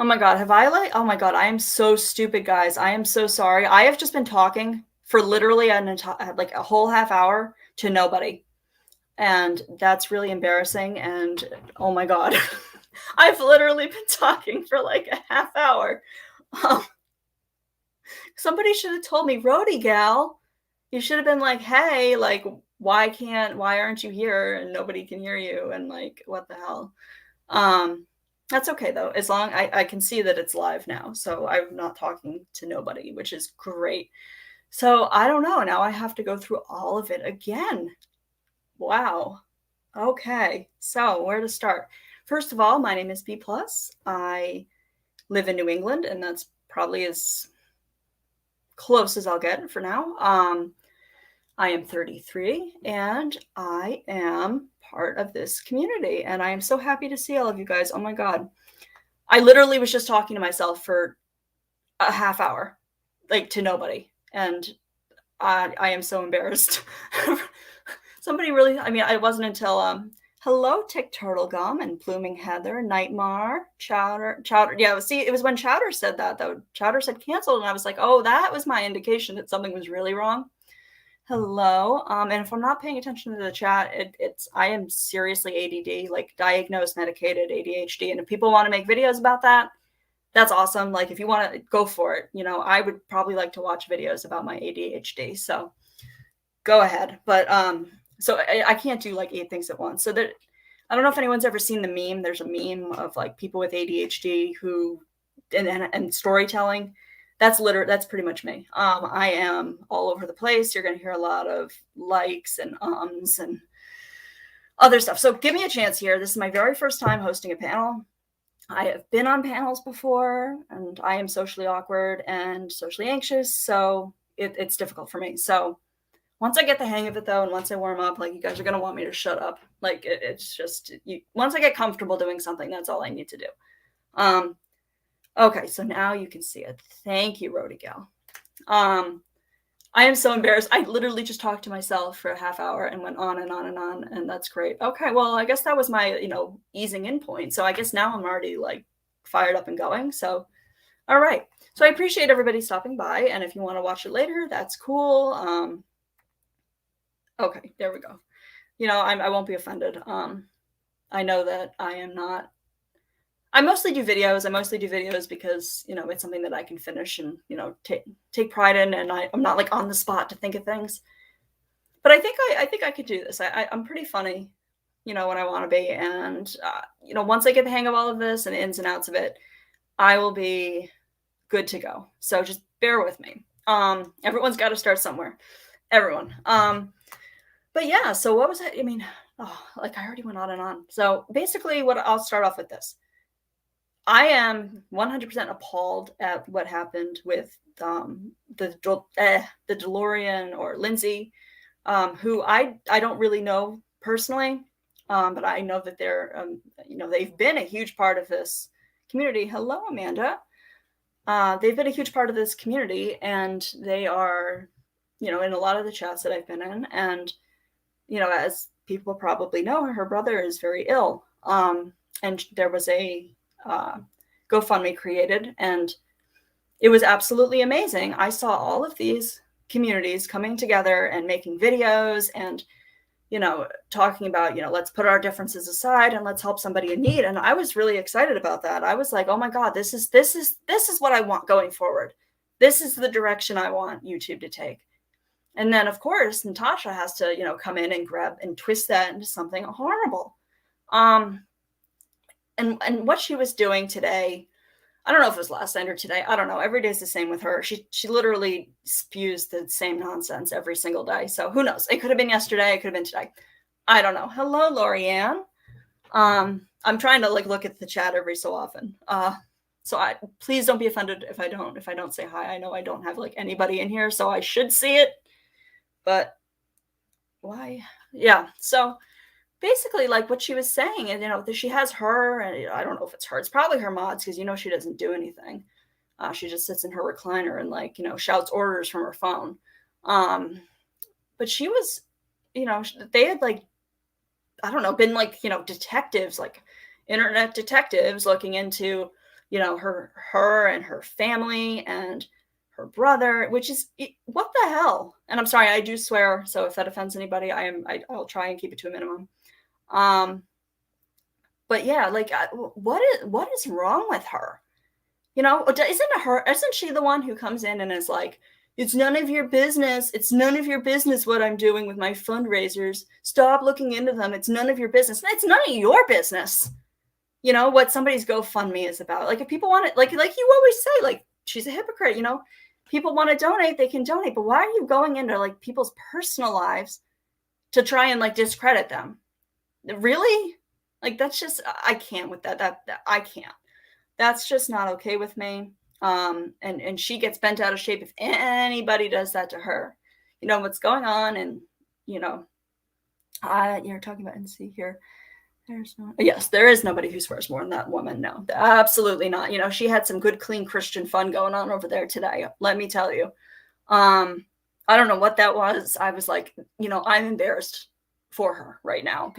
Oh my God, oh my God, I am so stupid, guys. I am so sorry. I have just been talking for literally like a whole half hour to nobody. And that's really embarrassing. And oh my God, I've literally been talking for like a half hour. Um, Somebody should have told me, Rhodey gal, you should have been like, hey, like, why aren't you here? And nobody can hear you. And like, what the hell? Um, that's okay though. As long I can see that it's live now. So I'm not talking to nobody, which is great. So I don't know. Now I have to go through all of it again. Wow. Okay. So where to start? First of all, my name is B plus. I live in New England, and that's probably as close as I'll get for now. I am 33 and I am part of this community, and I am so happy to see all of you guys. Oh my God. I literally was just talking to myself for a half hour, like to nobody. And I am so embarrassed. Somebody really, I mean, it wasn't until, hello, Tick Turtle Gum and Pluming Heather, Nightmare, Chowder. Yeah, see, it was when Chowder said that, though. Chowder said canceled, and I was like, oh, that was my indication that something was really wrong. Hello. And if I'm not paying attention to the chat, I am seriously ADD, like diagnosed, medicated ADHD. And if people want to make videos about that, that's awesome. Like if you want to go for it, I would probably like to watch videos about my ADHD. So go ahead. But so I can't do like 8 things at once. So that I don't know if anyone's ever seen the meme. There's a meme of like people with ADHD who and storytelling. That's pretty much me. I am all over the place. You're going to hear a lot of likes and ums and other stuff. So give me a chance here. This is my very first time hosting a panel. I have been on panels before, and I am socially awkward and socially anxious, so it's difficult for me. So once I get the hang of it, though, and once I warm up, like, you guys are going to want me to shut up. Like, it's just, once I get comfortable doing something, that's all I need to do. Okay, so now you can see it. Thank you, Rhodey gal. I am so embarrassed. I literally just talked to myself for a half hour and went on and on and on, and that's great. Okay, well, I guess that was my, easing in point. So I guess now I'm already like fired up and going. So, all right. So I appreciate everybody stopping by, and if you want to watch it later, that's cool. Okay, there we go. I won't be offended. I know that I am not. I mostly do videos because, it's something that I can finish and, take pride in, and I'm not like on the spot to think of things. But I think I could do this. I'm pretty funny, when I want to be. And, once I get the hang of all of this and the ins and outs of it, I will be good to go. So just bear with me. Everyone's got to start somewhere. Everyone. But yeah, so what was it? I mean, I already went on and on. So basically I'll start off with this. I am 100% appalled at what happened with the DeLorean or Lindsay, who I don't really know personally, but I know that they're they've been a huge part of this community. Hello, Amanda. They've been a huge part of this community, and they are, in a lot of the chats that I've been in, and as people probably know, her brother is very ill, and there was a GoFundMe created, and it was absolutely amazing. I saw all of these communities coming together and making videos and, talking about, let's put our differences aside and let's help somebody in need. And I was really excited about that. I was like, oh my God, this is what I want going forward. This is the direction I want YouTube to take. And then, of course, Natasha has to, come in and grab and twist that into something horrible. And what she was doing today, I don't know if it was last night or today. I don't know. Every day's the same with her. She literally spews the same nonsense every single day. So who knows? It could have been yesterday. It could have been today. I don't know. Hello, Lorianne. I'm trying to look at the chat every so often. So please don't be offended if I don't say hi. I know I don't have anybody in here, so I should see it. But why? Yeah. So basically, what she was saying, and she has her, and I don't know if it's her. It's probably her mods, because she doesn't do anything. She just sits in her recliner and shouts orders from her phone. But she was, they had I don't know, been detectives, internet detectives looking into her and her family and her brother, which is what the hell. And I'm sorry, I do swear, so if that offends anybody, I'll try and keep it to a minimum. But yeah, like what is wrong with her? Isn't she the one who comes in and is like, it's none of your business. It's none of your business what I'm doing with my fundraisers. Stop looking into them. It's none of your business. It's none of your business. What somebody's GoFundMe is about. Like if people want it, like you always say, like she's a hypocrite, people want to donate, they can donate. But why are you going into like people's personal lives to try and like discredit them? Really? Like that's just, I can't with that I can't. That's just not okay with me. And she gets bent out of shape if anybody does that to her. What's going on, and you're talking about NC here. Yes, there is nobody who swears more than that woman. No, absolutely not. She had some good, clean Christian fun going on over there today. Let me tell you. I don't know what that was. I was like, I'm embarrassed for her right now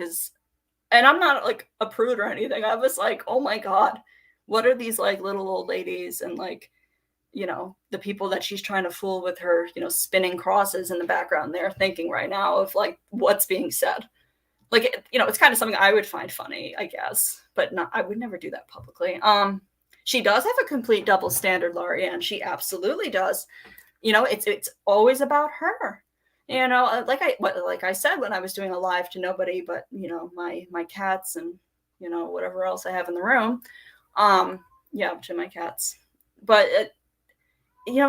and I'm not like a prude or anything. I was like, oh my God, what are these like little old ladies and like, the people that she's trying to fool with her, spinning crosses in the background there thinking right now of like what's being said. Like, it's kind of something I would find funny, I guess, but I would never do that publicly. She does have a complete double standard, Lorianne. She absolutely does. It's always about her. Like I said when I was doing a live to nobody but my cats and whatever else I have in the room. To my cats. But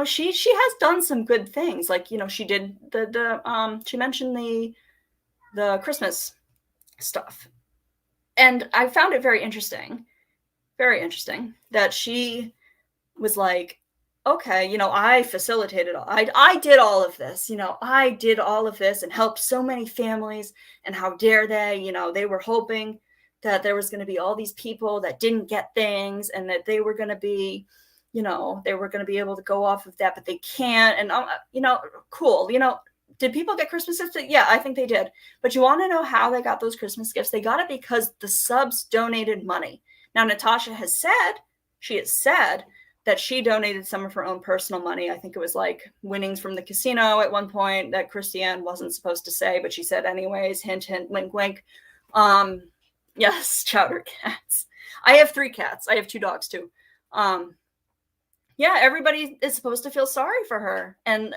she has done some good things. Like she did she mentioned the Christmas stuff, and I found it very interesting that she was like, okay, I facilitated I did all of this, I did all of this and helped so many families, and how dare they, they were hoping that there was going to be all these people that didn't get things and that they were going to be, they were going to be able to go off of that, but they can't. And, cool. Did people get Christmas gifts? Yeah, I think they did. But you want to know how they got those Christmas gifts? They got it because the subs donated money. Now, Natasha has said that she donated some of her own personal money. I think it was like winnings from the casino at one point that Christiane wasn't supposed to say, but she said anyways, hint, hint, wink, wink. Yes, chowder cats. I have 3 cats. I have 2 dogs too. Everybody is supposed to feel sorry for her. And,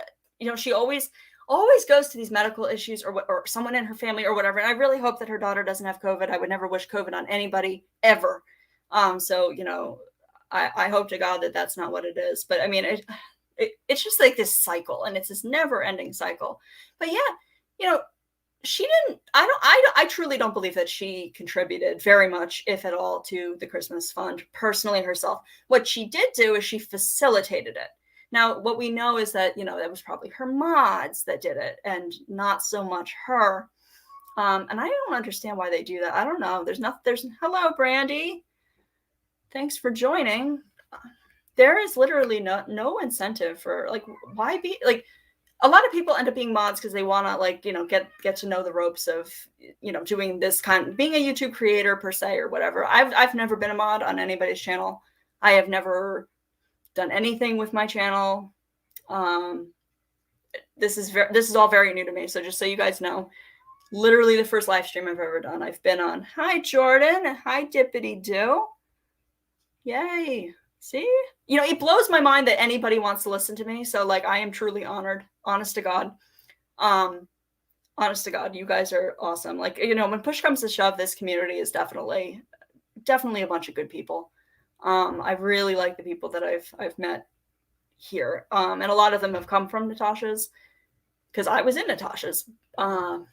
she always goes to these medical issues or someone in her family or whatever. And I really hope that her daughter doesn't have COVID. I would never wish COVID on anybody ever. I hope to God that that's not what it is. But I mean, it's just like this cycle, and it's this never ending cycle. But yeah, she didn't, I truly don't believe that she contributed very much, if at all, to the Christmas fund personally herself. What she did do is she facilitated it. Now, what we know is that, that was probably her mods that did it and not so much her. And I don't understand why they do that. I don't know. Hello, Brandy. Thanks for joining. There is literally no incentive for like, why be like, a lot of people end up being mods because they want to like, get to know the ropes of, doing this being a YouTube creator per se or whatever. I've never been a mod on anybody's channel. I have never done anything with my channel. This is all very new to me. So just so you guys know, literally the first live stream I've ever done, I've been on. Hi, Jordan. Hi, Dippity Doo. Yay. See? It blows my mind that anybody wants to listen to me. So like, I am truly honored. Honest to God. Honest to God, you guys are awesome. Like, when push comes to shove, this community is definitely a bunch of good people. I really like the people that I've met here. And a lot of them have come from Natasha's, because I was in Natasha's. But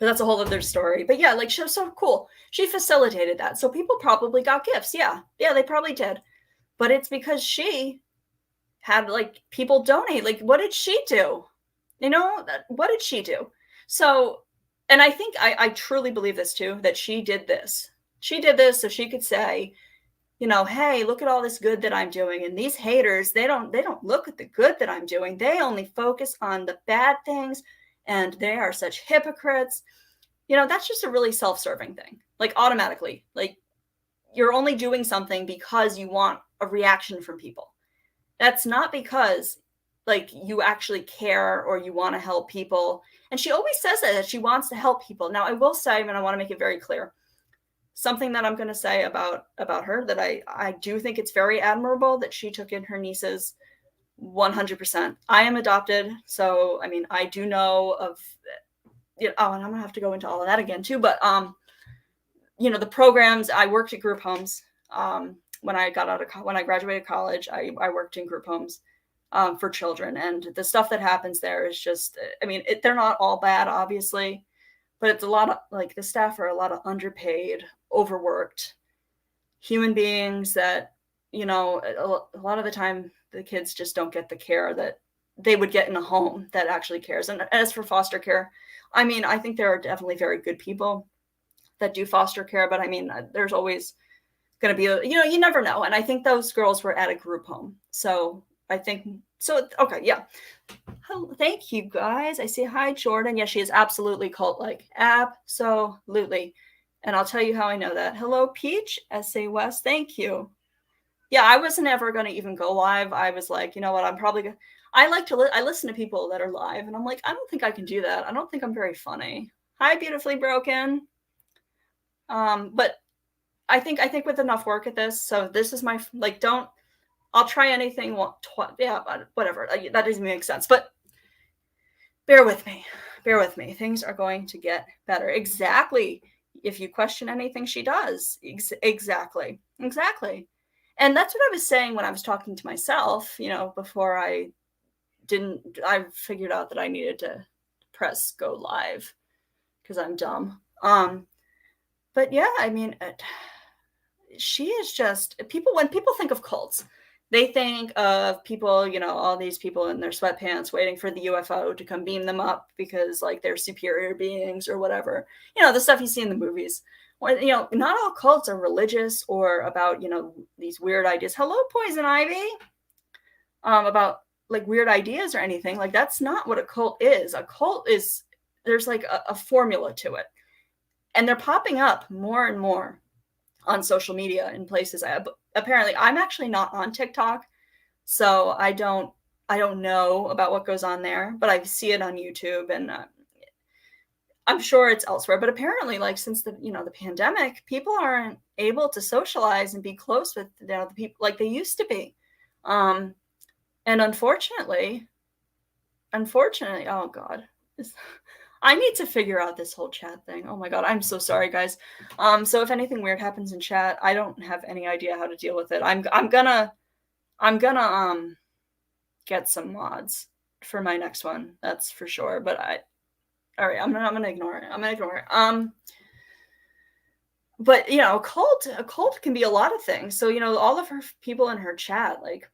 that's a whole other story. But yeah, like, she was so cool. She facilitated that. So people probably got gifts. Yeah, they probably did. But it's because she had like people donate. Like, what did she do? What did she do? So, and I think I truly believe this too, that she did this. She did this so she could say, hey, look at all this good that I'm doing. And these haters, they don't look at the good that I'm doing. They only focus on the bad things, and they are such hypocrites. That's just a really self-serving thing. Like, automatically, like, you're only doing something because you want a reaction from people. That's not because like you actually care or you want to help people. And she always says that she wants to help people. Now, I will say, and I want to make it very clear, something that I'm going to say about her, that I do think it's very admirable that she took in her nieces 100%. I am adopted, so I mean, I do know of, you know, oh, and I'm gonna have to go into all of that again too. But you know, the programs, I worked at group homes. When I got out of when I graduated college, I worked in group homes for children, and the stuff that happens there is just, I mean, they're not all bad, obviously, but it's a lot of, like, the staff are a lot of underpaid, overworked human beings that, you know, a lot of the time the kids just don't get the care that they would get in a home that actually cares. And as for foster care, I mean, I think there are definitely very good people that do foster care, but I mean, there's always going to be you know, you never know. And I think those girls were at a group home, so I think so. Okay, yeah. Thank you, guys. I see. Hi, Jordan. Yeah, she is absolutely cult-like. Absolutely. And I'll tell you how I know that. Hello, Peach. S.A. West. Thank you. Yeah, I wasn't ever going to even go live. I was like, you know what? I'm probably going to. I like to I listen to people that are live, and I'm like, I don't think I can do that. I don't think I'm very funny. Hi, Beautifully Broken. But I think with enough work at this, so this is my, like, don't, I'll try anything. Yeah, whatever. That doesn't make sense. But bear with me. Bear with me. Things are going to get better. Exactly. If you question anything she does. Exactly. Exactly. And that's what I was saying when I was talking to myself, you know, before I figured out that I needed to press go live because I'm dumb. But yeah, I mean, she is just, when people think of cults, they think of people, you know, all these people in their sweatpants waiting for the UFO to come beam them up because, like, they're superior beings or whatever. You know, the stuff you see in the movies. Or, you know, not all cults are religious or about, you know, these weird ideas. Hello, Poison Ivy. About, like, weird ideas or anything. Like, that's not what a cult is. A cult is, there's like a formula to it. And they're popping up more and more on social media in places. Apparently, I'm actually not on TikTok, so I don't know about what goes on there, but I see it on YouTube, and I'm sure it's elsewhere. But apparently, like, since the, you know, the pandemic, people aren't able to socialize and be close with, you know, the people like they used to be, and unfortunately, oh God. I need to figure out this whole chat thing. Oh my God, I'm so sorry, guys. So if anything weird happens in chat, I don't have any idea how to deal with it. I'm gonna get some mods for my next one. That's for sure. But all right, I'm gonna ignore it. But you know, a cult can be a lot of things. So, you know, all of her people in her chat, like,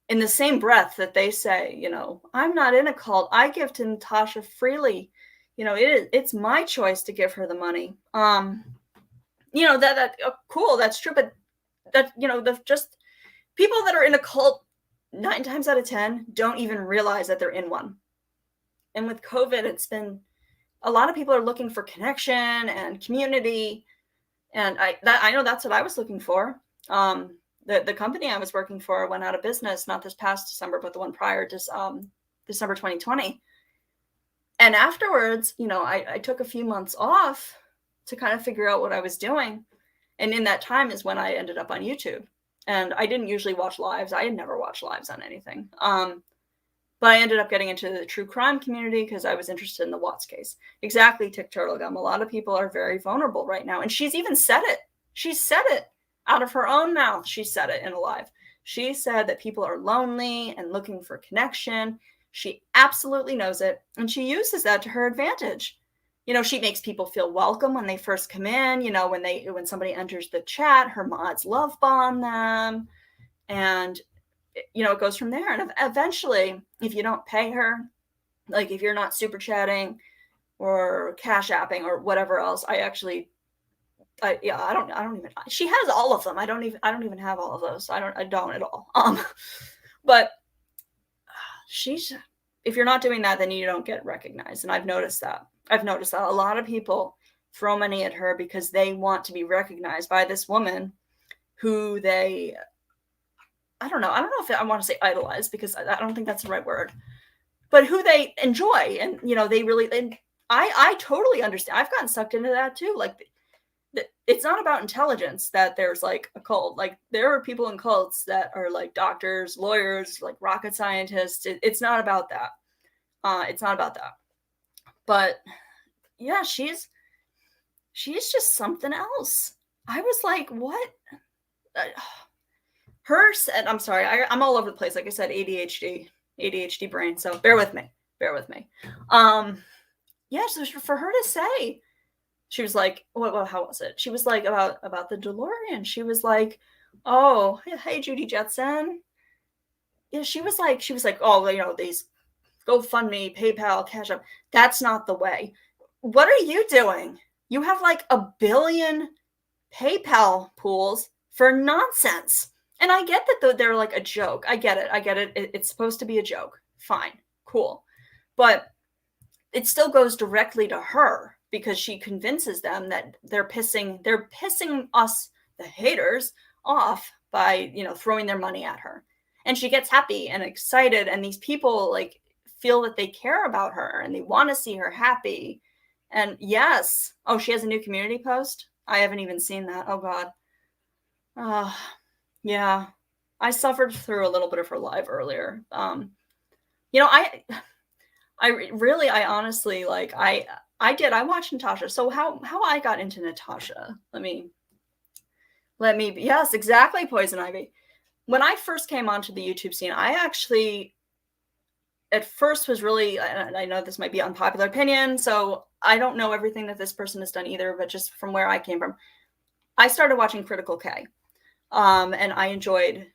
in the same breath that they say, you know, I'm not in a cult. I give to Natasha freely. You know, it's my choice to give her the money. You know, cool, that's true. But that, you know, just people that are in a cult 9 times out of 10 don't even realize that they're in one. And with COVID, it's been, a lot of people are looking for connection and community. And I know that's what I was looking for. The company I was working for went out of business, not this past December, but the one prior to December 2020. And afterwards, you know, I took a few months off to kind of figure out what I was doing. And in that time is when I ended up on YouTube. And I didn't usually watch lives. I had never watched lives on anything. But I ended up getting into the true crime community because I was interested in the Watts case. Exactly, Tick Turtlegum. A lot of people are very vulnerable right now. And she's even said it. She said it. Out of her own mouth, she said it in a live. She said that people are lonely and looking for connection. She absolutely knows it, and she uses that to her advantage. You know, she makes people feel welcome when they first come in. You know, when somebody enters the chat, her mods love bomb them, and you know, it goes from there. And eventually, if you don't pay her, like if you're not super chatting or cash apping or whatever else, I don't even, she has all of them. I don't even have all of those. I don't at all. But if you're not doing that, then you don't get recognized. And I've noticed that a lot of people throw money at her because they want to be recognized by this woman who they, I don't know if I want to say idolize, because I don't think that's the right word, but who they enjoy. And, they really, and I totally understand. I've gotten sucked into that too. Like, it's not about intelligence that there's like a cult. Like, there are people in cults that are like doctors, lawyers, like rocket scientists. It's not about that. It's not about that. But yeah, she's just something else. I was like, what? And I'm sorry, I'm all over the place. Like I said, ADHD brain. So bear with me. Yeah, so for her to say, she was like, well, how was it? She was like, about the DeLorean. She was like, oh, hey, Judy Jetson. Yeah, she was like, oh, these GoFundMe, PayPal, Cash App. That's not the way. What are you doing? You have like 1 billion PayPal pools for nonsense. And I get that they're like a joke. I get it. It's supposed to be a joke. Fine. Cool. But it still goes directly to her, because she convinces them that they're pissing us, the haters, off by, throwing their money at her. And she gets happy and excited, and these people like feel that they care about her and they want to see her happy. And yes, oh, she has a new community post. I haven't even seen that. Oh God. Yeah, I suffered through a little bit of her live earlier. I honestly, like, I watched Natasha. So how I got into Natasha, let me yes, exactly, Poison Ivy. When I first came onto the YouTube scene, I actually at first was really, I know this might be unpopular opinion, so I don't know everything that this person has done either, but just from where I came from, I started watching Critical K. And I enjoyed,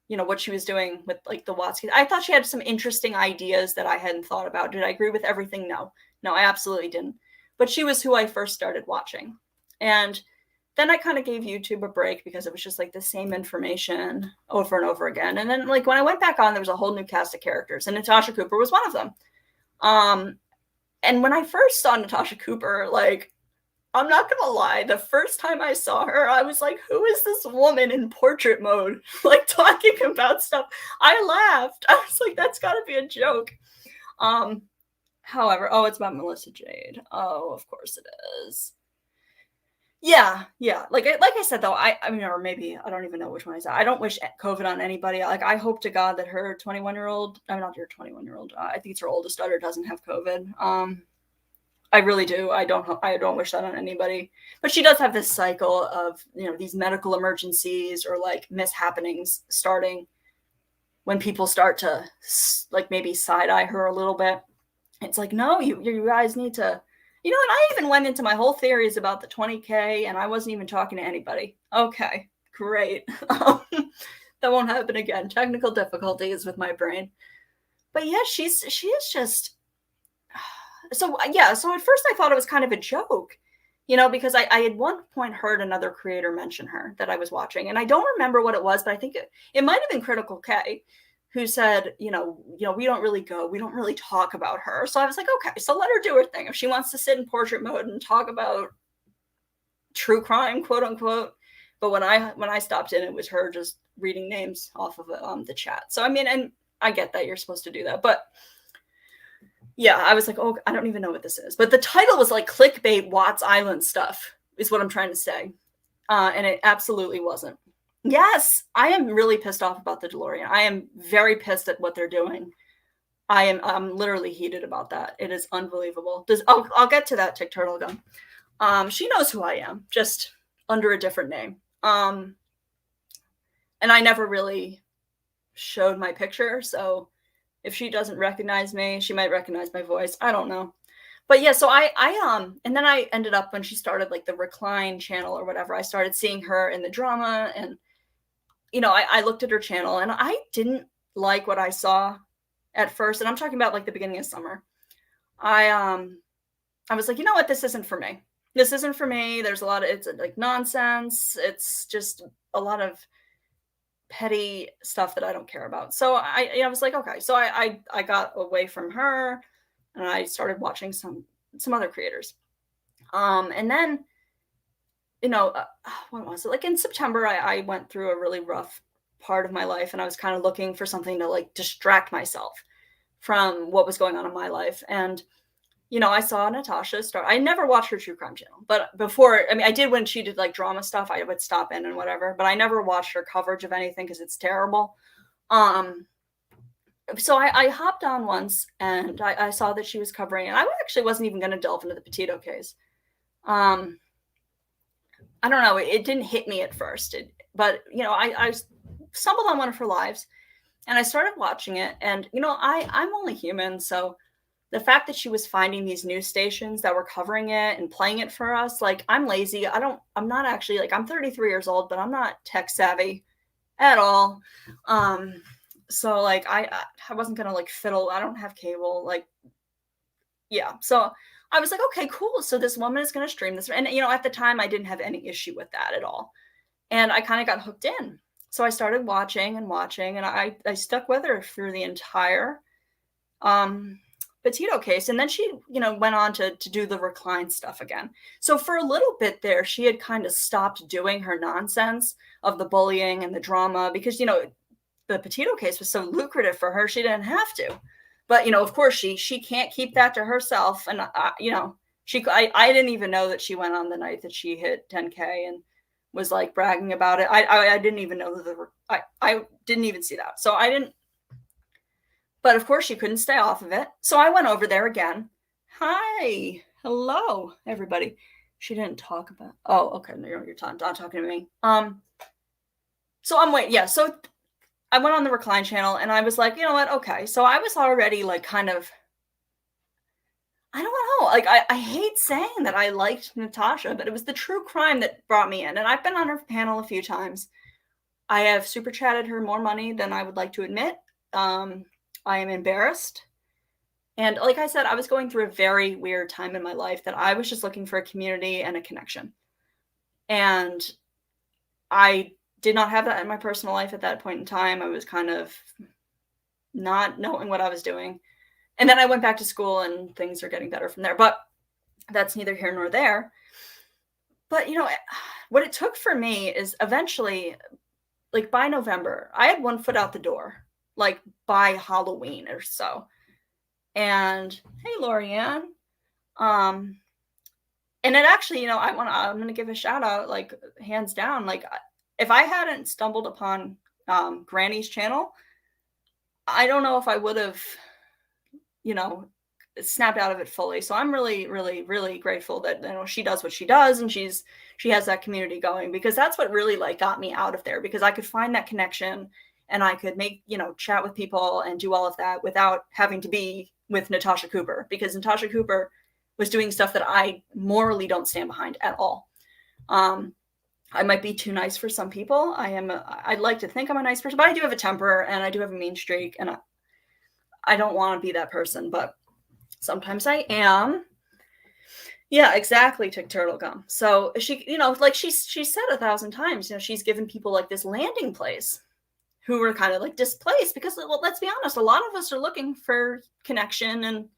what she was doing with like the Watsky. I thought she had some interesting ideas that I hadn't thought about. Did I agree with everything? No, I absolutely didn't. But she was who I first started watching. And then I kind of gave YouTube a break because it was just like the same information over and over again. And then like when I went back on, there was a whole new cast of characters, and Natasha Cooper was one of them. And when I first saw Natasha Cooper, like, I'm not gonna lie, the first time I saw her, I was like, who is this woman in portrait mode, like talking about stuff? I laughed. I was like, that's gotta be a joke. However, it's about Melissa Jade. Oh, of course it is. Yeah. Like I said, though, I mean, or maybe, I don't even know which one I said. I don't wish COVID on anybody. Like, I hope to God that her 21-year-old, I'm not your 21-year-old, I think it's her oldest daughter, doesn't have COVID. I really do. I don't wish that on anybody. But she does have this cycle of, these medical emergencies or like mishappenings starting when people start to like maybe side eye her a little bit. It's like, no, you guys need to, and I even went into my whole theories about the 20K, and I wasn't even talking to anybody. Okay, great. That won't happen again. Technical difficulties with my brain. But yeah, she is just, so at first I thought it was kind of a joke, because I had one point heard another creator mention her that I was watching, and I don't remember what it was, but I think it might have been Critical K, who said, we don't really talk about her. So I was like, okay, so let her do her thing. If she wants to sit in portrait mode and talk about true crime, quote unquote. But when I stopped in, it was her just reading names off of the chat. So I mean, and I get that you're supposed to do that, but yeah, I was like, oh, I don't even know what this is. But the title was like clickbait Watts Island stuff, is what I'm trying to say. And it absolutely wasn't. Yes, I am really pissed off about the DeLorean. I am very pissed at what they're doing. I'm literally heated about that. It is unbelievable. I'll get to that, Tick Turtle Gun. She knows who I am, just under a different name. And I never really showed my picture, so if she doesn't recognize me, she might recognize my voice. I don't know. But yeah, so I and then I ended up, when she started like the Recline channel or whatever, I started seeing her in the drama, and I looked at her channel, and I didn't like what I saw at first. And I'm talking about like the beginning of summer. I was like, you know what, this isn't for me. This isn't for me. There's a lot of, it's like nonsense. It's just a lot of petty stuff that I don't care about. So I was like, okay. So I got away from her, and I started watching some other creators. And then, you know, when was it? Like in September, I went through a really rough part of my life, and I was kind of looking for something to like distract myself from what was going on in my life. And I saw Natasha start. I never watched her true crime channel, but before, I mean, I did when she did like drama stuff. I would stop in and whatever, but I never watched her coverage of anything because it's terrible. Um, so I hopped on once, and I saw that she was covering it. I actually wasn't even going to delve into the Petito case. Um, I don't know. It didn't hit me at first, but I stumbled on one of her lives, and I started watching it. And I'm only human, so the fact that she was finding these news stations that were covering it and playing it for us, like, I'm lazy. I'm not actually, like, I'm 33 years old, but I'm not tech savvy at all. So like I wasn't gonna like fiddle. I don't have cable. Like, yeah. So I was like, okay, cool. So this woman is gonna stream this. And at the time I didn't have any issue with that at all. And I kind of got hooked in. So I started watching and watching, and I stuck with her through the entire Petito case. And then she, went on to do the recline stuff again. So for a little bit there, she had kind of stopped doing her nonsense of the bullying and the drama because, the Petito case was so lucrative for her, she didn't have to. But, of course, she can't keep that to herself. And, I didn't even know that she went on the night that she hit 10K and was like bragging about it. I didn't even know that I didn't even see that. So I didn't. But of course, she couldn't stay off of it. So I went over there again. Hi. Hello, everybody. She didn't talk about. Oh, okay. No, you're not talking to me. So I'm waiting. Yeah. So I went on the recline channel, and I was like, you know what? Okay. So I was already like kind of. I don't know. Like, I hate saying that I liked Natasha, but it was the true crime that brought me in. And I've been on her panel a few times. I have super chatted her more money than I would like to admit. I am embarrassed. And like I said, I was going through a very weird time in my life that I was just looking for a community and a connection. And I did not have that in my personal life at that point in time. I was kind of not knowing what I was doing. And then I went back to school, and things are getting better from there. But that's neither here nor there. But, what it took for me is eventually, like by November, I had one foot out the door, like by Halloween or so. And hey, Lorianne. And it actually, I'm going to give a shout out, like hands down. Like if I hadn't stumbled upon Granny's channel, I don't know if I would have, snapped out of it fully. So I'm really, really, really grateful that she does what she does, and she has that community going, because that's what really like got me out of there, because I could find that connection, and I could make, chat with people and do all of that without having to be with Natasha Cooper, because Natasha Cooper was doing stuff that I morally don't stand behind at all. I might be too nice for some people. I'd like to think I'm a nice person, but I do have a temper, and I do have a mean streak, and I don't want to be that person, but sometimes I am. Yeah, exactly, Tick Turtle Gum. So she, like she said 1,000 times, she's given people like this landing place who were kind of like displaced, because, well, let's be honest, a lot of us are looking for connection and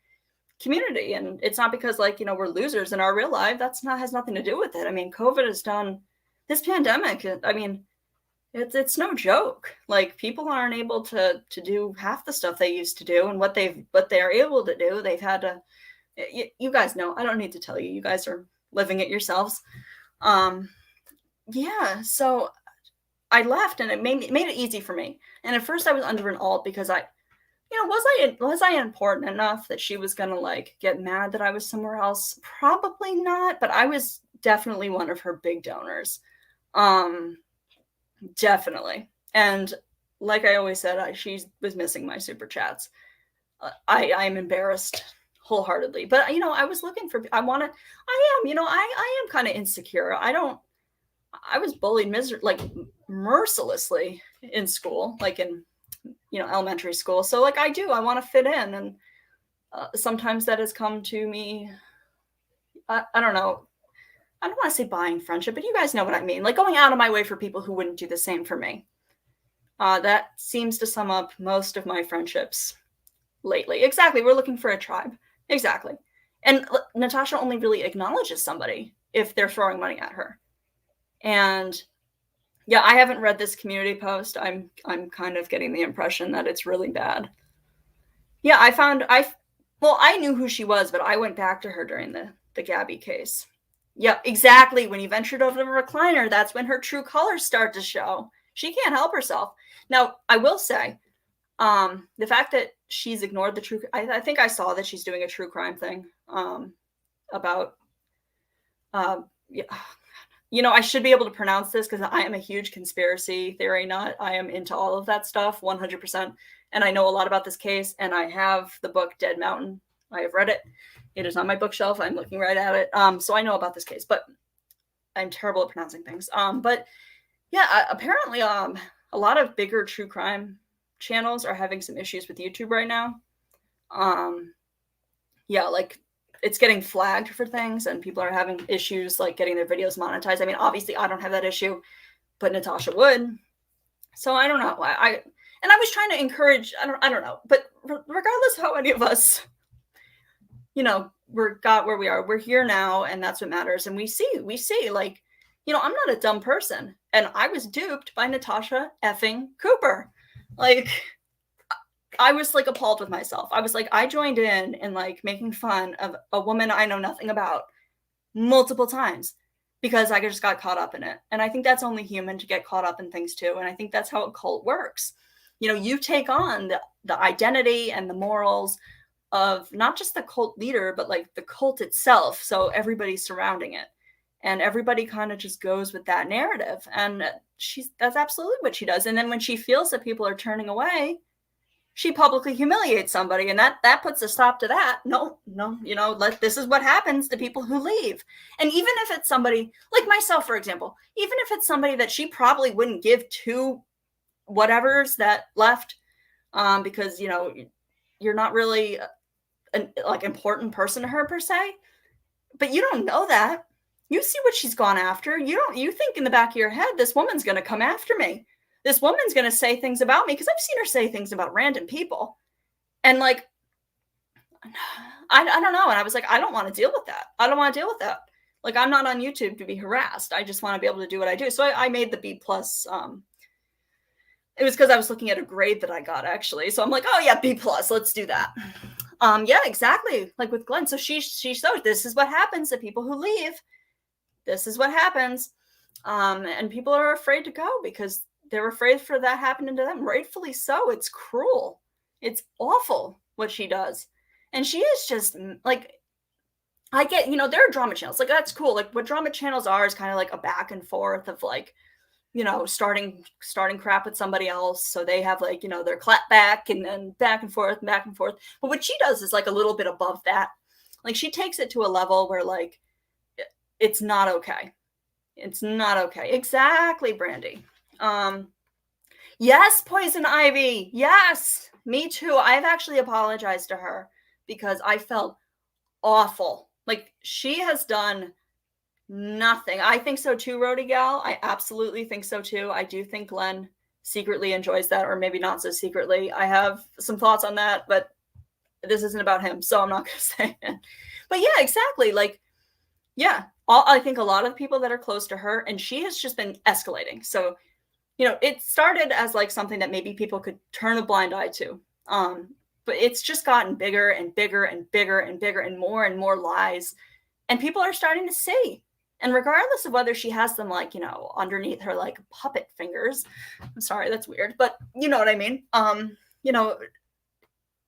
community. And it's not because like, we're losers in our real life. Has nothing to do with it. I mean, COVID has done this pandemic. I mean, it's no joke. Like, people aren't able to do half the stuff they used to do, and what they're able to do, they've had to. You guys know. I don't need to tell you. You guys are living it yourselves. Yeah. So I left, and it made it easy for me. And at first, I was under an alt because was I important enough that she was gonna like get mad that I was somewhere else? Probably not. But I was definitely one of her big donors. Definitely. And like I always said, she was missing my super chats. I'm embarrassed wholeheartedly, but I was looking for, I am kind of insecure. I was bullied mercilessly in school, like in, elementary school. So like I want to fit in. And sometimes that has come to me. I don't know. I don't want to say buying friendship, but you guys know what I mean. Like going out of my way for people who wouldn't do the same for me. That seems to sum up most of my friendships lately. Exactly. We're looking for a tribe. Exactly. And Natasha only really acknowledges somebody if they're throwing money at her. And yeah, I haven't read this community post. I'm kind of getting the impression that it's really bad. Yeah, I knew who she was, but I went back to her during the Gabby case. Yep, exactly. When you ventured over the recliner, that's when her true colors start to show. She can't help herself. Now, I will say, the fact that she's ignored the true, I think I saw that she's doing a true crime thing about, yeah, I should be able to pronounce this because I am a huge conspiracy theory nut. I am into all of that stuff 100%. And I know a lot about this case. And I have the book Dead Mountain. I have read it. It is on my bookshelf. I'm looking right at it. So I know about this case, but I'm terrible at pronouncing things. But yeah, apparently a lot of bigger true crime channels are having some issues with YouTube right now. Yeah, like it's getting flagged for things and people are having issues like getting their videos monetized. I mean, obviously I don't have that issue, but Natasha would. So I don't know. I was trying to encourage, I don't know, but regardless how any of us, got where we are, we're here now and that's what matters. And we see like, I'm not a dumb person and I was duped by Natasha effing Cooper. Like, I was like appalled with myself. I was like, I joined in like making fun of a woman I know nothing about multiple times because I just got caught up in it. And I think that's only human to get caught up in things too. And I think that's how a cult works. You take on the identity and the morals of not just the cult leader, but like the cult itself. So everybody's surrounding it and everybody kind of just goes with that narrative. And that's absolutely what she does. And then when she feels that people are turning away, she publicly humiliates somebody, and that puts a stop to that. No, this is what happens to people who leave. And even if it's somebody like myself, for example, even if it's somebody that she probably wouldn't give to whatever's that left, because, you're not really an important person to her per se, but you don't know that. You see what she's gone after. You think in the back of your head, this woman's going to come after me. This woman's going to say things about me because I've seen her say things about random people. And like, I don't know. And I was like, I don't want to deal with that. I don't want to deal with that. Like, I'm not on YouTube to be harassed. I just want to be able to do what I do. So I made the B+. It was because I was looking at a grade that I got actually. So I'm like, oh yeah, B+, let's do that. Yeah, exactly. Like with Glenn. So she showed this is what happens to people who leave. This is what happens. And people are afraid to go because they're afraid for that happening to them. Rightfully so. It's cruel. It's awful what she does. And she is just like, I get, there are drama channels. Like, that's cool. Like, what drama channels are is kind of like a back and forth of like, starting crap with somebody else. So they have like, their clap back and then back and forth and back and forth. But what she does is like a little bit above that. Like, she takes it to a level where like, it's not okay. It's not okay. Exactly, Brandy. Yes, Poison Ivy. Yes, me too. I've actually apologized to her because I felt awful. Like, she has done nothing. I think so too, Rhodey Gal. I absolutely think so too. I do think Glenn secretly enjoys that, or maybe not so secretly. I have some thoughts on that, but this isn't about him, so I'm not going to say it. But yeah, exactly. Like, yeah, I think a lot of people that are close to her, and she has just been escalating. So, it started as like something that maybe people could turn a blind eye to. But it's just gotten bigger and bigger and bigger and bigger and more lies. And people are starting to see. And regardless of whether she has them like, underneath her like puppet fingers, I'm sorry, that's weird, but you know what I mean?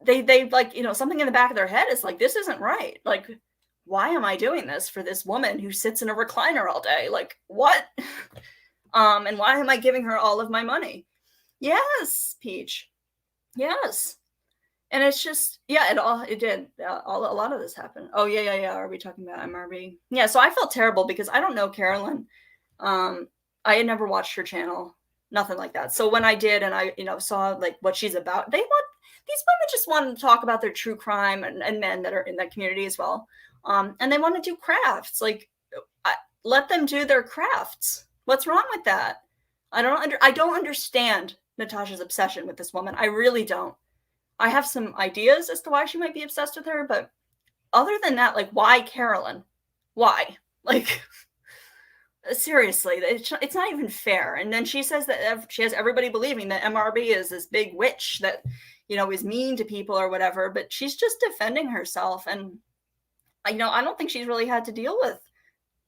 They like, something in the back of their head is like, this isn't right. Like, why am I doing this for this woman who sits in a recliner all day? Like, what? And why am I giving her all of my money? Yes, Peach. Yes. And it's just, yeah, it did. A lot of this happened. Oh, yeah. Are we talking about MRB? Yeah, so I felt terrible because I don't know Carolyn. I had never watched her channel, nothing like that. So when I did and I, saw like what she's about, these women just want to talk about their true crime and men that are in that community as well. And they want to do crafts. Like, let them do their crafts. What's wrong with that? I don't understand Natasha's obsession with this woman. I really don't. I have some ideas as to why she might be obsessed with her, but other than that, like, why Carolyn? Why? Like, seriously, it's not even fair. And then she says that she has everybody believing that MRB is this big witch that, is mean to people or whatever, but she's just defending herself. And, I don't think she's really had to deal with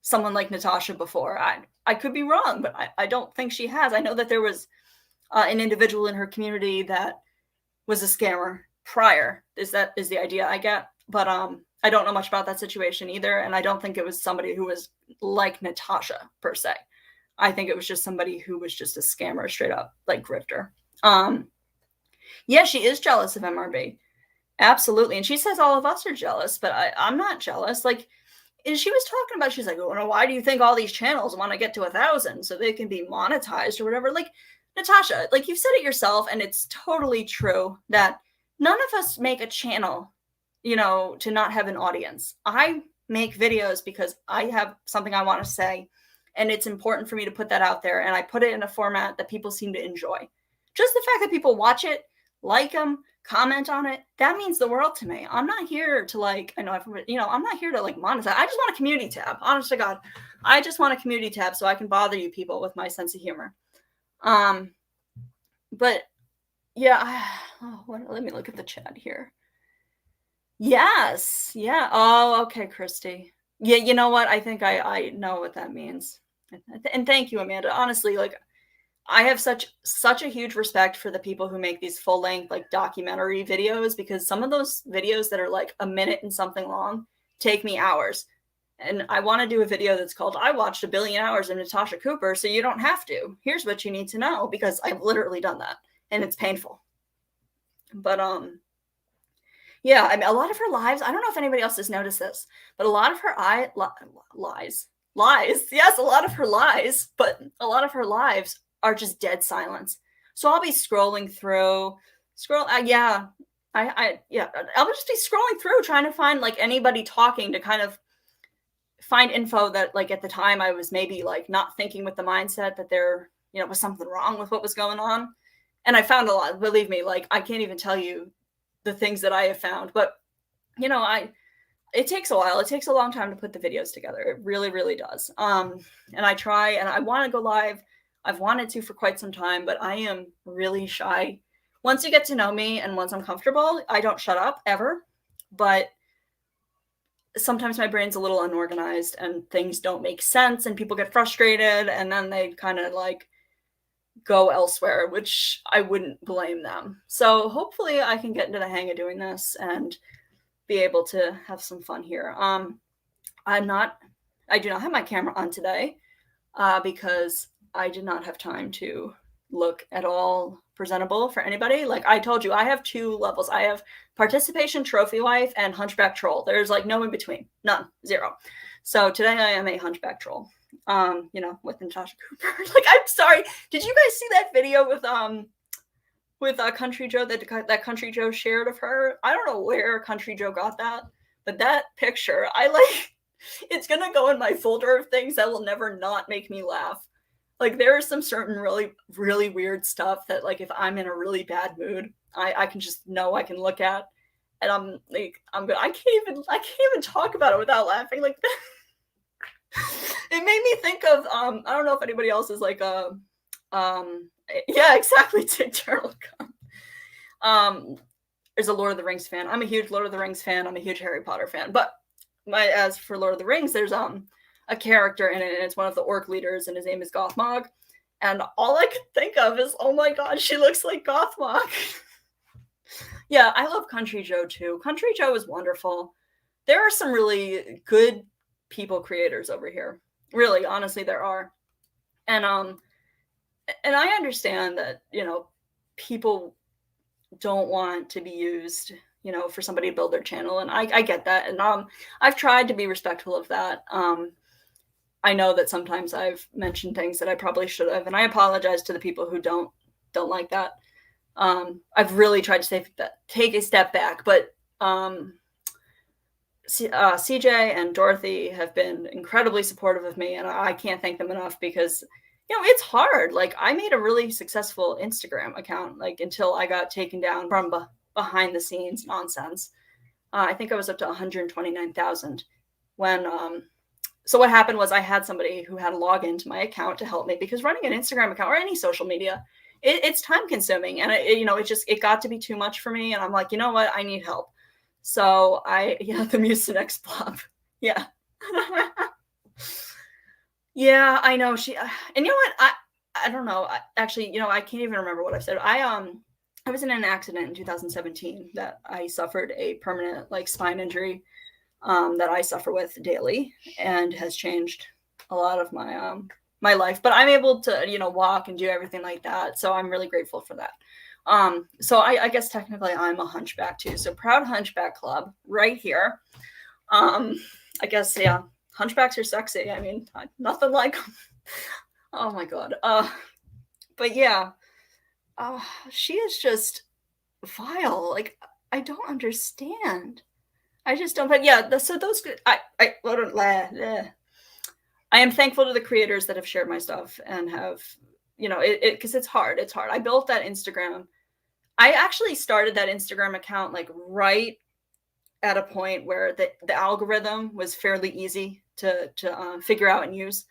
someone like Natasha before. I could be wrong, but I don't think she has. I know that there was an individual in her community that was a scammer prior. Is the idea I get. But I don't know much about that situation either. And I don't think it was somebody who was like Natasha per se. I think it was just somebody who was just a scammer, straight up, like grifter. Yeah, she is jealous of MRB. Absolutely. And she says all of us are jealous, but I'm not jealous. Like, and she was talking about, she's like, well, why do you think all these channels want to get to 1,000 so they can be monetized or whatever? Like, Natasha, like, you've said it yourself, and it's totally true that none of us make a channel, to not have an audience. I make videos because I have something I want to say, and it's important for me to put that out there, and I put it in a format that people seem to enjoy. Just the fact that people watch it, like them, comment on it, that means the world to me. I'm not here to I'm not here to monetize. I just want a community tab. Honest to God, I just want a community tab so I can bother you people with my sense of humor. But yeah, let me look at the chat here. Yes. Yeah. Oh, okay, Christy. Yeah. You know what? I think I know what that means. And thank you, Amanda. Honestly, I have such a huge respect for the people who make these full-length documentary videos, because some of those videos that are a minute and something long take me hours. And I want to do a video that's called I watched 1 billion hours of Natasha Cooper so you don't have to. Here's what you need to know, because I've literally done that and it's painful. But yeah, I mean, a lot of her lives, I don't know if anybody else has noticed this, but a lot of her lies. Yes, a lot of her lies, but a lot of her lives are just dead silence. So I'll be scrolling through, I'll just be scrolling through trying to find anybody talking to kind of find info that at the time I was maybe not thinking with the mindset that there, was something wrong with what was going on. And I found a lot, believe me, I can't even tell you the things that I have found, but it takes a while. It takes a long time to put the videos together. It really, really does. And I try, and I want to go live. I've wanted to for quite some time, but I am really shy. Once you get to know me and once I'm comfortable, I don't shut up ever. But sometimes my brain's a little unorganized and things don't make sense and people get frustrated and then they kind of go elsewhere, which I wouldn't blame them. So hopefully I can get into the hang of doing this and be able to have some fun here. I do not have my camera on today because I did not have time to look at all presentable for anybody. Like I told you, I have 2 levels. I have participation trophy wife and hunchback troll. There's no in between, none, 0. So today I am a hunchback troll, with Natasha Cooper. I'm sorry. Did you guys see that video with Country Joe that Country Joe shared of her? I don't know where Country Joe got that, but that picture, it's going to go in my folder of things that will never not make me laugh. There is some certain really, really weird stuff that if I'm in a really bad mood, I can just know I can look at, and I'm good. I can't even talk about it without laughing. It made me think of I don't know if anybody else is yeah, exactly. Take Turtle is a Lord of the Rings fan. I'm a huge Lord of the Rings fan. I'm a huge Harry Potter fan. But as for Lord of the Rings, there's a character in it, and it's one of the orc leaders, and his name is Gothmog. And all I could think of is, oh my god, she looks like Gothmog. Yeah, I love Country Joe too. Country Joe is wonderful. There are some really good people creators over here. Really, honestly, there are. And I understand that, people don't want to be used, for somebody to build their channel. And I get that. And I've tried to be respectful of that. I know that sometimes I've mentioned things that I probably should have, and I apologize to the people who don't like that. I've really tried to take a step back, but CJ and Dorothy have been incredibly supportive of me, and I can't thank them enough because, it's hard. I made a really successful Instagram account, until I got taken down from behind the scenes nonsense. I think I was up to 129,000 when, so what happened was I had somebody who had a login to my account to help me, because running an Instagram account or any social media, it's time consuming, and it got to be too much for me, and I'm like, you know what, I need help. So yeah, the Mucinex blob, yeah. Yeah, I know and you know what, I don't know, actually, I can't even remember what I said. I was in an accident in 2017 that I suffered a permanent like spine injury, that I suffer with daily, and has changed a lot of my life. But I'm able to walk and do everything like that, so I'm really grateful for that. So I guess technically I'm a hunchback too. So Proud Hunchback Club right here. I guess, yeah, hunchbacks are sexy. I mean, nothing like them. Oh my god. But yeah, she is just vile. Like, I don't understand. I just don't. But yeah, so those. I am thankful to the creators that have shared my stuff and have, because it's hard. It's hard. I built that Instagram. I actually started that Instagram account like right at a point where the algorithm was fairly easy to figure out and use.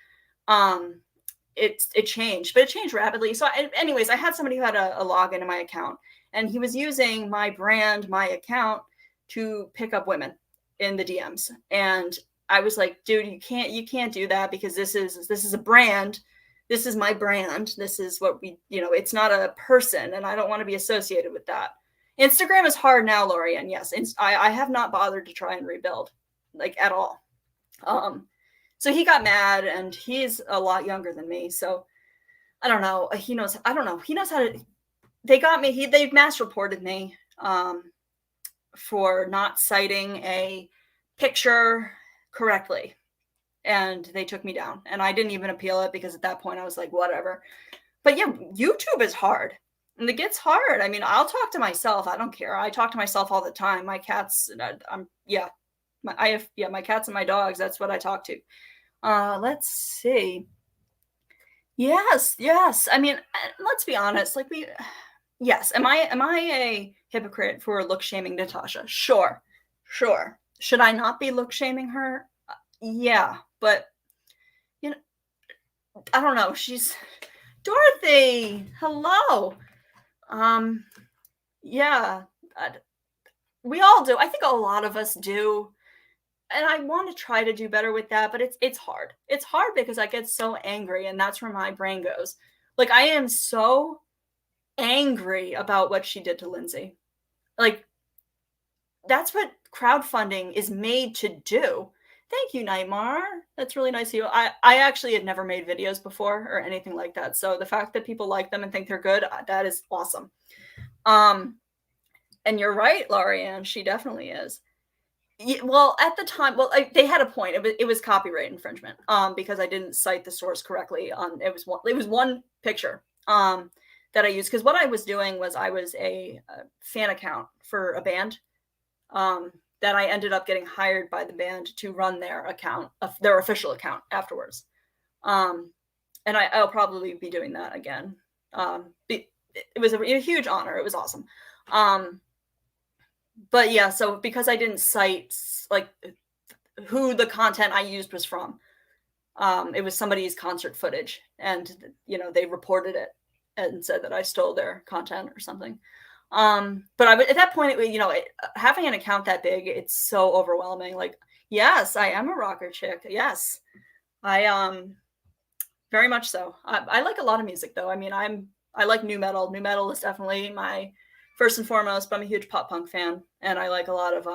It changed, but it changed rapidly. So, anyways, I had somebody who had a login to my account, and he was using my brand, my account, to pick up women in the DMs. And I was like, dude, you can't do that, because this is a brand. This is my brand. This is what it's not a person, and I don't want to be associated with that. Instagram is hard now, Lorianne. Yes, I have not bothered to try and rebuild, like, at all. So he got mad, and he's a lot younger than me. So I don't know. He knows. I don't know. He knows how to. They got me. They've mass reported me for not citing a picture correctly, and they took me down. And I didn't even appeal it, because at that point I was like, whatever. But yeah, YouTube is hard. And it gets hard. I mean, I'll talk to myself. I don't care. I talk to myself all the time. My cats, my cats and my dogs. That's what I talk to. Let's see. Yes, yes. I mean, let's be honest. Like, yes. Am I a hypocrite for look shaming Natasha? Sure, sure. Should I not be look shaming her? Yeah, but I don't know. She's Dorothy. Hello. Yeah, we all do. I think a lot of us do. And I want to try to do better with that, but it's hard. It's hard because I get so angry, and that's where my brain goes. Like, I am so angry about what she did to Lindsay. Like, that's what crowdfunding is made to do. Thank you, Nightmare. That's really nice of you. I actually had never made videos before or anything like that. So the fact that people like them and think they're good, that is awesome. And you're right, Lorianne, she definitely is. Well, at the time, they had a point. It was copyright infringement, because I didn't cite the source correctly. It was one picture that I used, because what I was doing was I was a fan account for a band, that I ended up getting hired by the band to run their account, their official account, afterwards. And I'll probably be doing that again. It was a huge honor. It was awesome. But yeah, so because I didn't cite like who the content I used was from, it was somebody's concert footage, and they reported it and said that I stole their content or something. But at that point, having an account that big, it's so overwhelming. Like, yes, I am a rocker chick. Yes, I very much so. I like a lot of music, though. I mean, I like new metal. New metal is definitely my first and foremost, but I'm a huge pop punk fan, and I like a lot of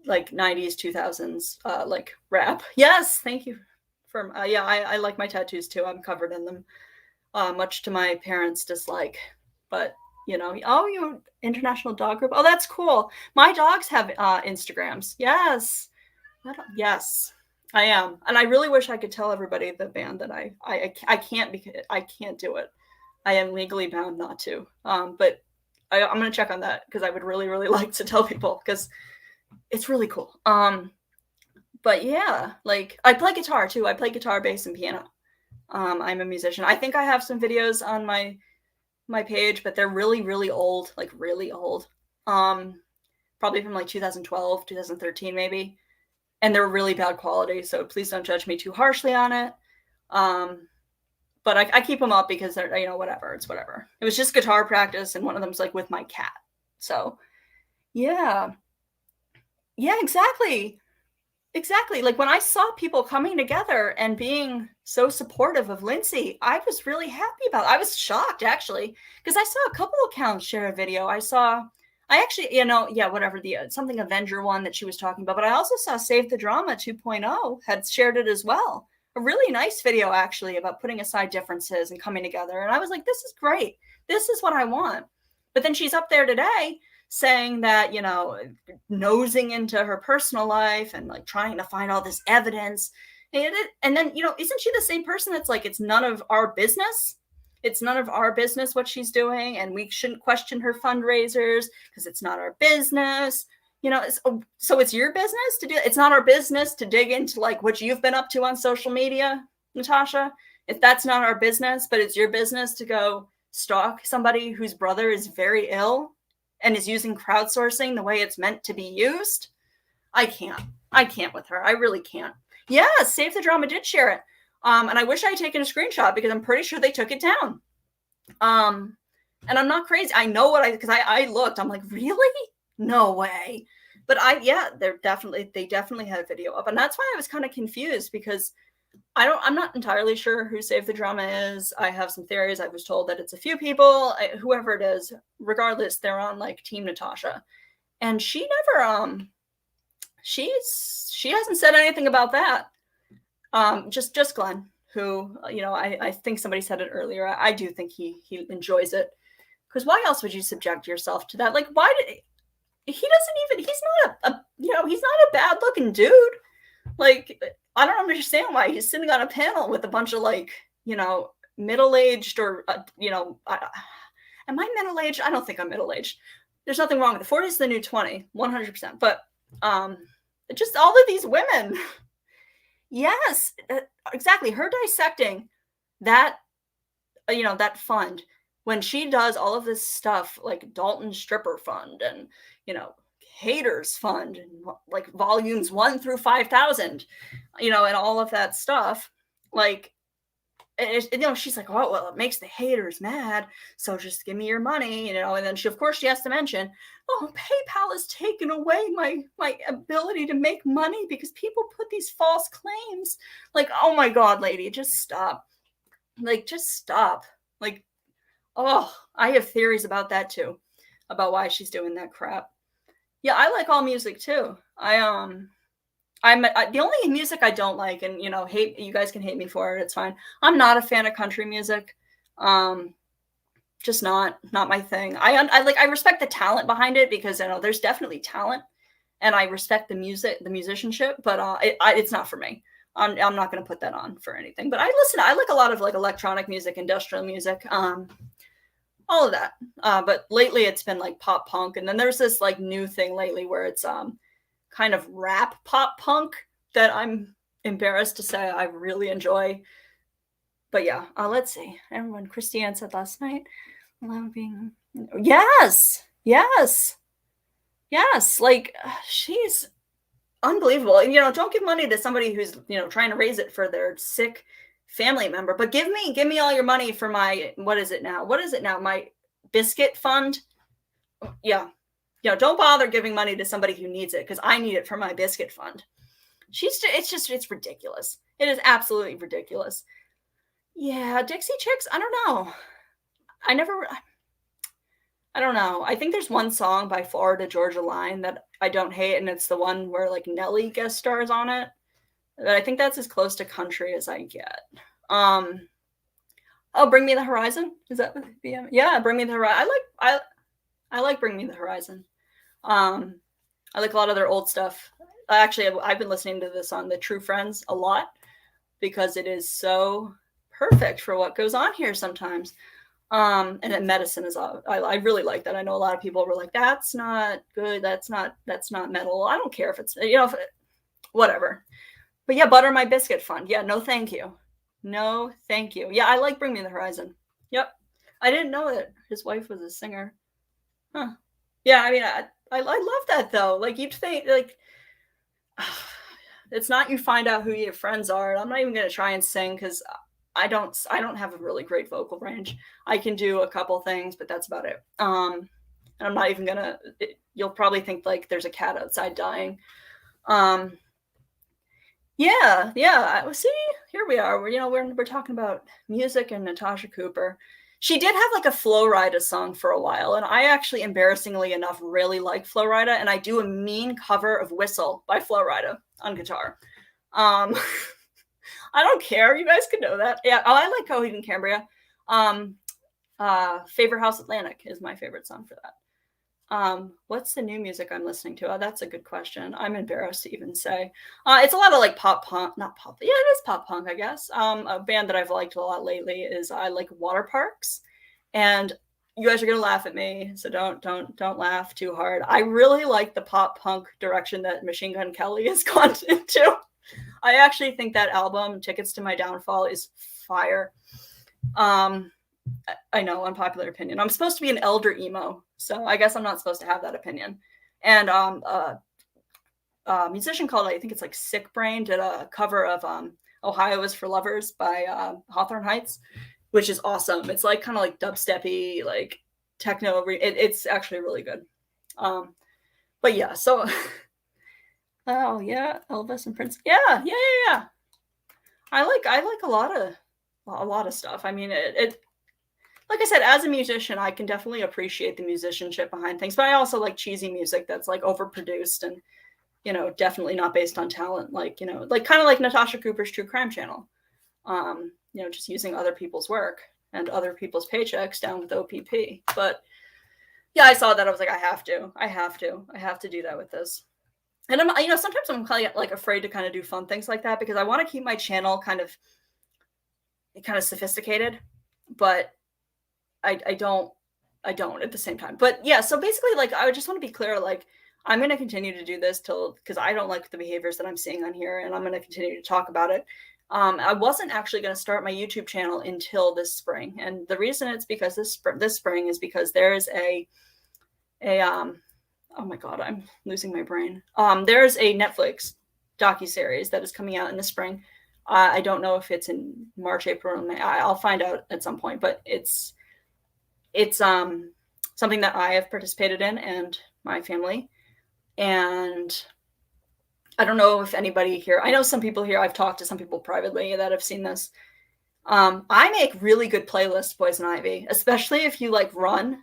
like 90s, 2000s like rap. Yes, thank you for I like my tattoos too. I'm covered in them, much to my parents' dislike. But you international dog group. Oh, that's cool. My dogs have Instagrams. Yes, yes, I am, and I really wish I could tell everybody at the band that I can't, because I can't do it. I am legally bound not to. But I'm going to check on that, because I would really, really like to tell people, because it's really cool. But yeah, like, I play guitar too. I play guitar, bass, and piano. I'm a musician. I think I have some videos on my page, but they're really, really old, like really old. probably from like 2012, 2013 maybe. And they're really bad quality, so please don't judge me too harshly on it. But I keep them up because they're, whatever, it's whatever. It was just guitar practice, and one of them's like with my cat. So yeah. Yeah, exactly. Exactly. Like when I saw people coming together and being so supportive of Lindsay, I was really happy about it. I was shocked actually, because I saw a couple accounts share a video. I actually, yeah, whatever, the something Avenger one that she was talking about, but I also saw Save the Drama 2.0 had shared it as well. A really nice video actually about putting aside differences and coming together. And I was like, this is great. This is what I want. But then she's up there today saying that, nosing into her personal life and like trying to find all this evidence. And then, isn't she the same person that's like, it's none of our business? It's none of our business what she's doing, and we shouldn't question her fundraisers because it's not our business. So it's your business to do. It's not our business to dig into like what you've been up to on social media, Natasha. If that's not our business, but it's your business to go stalk somebody whose brother is very ill and is using crowdsourcing the way it's meant to be used. I can't with her. I really can't. Yeah, Save the Drama did share it. And I wish I had taken a screenshot because I'm pretty sure they took it down. And I'm not crazy. I know because I looked, I'm like, really? No way. But they definitely had a video up. And that's why I was kind of confused, because I'm not entirely sure who Save the Drama is. I have some theories. I was told that it's a few people, whoever it is, regardless, they're on like Team Natasha. And she never, she hasn't said anything about that. Just Glenn, who, I think somebody said it earlier. I do think he enjoys it, because why else would you subject yourself to that? Like, why did he's not he's not a bad looking dude. Like, I don't understand why he's sitting on a panel with a bunch of like, middle-aged or, am I middle-aged? I don't think I'm middle-aged. There's nothing wrong with it. 40 is the new 20, 100%. But just all of these women. Yes, exactly. Her dissecting that, that fund, when she does all of this stuff like Dalton Stripper Fund and, Haters Fund, and like volumes 1 through 5,000, and all of that stuff, like, she's like, oh, well, it makes the haters mad, so just give me your money, and then she has to mention, oh, PayPal has taken away my ability to make money because people put these false claims. Like, oh my God, lady, just stop. Like, just stop. Like, oh, I have theories about that too, about why she's doing that crap. Yeah, I like all music too. I'm the only music I don't like, and hate, you guys can hate me for it, it's fine. I'm not a fan of country music. Just not my thing. I respect the talent behind it, because there's definitely talent, and I respect the musicianship, but it's not for me. I'm not going to put that on for anything. But I like a lot of like electronic music, industrial music, all of that. But lately it's been like pop punk, and then there's this like new thing lately where it's kind of rap pop punk that I'm embarrassed to say I really enjoy. But yeah, let's see. Everyone, Christiane said last night, loving. Yes. Like, she's unbelievable. And, don't give money to somebody who's, trying to raise it for their sick family member, but give me all your money for my, what is it now? My biscuit fund. Yeah. Don't bother giving money to somebody who needs it, because I need it for my biscuit fund. It's ridiculous. It is absolutely ridiculous. Yeah, Dixie Chicks, I don't know. I don't know. I think there's one song by Florida Georgia Line that I don't hate, and it's the one where like Nelly guest stars on it. But I think that's as close to country as I get. Oh, Bring Me the Horizon? Is that what BM? Yeah, Bring Me the Horizon. I like Bring Me the Horizon. I like a lot of their old stuff. Actually, I've been listening to the song The True Friends a lot, because it is so perfect for what goes on here sometimes. And then Medicine is I really like that. I know a lot of people were like, that's not good, that's not metal. I don't care if it's whatever. But yeah, Butter My Biscuit Fund. Yeah, no thank you. Yeah, I like Bring Me the Horizon. Yep. I didn't know that his wife was a singer. Huh. Yeah, I mean, I love that though. Like you'd think like it's not you find out who your friends are. And I'm not even gonna try and sing because I don't have a really great vocal range. I can do a couple things, but that's about it. And I'm not even gonna. You'll probably think like there's a cat outside dying. Um, yeah, yeah. See, here we are. We're talking about music and Natasha Cooper. She did have like a Flo Rida song for a while, and I actually, embarrassingly enough, really like Flo Rida, and I do a mean cover of "Whistle" by Flo Rida on guitar. Um, I don't care. You guys can know that. Yeah. Oh, I like Coheed and Cambria. Um, Favorite House Atlantic is my favorite song for that. What's the new music I'm listening to? Oh, that's a good question. I'm embarrassed to even say. It's a lot of like pop punk, not pop. Yeah, it is pop punk, I guess. A band that I've liked a lot lately is I like Water Parks, and you guys are gonna laugh at me, so don't laugh too hard. I really like the pop punk direction that Machine Gun Kelly has gone into. I actually think that album, Tickets to My Downfall, is fire. I know, unpopular opinion. I'm supposed to be an elder emo, so I guess I'm not supposed to have that opinion. And a musician called, I think it's like Sick Brain, did a cover of Ohio is for Lovers by Hawthorne Heights, which is awesome. It's like kind of like dubsteppy, like techno. It's actually really good. But yeah, so oh yeah, Elvis and Prince. Yeah. I like a lot of stuff. I mean, it like I said, as a musician, I can definitely appreciate the musicianship behind things, but I also like cheesy music that's like overproduced and, definitely not based on talent. Like, like kind of like Natasha Cooper's True Crime Channel. Just using other people's work and other people's paychecks down with OPP. But yeah, I saw that. I was like, I have to do that with this. And I'm, sometimes I'm kind of like afraid to kind of do fun things like that because I want to keep my channel kind of sophisticated, but I don't at the same time. But yeah, so basically, like, I just want to be clear, like, I'm going to continue to do this because I don't like the behaviors that I'm seeing on here, and I'm going to continue to talk about it. I wasn't actually going to start my YouTube channel until this spring, and the reason it's because this spring is because there is a oh my god, I'm losing my brain. There's a Netflix docuseries that is coming out in the spring. I don't know if it's in March, April, or May. I'll find out at some point, but it's something that I have participated in and my family. And I don't know if anybody here, I know some people here, I've talked to some people privately that have seen this. I make really good playlists, Poison Ivy, especially if you like run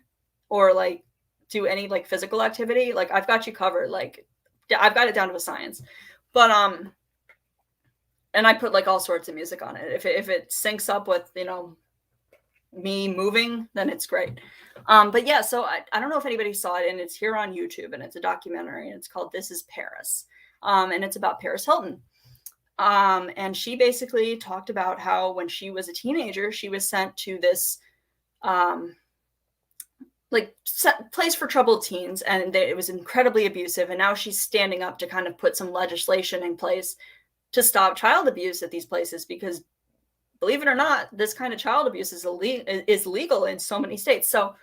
or like do any like physical activity. Like I've got you covered. Like I've got it down to a science. But and I put like all sorts of music on it. If it syncs up with, me moving, then it's great. But yeah, so I don't know if anybody saw it, and it's here on YouTube, and it's a documentary, and it's called This Is Paris. And it's about Paris Hilton. And she basically talked about how when she was a teenager, she was sent to this place for troubled teens, and it was incredibly abusive. And now she's standing up to kind of put some legislation in place to stop child abuse at these places, because believe it or not, this kind of child abuse is legal in so many states. So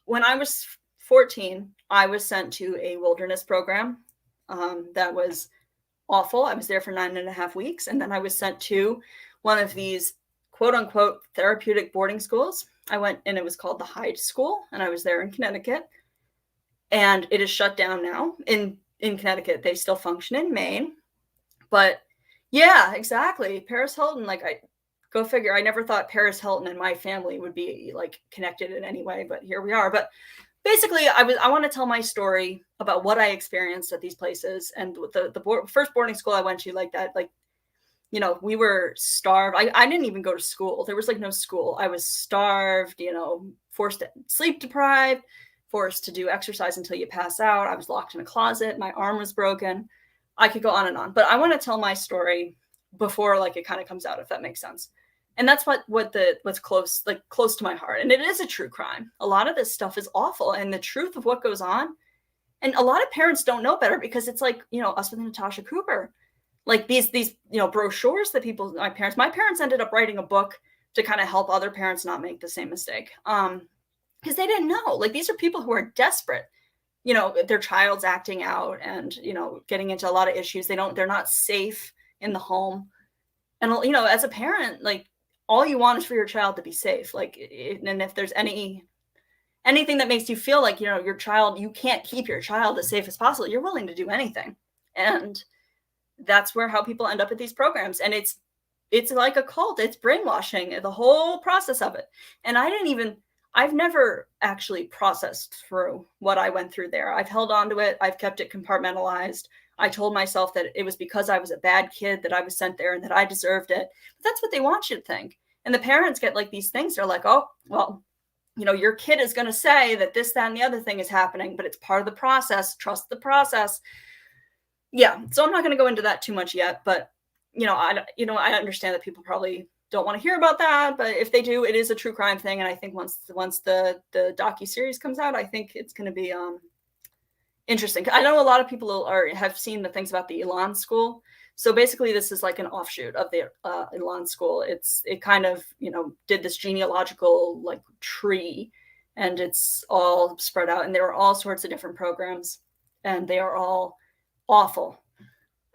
when I was 14, I was sent to a wilderness program that was awful. I was there for 9.5 weeks. And then I was sent to one of these quote unquote therapeutic boarding schools. I went, and it was called the Hyde School, and I was there in Connecticut. And it is shut down now in Connecticut. They still function in Maine. But yeah, exactly. Paris Hilton, like, go figure. I never thought Paris Hilton and my family would be like connected in any way, but here we are. But basically, I want to tell my story about what I experienced at these places. And the first boarding school I went to, like that, like, we were starved. I didn't even go to school. There was like no school. I was starved, forced to sleep deprived, forced to do exercise until you pass out. I was locked in a closet. My arm was broken. I could go on and on, but I want to tell my story before like it kind of comes out, if that makes sense. And that's what's close to my heart. And it is a true crime. A lot of this stuff is awful, and the truth of what goes on. And a lot of parents don't know better, because it's like, us with Natasha Cooper, like these brochures that my parents ended up writing a book to kind of help other parents not make the same mistake. Because they didn't know, like, these are people who are desperate. their child's acting out and, getting into a lot of issues. They're not safe in the home. And, as a parent, like, all you want is for your child to be safe. Like, and if there's anything that makes you feel like, your child, you can't keep your child as safe as possible, you're willing to do anything. And that's how people end up at these programs. And it's like a cult. It's brainwashing, the whole process of it. And I've never actually processed through what I went through there. I've held on to it. I've kept it compartmentalized. I told myself that it was because I was a bad kid that I was sent there and that I deserved it. But that's what they want you to think. And the parents get like these things. They're like, oh, well, your kid is going to say that this, that, and the other thing is happening, but it's part of the process. Trust the process. Yeah. So I'm not going to go into that too much yet, but I understand that people probably don't want to hear about that, but if they do, it is a true crime thing. And I think once the docuseries comes out, I think it's going to be interesting. I know a lot of people have seen the things about the Elan school. So basically this is like an offshoot of the Elan school. It kind of, did this genealogical like tree, and it's all spread out, and there are all sorts of different programs, and they are all awful.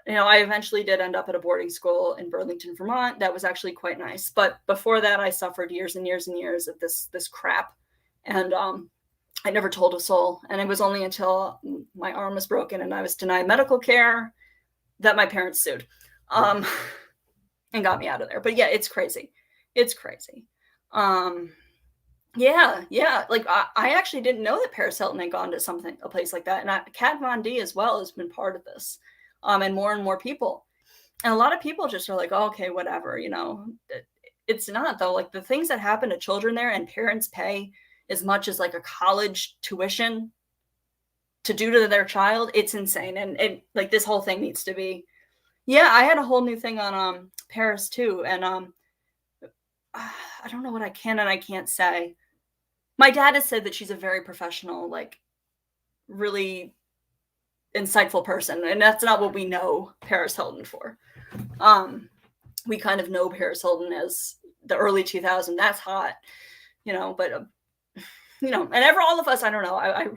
I eventually did end up at a boarding school in Burlington, Vermont. That was actually quite nice. But before that, I suffered years and years and years of this crap. And I never told a soul. And it was only until my arm was broken and I was denied medical care that my parents sued and got me out of there. But yeah, it's crazy. It's crazy. Yeah. Like I actually didn't know that Paris Hilton had gone to a place like that. And Kat Von D as well has been part of this. And more people. And a lot of people just are like, oh, okay, whatever, It's not, though. Like, the things that happen to children there, and parents pay as much as like a college tuition to do to their child, it's insane. And like, this whole thing needs to be. Yeah, I had a whole new thing on Paris too. And I don't know what I can and I can't say. My dad has said that she's a very professional, like, really insightful person, and that's not what we know Paris Hilton for. We kind of know Paris Hilton as the early 2000s. That's hot, but and all of us, I don't know. I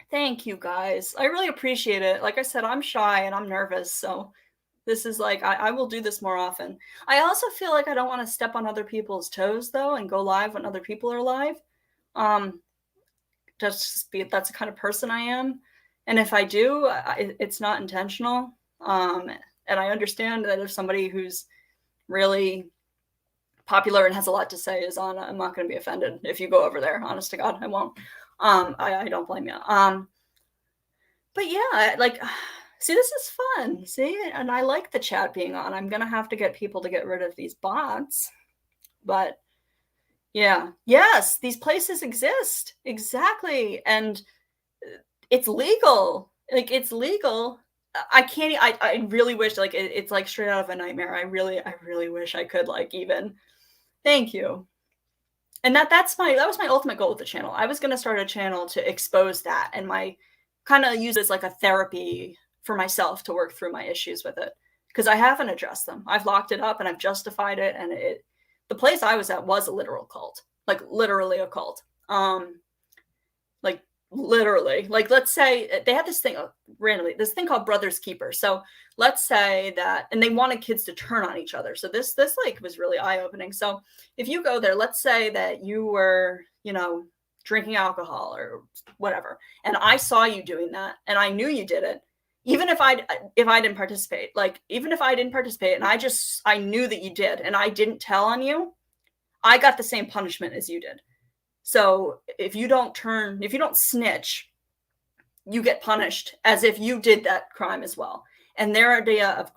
thank you guys. I really appreciate it. Like I said, I'm shy and I'm nervous, so this is like I will do this more often. I also feel like I don't want to step on other people's toes though and go live when other people are live. That's the kind of person I am. And if I do, it's not intentional. And I understand that if somebody who's really popular and has a lot to say is on, I'm not going to be offended if you go over there. Honest to God, I won't. I don't blame you. But yeah, like, see, this is fun. See, and I like the chat being on. I'm going to have to get people to get rid of these bots. But yeah, yes, these places exist. Exactly. And it's legal. Like, it's legal. I really wish, like, it's like straight out of a nightmare. I really wish I could, like, even. Thank you. And that was my ultimate goal with the channel. I was going to start a channel to expose that and my kind of use it as like a therapy for myself to work through my issues with it, because I haven't addressed them. I've locked it up and I've justified it. And the place I was at was a literal cult, like literally a cult. Like literally, like, let's say they had this thing randomly, this thing called Brothers Keepers. So let's say that, and they wanted kids to turn on each other. So this like was really eye-opening. So if you go there, let's say that you were, drinking alcohol or whatever, and I saw you doing that and I knew you did it, even if I didn't participate, and I knew that you did and I didn't tell on you, I got the same punishment as you did. So if you don't snitch, you get punished as if you did that crime as well. And their idea of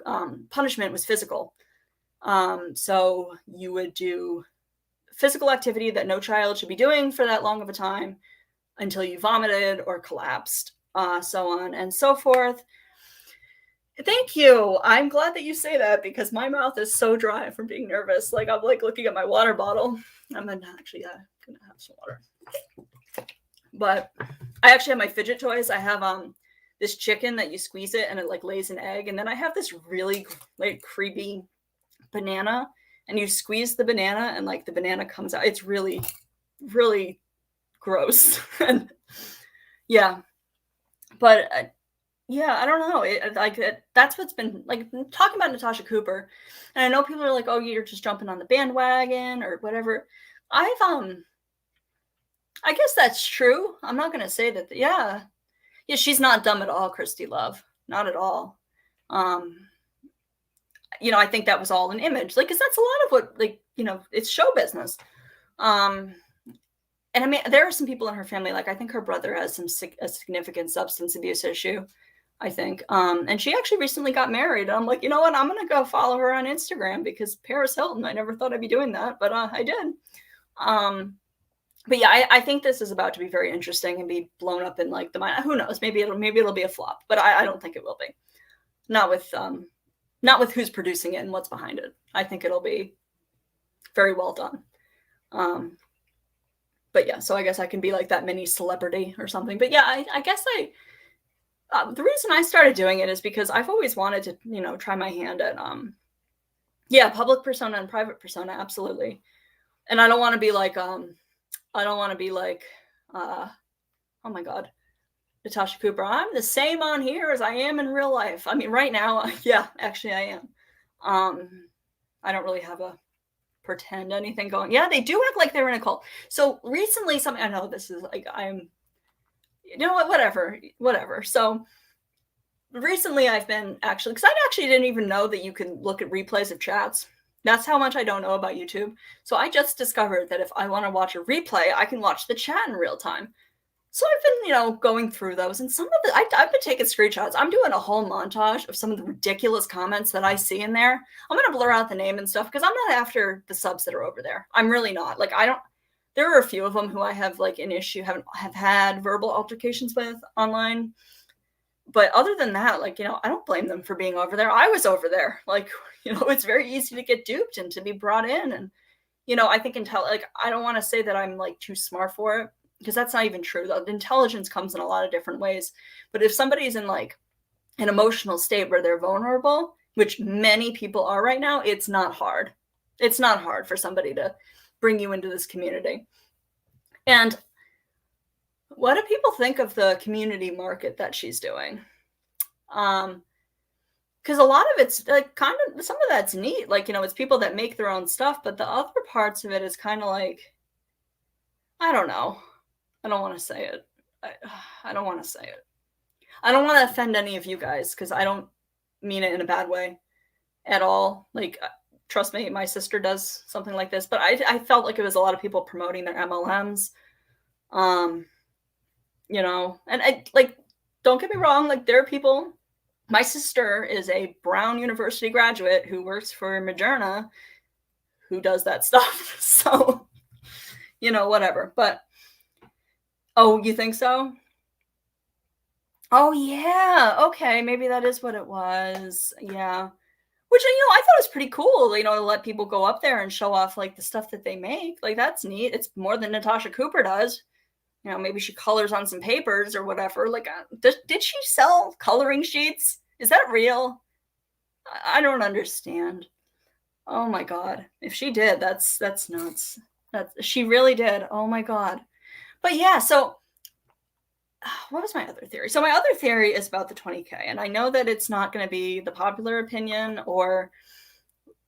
punishment was physical. So you would do physical activity that no child should be doing for that long of a time until you vomited or collapsed, so on and so forth. Thank you. I'm glad that you say that, because my mouth is so dry from being nervous. Like, I'm like looking at my water bottle. I'm actually gonna have some water. But I actually have my fidget toys. I have this chicken that you squeeze it and it like lays an egg, and then I have this really like creepy banana, and you squeeze the banana and like the banana comes out. It's really, really gross. And Yeah. But, yeah, I don't know. That's what's been like talking about Natasha Cooper. And I know people are like, "Oh, you're just jumping on the bandwagon or whatever." I've I guess that's true. I'm not gonna say that. Yeah, yeah, she's not dumb at all, Christy Love, not at all. Um, I think that was all an image, like, 'cause that's a lot of what, like, it's show business. Um, and I mean, there are some people in her family, like I think her brother has a significant substance abuse issue. I think. And she actually recently got married. I'm like, you know what? I'm gonna go follow her on Instagram because Paris Hilton. I never thought I'd be doing that, but I did. Um, but yeah, I think this is about to be very interesting and be blown up in like the mind. Who knows? Maybe it'll be a flop, but I don't think it will be. Not with not with who's producing it and what's behind it. I think it'll be very well done. Um, but yeah, so I guess I can be like that mini celebrity or something. But yeah, I guess the reason I started doing it is because I've always wanted to, try my hand at, yeah, public persona and private persona, absolutely. And I don't want to be like, I don't want to be like, uh, oh my God, Natasha Cooper. I'm the same on here as I am in real life. I mean, right now, yeah, actually, I am. I don't really have a pretend anything going. Yeah, they do act like they're in a cult. So recently, something I know this is like what, whatever. So recently I've been actually, because I actually didn't even know that you can look at replays of chats. That's how much I don't know about YouTube. So I just discovered that if I want to watch a replay, I can watch the chat in real time. So I've been, going through those, and some of the I've been taking screenshots. I'm doing a whole montage of some of the ridiculous comments that I see in there. I'm gonna blur out the name and stuff because I'm not after the subs that are over there. I'm really not. Like I don't. There are a few of them who I have like an issue have had verbal altercations with online. But other than that, like, I don't blame them for being over there. I was over there. Like, it's very easy to get duped and to be brought in. And, I think like, I don't want to say that I'm like too smart for it because that's not even true. The intelligence comes in a lot of different ways. But if somebody's in like an emotional state where they're vulnerable, which many people are right now, it's not hard. It's not hard for somebody to bring you into this community. And what do people think of the community market that she's doing? Because a lot of it's like kind of some of that's neat. Like, it's people that make their own stuff, but the other parts of it is kind of like, I don't know. I don't want to say it. I don't want to say it. I don't want to offend any of you guys because I don't mean it in a bad way at all. Like, trust me, my sister does something like this, but I felt like it was a lot of people promoting their MLMs. And I like, don't get me wrong, like there are people. My sister is a Brown University graduate who works for Moderna who does that stuff. So, whatever. But oh, you think so? Oh yeah. Okay, maybe that is what it was. Yeah. Which I thought was pretty cool, to let people go up there and show off like the stuff that they make. Like that's neat. It's more than Natasha Cooper does. Maybe she colors on some papers or whatever. Like, did she sell coloring sheets? Is that real? I don't understand. Oh my God. If she did, that's nuts. She really did. Oh my God. But yeah, so what was my other theory? So my other theory is about the 20K. And I know that it's not going to be the popular opinion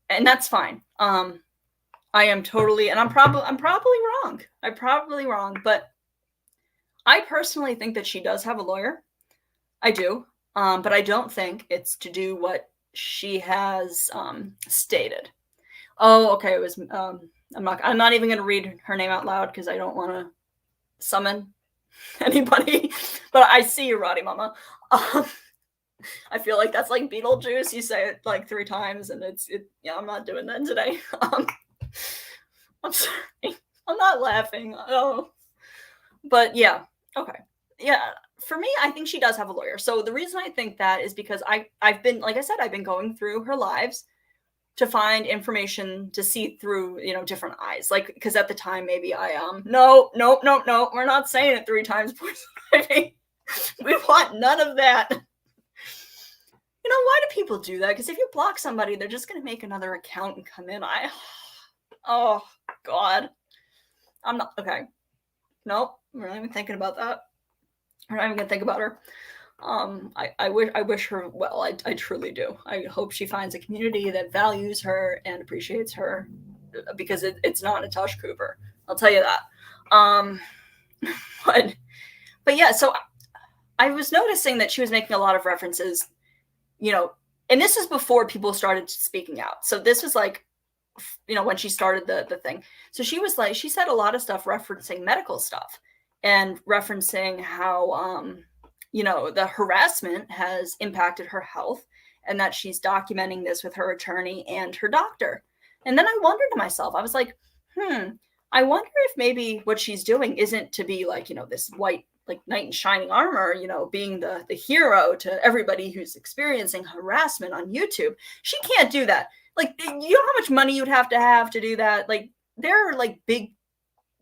and that's fine. I am totally, and I'm probably wrong. I'm probably wrong, but I personally think that she does have a lawyer. I do. But I don't think it's to do what she has stated. Oh, okay. It was. I'm not even going to read her name out loud because I don't want to summon anybody. But I see you, Roddy Mama. I feel like that's like Beetlejuice. You say it like 3 times, and yeah, I'm not doing that today. I'm sorry. I'm not laughing. Oh, but yeah. Okay. Yeah. For me, I think she does have a lawyer. So the reason I think that is because I've been, like I said, I've been going through her lives to find information to see through, different eyes. Like, because at the time, maybe no, we're not saying it 3 times. We want none of that. Why do people do that? Because if you block somebody, they're just going to make another account and come in. Oh God, I'm not okay. Nope, I'm not even thinking about that. I'm not even gonna think about her. I wish her well. I truly do. I hope she finds a community that values her and appreciates her, because it's not Natasha Cooper. I'll tell you that. But yeah, so I was noticing that she was making a lot of references, and this is before people started speaking out. So this was like, when she started the thing. So she said a lot of stuff referencing medical stuff and referencing how, the harassment has impacted her health, and that she's documenting this with her attorney and her doctor. And then I wondered to myself, I was like, I wonder if maybe what she's doing isn't to be like, this white, like knight in shining armor, being the hero to everybody who's experiencing harassment on YouTube. She can't do that. Like, you know how much money you'd have to do that? Like, there are like big,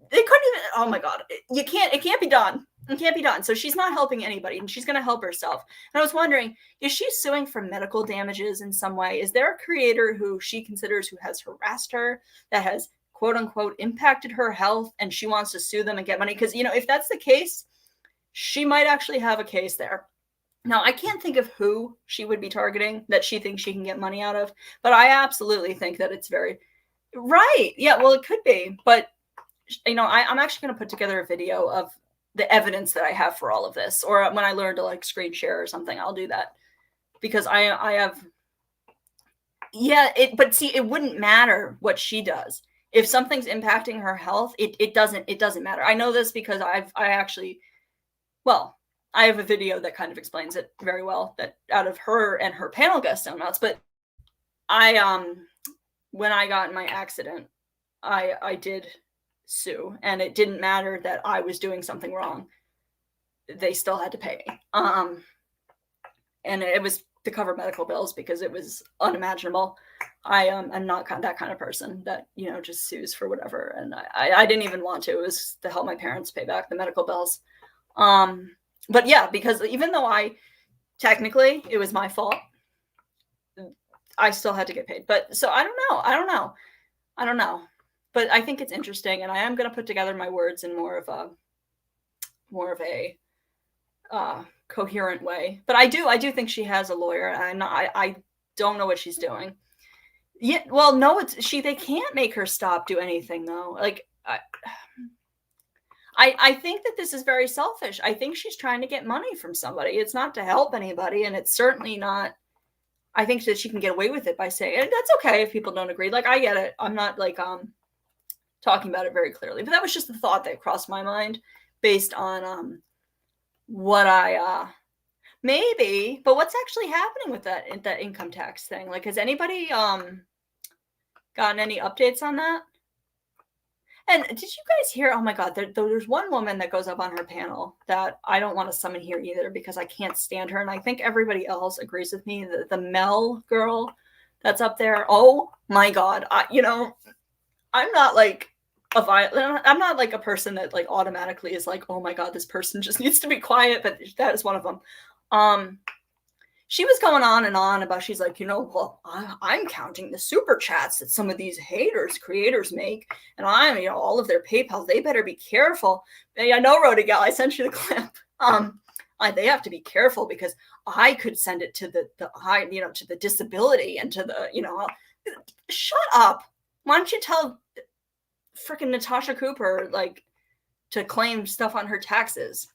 they couldn't even, oh my God, it can't be done. It can't be done. So she's not helping anybody, and she's going to help herself. And I was wondering, is she suing for medical damages in some way? Is there a creator who she considers who has harassed her, that has quote unquote impacted her health, and she wants to sue them and get money? Because, if that's the case, she might actually have a case there. Now, I can't think of who she would be targeting that she thinks she can get money out of, but I absolutely think that it's very right. Yeah, well, it could be, but I'm actually going to put together a video of the evidence that I have for all of this, or when I learn to like screen share or something, I'll do that, because I have, yeah, but see, it wouldn't matter what she does. If something's impacting her health, it doesn't matter. I know this because I have a video that kind of explains it very well, that out of her and her panel guest donuts. But when I got in my accident, I did sue, and it didn't matter that I was doing something wrong. They still had to pay me. And it was to cover medical bills, because it was unimaginable. I'm not that kind of person that, just sues for whatever. And I didn't even want to. It was to help my parents pay back the medical bills. But yeah, because even though technically it was my fault, I still had to get paid. But so I don't know. But I think it's interesting, and I am going to put together my words in more of a coherent way. But I do think she has a lawyer, and I don't know what she's doing. Yeah, well, no, they can't make her stop do anything though. Like, I think that this is very selfish. I think she's trying to get money from somebody. It's not to help anybody, and it's certainly not. I think that she can get away with it by saying, that's okay if people don't agree. Like, I get it. I'm not like talking about it very clearly, but that was just the thought that crossed my mind based on what I maybe. But what's actually happening with that income tax thing? Like, has anybody gotten any updates on that? And did you guys hear? Oh my God, there's one woman that goes up on her panel that I don't want to summon here either, because I can't stand her, and I think everybody else agrees with me. The Mel girl that's up there. Oh my God, I'm not like I'm not like a person that like automatically is like, oh my God, this person just needs to be quiet. But that is one of them. She was going on and on about, she's like, well, I'm counting the super chats that some of these creators make, and I'm, all of their PayPal, they better be careful. And I know, Rhoda Gal, I sent you the clip. They have to be careful, because I could send it to to the disability and to the, shut up. Why don't you tell freaking Natasha Cooper, like, to claim stuff on her taxes?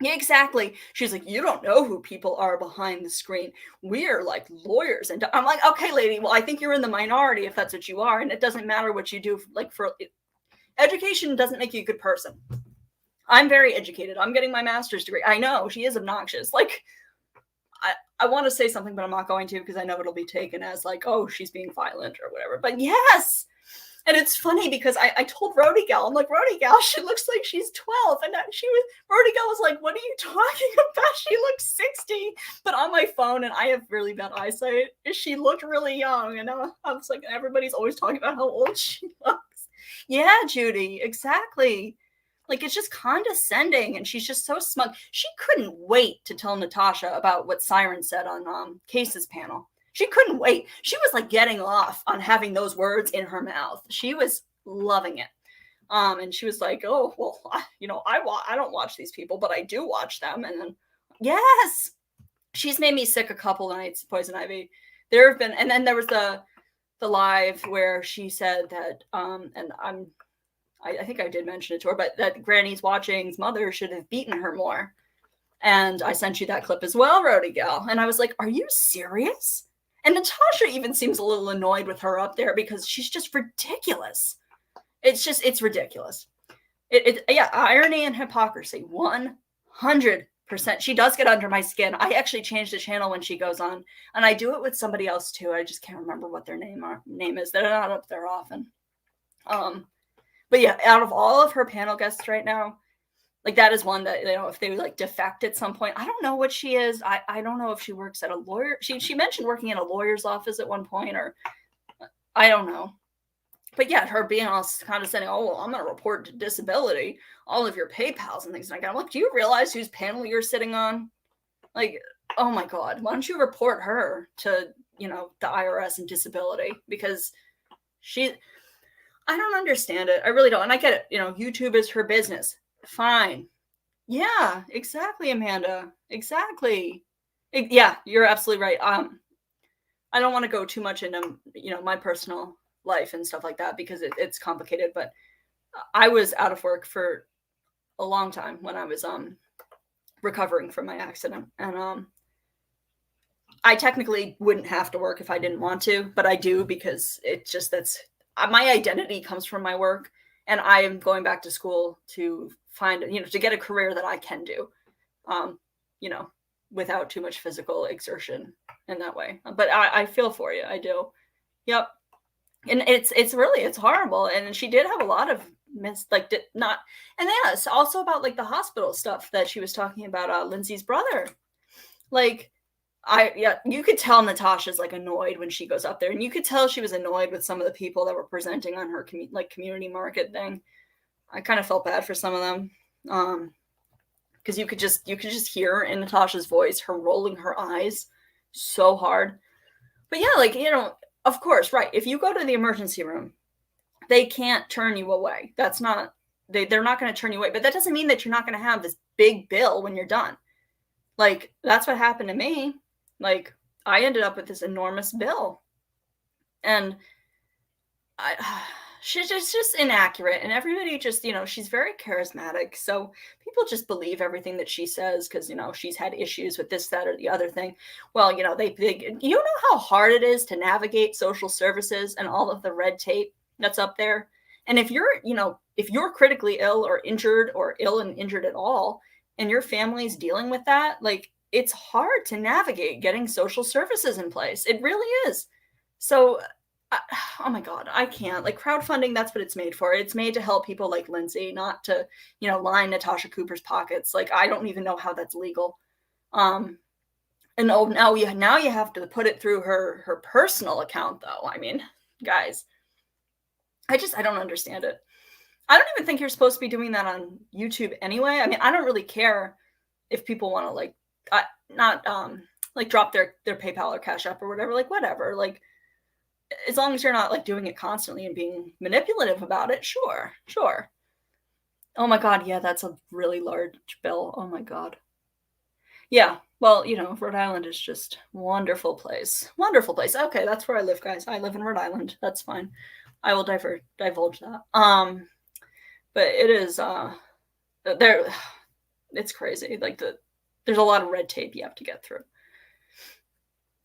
Yeah, exactly. She's like, you don't know who people are behind the screen. We're like lawyers. And I'm like, okay, lady, well, I think you're in the minority if that's what you are. And it doesn't matter what you do. Like, for education doesn't make you a good person. I'm very educated. I'm getting my master's degree. I know she is obnoxious. Like, I want to say something, but I'm not going to, because I know it'll be taken as like, oh, she's being violent or whatever. But yes. And it's funny because I told Rody Gal, I'm like, Rody Gal, she looks like she's 12. And Rody Gal was like, what are you talking about? She looks 60. But on my phone, and I have really bad eyesight, she looked really young. And I was like, everybody's always talking about how old she looks. Yeah, Judy, exactly. Like, it's just condescending, and she's just so smug. She couldn't wait to tell Natasha about what Siren said on Case's panel. She couldn't wait. She was like getting off on having those words in her mouth. She was loving it. And she was like, "Oh, well, I don't watch these people, but I do watch them." And then, yes, she's made me sick a couple nights, Poison Ivy. There have been, and then there was the live where she said that, and I think I did mention it to her, but that Granny's Watching's mother should have beaten her more. And I sent you that clip as well, Rody Gal. And I was like, are you serious? And Natasha even seems a little annoyed with her up there because she's just ridiculous. It's ridiculous. Yeah, irony and hypocrisy, 100%. She does get under my skin. I actually changed the channel when she goes on, and I do it with somebody else too. I just can't remember what their name is. They're not up there often. But yeah, out of all of her panel guests right now, like that is one that, if they like defect at some point, I don't know what she is. I don't know if she works at a lawyer. She mentioned working in a lawyer's office at one point, or I don't know. But yeah, her being all condescending, oh, well, I'm going to report to disability all of your PayPals and things like that. I'm like, do you realize whose panel you're sitting on? Like, oh my God, why don't you report her to, the IRS and disability? Because I don't understand it. I really don't. And I get it. YouTube is her business. Fine. Yeah, exactly, Amanda. Exactly. Yeah, you're absolutely right. I don't want to go too much into, my personal life and stuff like that because it's complicated, but I was out of work for a long time when I was recovering from my accident, and I technically wouldn't have to work if I didn't want to, but I do because that's my identity comes from my work, and I am going back to school to find, to get a career that I can do, without too much physical exertion in that way. But I feel for you. I do. Yep. And it's horrible. And she did have a lot of and yeah, it's also about like the hospital stuff that she was talking about, Lindsay's brother. Like, you could tell Natasha's like annoyed when she goes up there, and you could tell she was annoyed with some of the people that were presenting on her community market thing. I kind of felt bad for some of them. Because you could just hear in Natasha's voice her rolling her eyes so hard. But yeah, of course, right. If you go to the emergency room, they can't turn you away. They're not going to turn you away. But that doesn't mean that you're not going to have this big bill when you're done. Like, that's what happened to me. Like, I ended up with this enormous bill. And she's just inaccurate. And everybody just, she's very charismatic. So people just believe everything that she says because, she's had issues with this, that, or the other thing. Well, they you know how hard it is to navigate social services and all of the red tape that's up there. And if you're critically ill or injured or ill and injured at all, and your family's dealing with that, like, it's hard to navigate getting social services in place. It really is. So, oh my God, I can't. Like, crowdfunding, that's what it's made for. It's made to help people like Lindsay, not to, line Natasha Cooper's pockets. Like, I don't even know how that's legal. And now you have to put it through her personal account, though. I mean, guys, I don't understand it. I don't even think you're supposed to be doing that on YouTube anyway. I mean, I don't really care if people want to not drop their PayPal or Cash App or whatever, like whatever, like, as long as you're not like doing it constantly and being manipulative about it. Sure. Oh my God. Yeah. That's a really large bill. Oh my God. Yeah. Well, Rhode Island is just wonderful place. Wonderful place. Okay. That's where I live, guys. I live in Rhode Island. That's fine. I will divulge that. But it is, it's crazy. Like there's a lot of red tape you have to get through.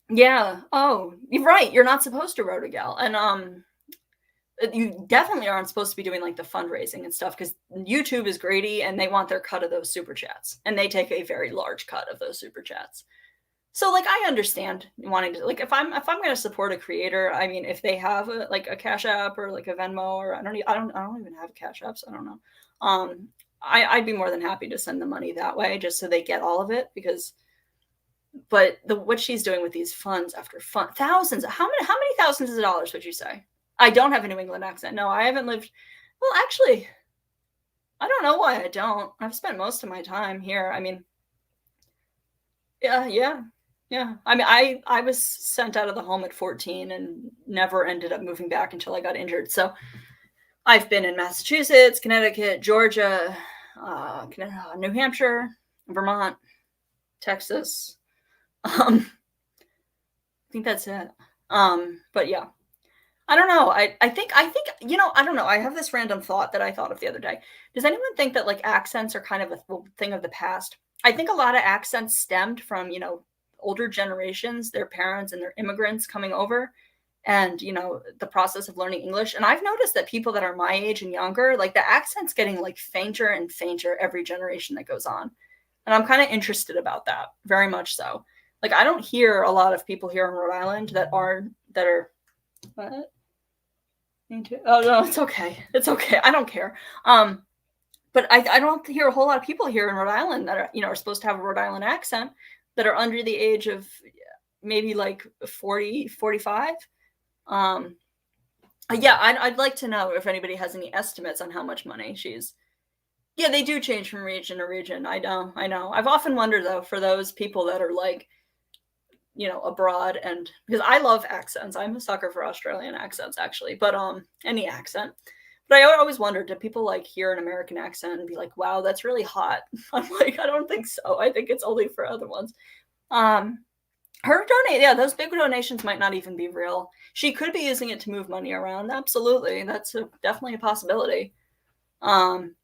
Yeah. Oh, you're right. You're not supposed to, Rhoda Gal. And you definitely aren't supposed to be doing like the fundraising and stuff because YouTube is greedy and they want their cut of those super chats. And they take a very large cut of those super chats. So like I understand wanting to, like, if I'm going to support a creator, I mean, if they have a Cash App or like a Venmo, or I don't even have a Cash App, so I don't know. I'd be more than happy to send the money that way just so they get all of it but what she's doing with these funds after thousands, how many thousands of dollars would you say? I don't have a New England accent. No, I haven't lived. Well, actually, I don't know why I don't. I've spent most of my time here. I mean, yeah. I mean, I was sent out of the home at 14 and never ended up moving back until I got injured. So I've been in Massachusetts, Connecticut, Georgia, New Hampshire, Vermont, Texas. I think that's it. But yeah. I don't know. I think, I don't know. I have this random thought that I thought of the other day. Does anyone think that like accents are kind of a thing of the past? I think a lot of accents stemmed from, older generations, their parents and their immigrants coming over and, the process of learning English. And I've noticed that people that are my age and younger, like the accent's getting like fainter and fainter every generation that goes on. And I'm kind of interested about that, very much so. Like I don't hear a lot of people here in Rhode Island that are what? Oh no, it's okay. It's okay. I don't care. But I don't hear a whole lot of people here in Rhode Island that are supposed to have a Rhode Island accent that are under the age of maybe like 40, 45. Yeah, I'd like to know if anybody has any estimates on how much money she's. Yeah, they do change from region to region. I know. I've often wondered though for those people that are like abroad, and because I love accents. I'm a sucker for Australian accents actually, but any accent. But I always wondered, do people like hear an American accent and be like, wow, that's really hot? I'm like, I don't think so. I think it's only for other ones. Those big donations might not even be real. She could be using it to move money around. Absolutely. That's definitely a possibility. Poison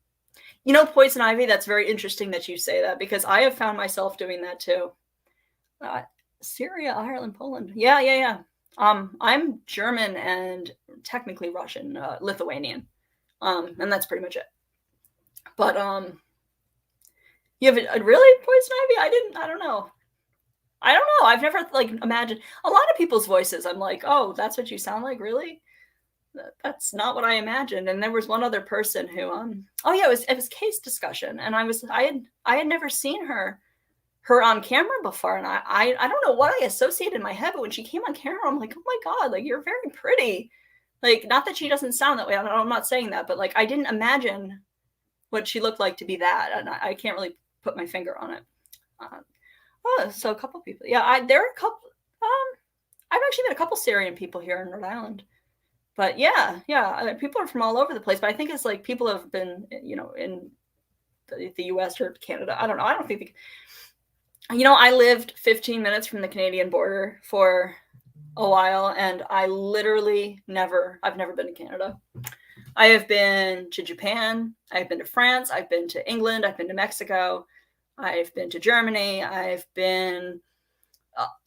ivy, that's very interesting that you say that because I have found myself doing that too. Syria, Ireland, Poland. Yeah. I'm German and technically Russian, Lithuanian. And that's pretty much it. But you have a really poison ivy? I don't know. I've never like imagined a lot of people's voices. I'm like, oh, that's what you sound like, really? That's not what I imagined. And there was one other person who oh yeah, it was case discussion, and I had never seen her on camera before, and I don't know what I associated in my head, but when she came on camera, I'm like, oh my god, like you're very pretty. Like, not that she doesn't sound that way. I'm not saying that, but like I didn't imagine what she looked like to be that, and I can't really put my finger on it. So a couple people, yeah. There are a couple. I've actually met a couple Syrian people here in Rhode Island, but yeah, people are from all over the place. But I think it's like people have been, in the U.S. or Canada. I don't know. I don't think. I lived 15 minutes from the Canadian border for a while, and I literally I've never been to Canada. I have been to Japan, I've been to France, I've been to England, I've been to Mexico, I've been to Germany, I've been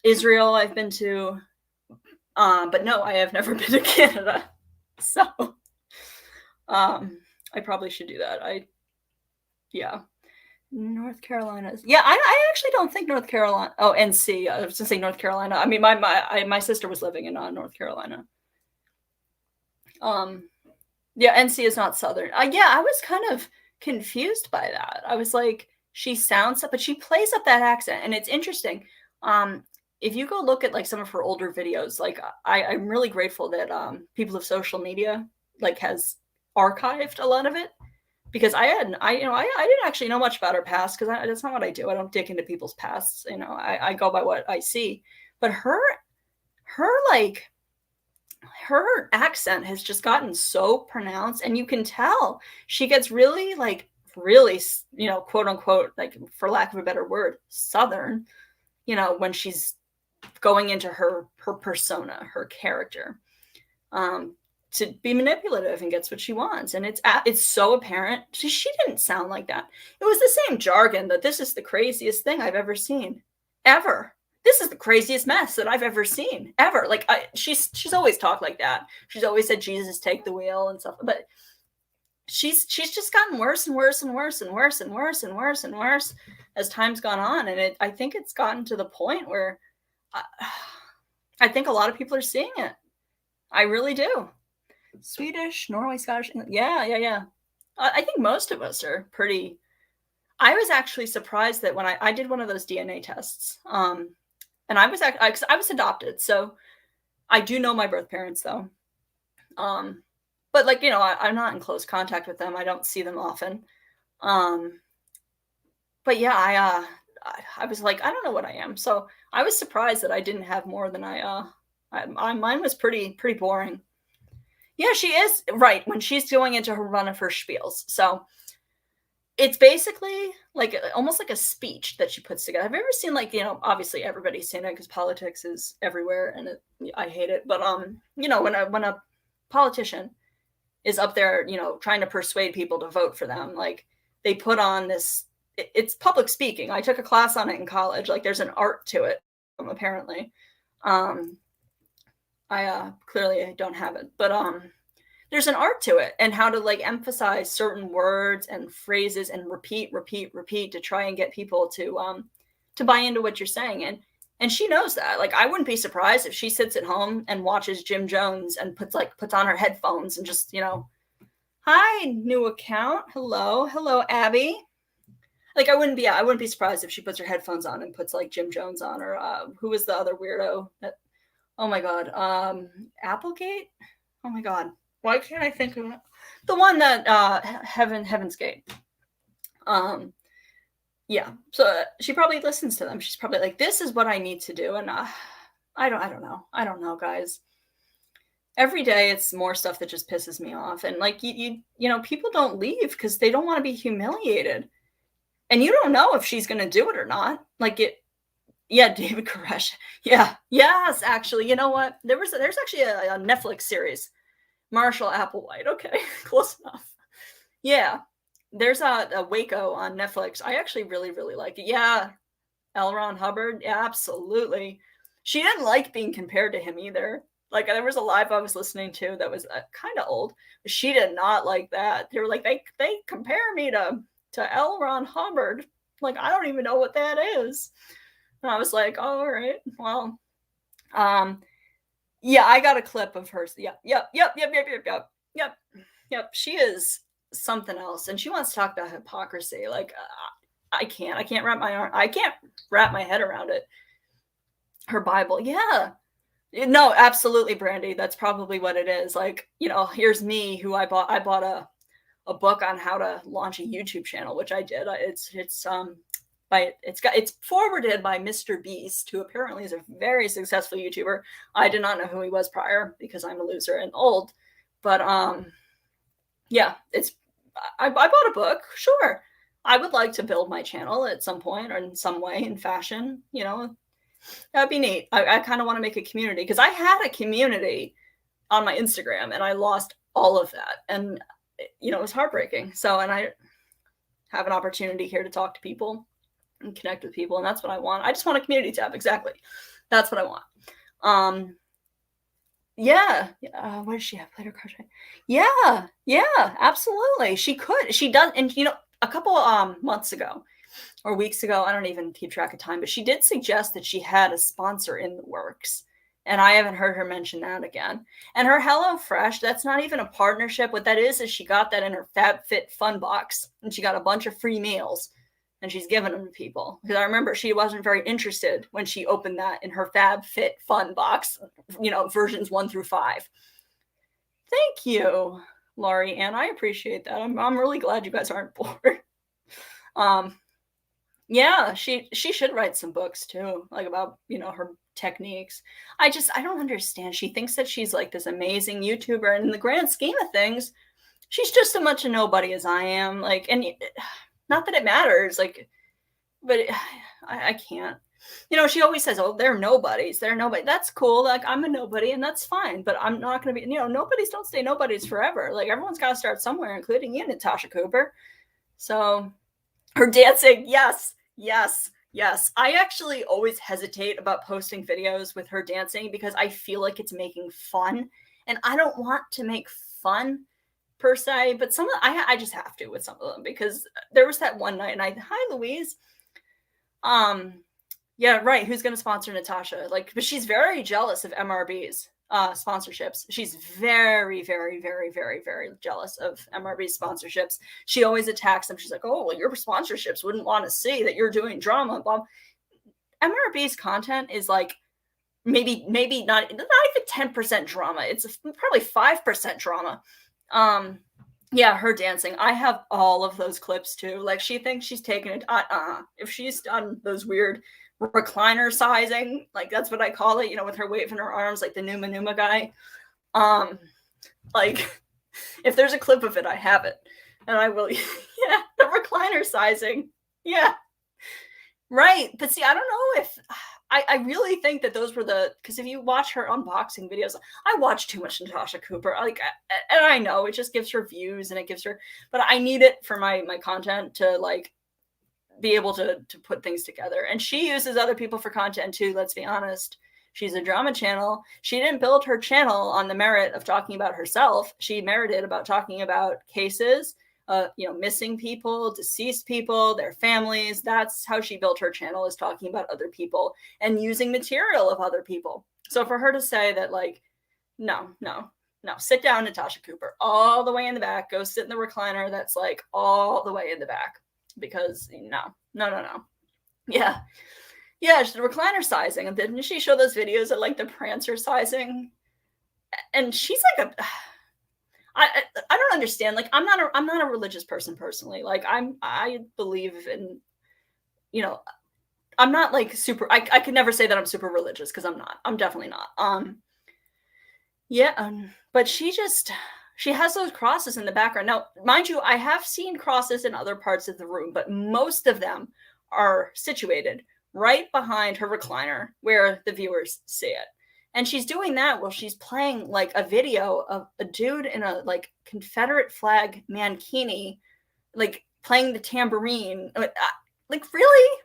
Israel, I've been to, but no, I have never been to Canada. So, I probably should do that. Yeah. North Carolina. Yeah, I actually don't think North Carolina. Oh, NC. I was going to say North Carolina. I mean, my sister was living in North Carolina. Yeah, NC is not Southern. Yeah, I was kind of confused by that. I was like, she sounds, but she plays up that accent, and it's interesting. If you go look at like some of her older videos, like I'm really grateful that people of social media like has archived a lot of it. Because I didn't actually know much about her past because that's not what I do. I don't dig into people's pasts. I go by what I see. But her accent has just gotten so pronounced, and you can tell she gets really quote unquote, like for lack of a better word, Southern. When she's going into her persona, her character. To be manipulative and gets what she wants. And it's so apparent. She didn't sound like that. It was the same jargon that this is the craziest thing I've ever seen. Ever. This is the craziest mess that I've ever seen. Ever. Like she's always talked like that. She's always said, Jesus, take the wheel and stuff. But she's just gotten worse and worse and worse and worse and worse and worse and worse as time's gone on. And I think it's gotten to the point where I think a lot of people are seeing it. I really do. Swedish, Norway, Scottish. Yeah. I think most of us are pretty. I was actually surprised that when I did one of those DNA tests, and I was adopted, so I do know my birth parents though. But like I'm not in close contact with them. I don't see them often. But yeah, I was like, I don't know what I am. So I was surprised that I didn't have more than mine was pretty boring. Yeah, she is right when she's going into her one of her spiels. So it's basically like almost like a speech that she puts together. Have you ever seen like, obviously everybody's seen it because politics is everywhere and I hate it. But when a politician is up there, trying to persuade people to vote for them, like they put on this it's public speaking. I took a class on it in college. Like there's an art to it, apparently. Um I clearly I don't have it, but there's an art to it and how to like emphasize certain words and phrases and repeat, repeat, repeat to try and get people to buy into what you're saying. And she knows that. Like I wouldn't be surprised if she sits at home and watches Jim Jones and puts on her headphones and just, hi, new account. Hello, Abby. Like I wouldn't be surprised if she puts her headphones on and puts like Jim Jones on or who was the other weirdo that oh my god, Applegate? Oh my god. Why can't I think of it? The one that Heaven's Gate. Yeah. So she probably listens to them. She's probably like, this is what I need to do. And I don't know. I don't know, guys. Every day it's more stuff that just pisses me off. And like people don't leave because they don't want to be humiliated. And you don't know if she's gonna do it or not. Like yeah, David Koresh. Yeah. Yes, actually. You know what? There's actually a Netflix series. Marshall Applewhite. Okay, close enough. Yeah. There's a Waco on Netflix. I actually really, really like it. Yeah. L. Ron Hubbard. Yeah, absolutely. She didn't like being compared to him either. Like there was a live I was listening to that was kind of old. But she did not like that. They were like, they compare me to L. Ron Hubbard. Like, I don't even know what that is. And I was like, oh, all right, well, yeah, I got a clip of hers. Yep. She is something else, and she wants to talk about hypocrisy. Like, I can't wrap my head around it. Her Bible, yeah. No, absolutely, Brandy. That's probably what it is. Like, here's me who I bought a book on how to launch a YouTube channel, which I did. It's forwarded by Mr. Beast, who apparently is a very successful YouTuber. I did not know who he was prior because I'm a loser and old. But yeah, I bought a book. Sure, I would like to build my channel at some point or in some way in fashion. That'd be neat. I kind of want to make a community because I had a community on my Instagram and I lost all of that, and it was heartbreaking. So, and I have an opportunity here to talk to people and connect with people, and that's what I want. I just want a community tab. Exactly, that's what I want. Yeah. What does she have? Later crochet. Yeah, absolutely. She does, and a couple months ago or weeks ago, I don't even keep track of time, but she did suggest that she had a sponsor in the works. And I haven't heard her mention that again. And her HelloFresh, that's not even a partnership. What that is she got that in her FabFitFun box, and she got a bunch of free meals, and she's giving them to people. Because I remember she wasn't very interested when she opened that in her FabFitFun box, versions 1 through 5. Thank you, Laurie Ann. I appreciate that. I'm really glad you guys aren't bored. Yeah, she should write some books too, like about, her techniques. I don't understand. She thinks that she's like this amazing YouTuber, and in the grand scheme of things, she's just as much a nobody as I am. Like, and not that it matters, like, but I can't. She always says, "Oh, they're nobodies. They're nobody." That's cool. Like, I'm a nobody, and that's fine. But I'm not going to be. Nobodies don't stay nobodies forever. Like, everyone's got to start somewhere, including you, Natasha Cooper. So, her dancing, yes. I actually always hesitate about posting videos with her dancing because I feel like it's making fun, and I don't want to make fun per se. But some of I just have to with some of them, because there was that one night, and hi Louise. Yeah, right. Who's going to sponsor Natasha? Like, but she's very jealous of MRB's sponsorships. She's very, very, very, very, very jealous of MRB's sponsorships. She always attacks them. She's like, "Oh, well, your sponsorships wouldn't want to see that you're doing drama." Blah. MRB's content is like maybe not even 10% drama. It's probably 5% drama. Yeah, her dancing. I have all of those clips too. Like, she thinks she's taking it. If she's done those weird recliner sizing, like that's what I call it, with her waving her arms like the Numa guy. Like, if there's a clip of it, I have it. And I will, yeah, the recliner sizing. Yeah. Right. But see, I don't know if I really think that those were because if you watch her unboxing videos, I watch too much Natasha Cooper. Like, and I know it just gives her views and it gives her, but I need it for my content to like be able to put things together. And she uses other people for content too. Let's be honest. She's a drama channel. She didn't build her channel on the merit of talking about herself. She merited about talking about cases, missing people, deceased people, their families. That's how she built her channel, is talking about other people and using material of other people. So for her to say that, like, no, sit down, Natasha Cooper, all the way in the back, go sit in the recliner that's like all the way in the back, because no. Yeah. Yeah, the recliner sizing. And didn't she show those videos of like the Prancer sizing? And she's like I don't understand. Like, I'm not a religious person personally. Like, I believe in, I'm not like super, I could never say that I'm super religious, because I'm not. I'm definitely not. Yeah, but she has those crosses in the background. Now, mind you, I have seen crosses in other parts of the room, but most of them are situated right behind her recliner where the viewers see it. And she's doing that while she's playing like a video of a dude in a like Confederate flag mankini, like playing the tambourine. Like, really?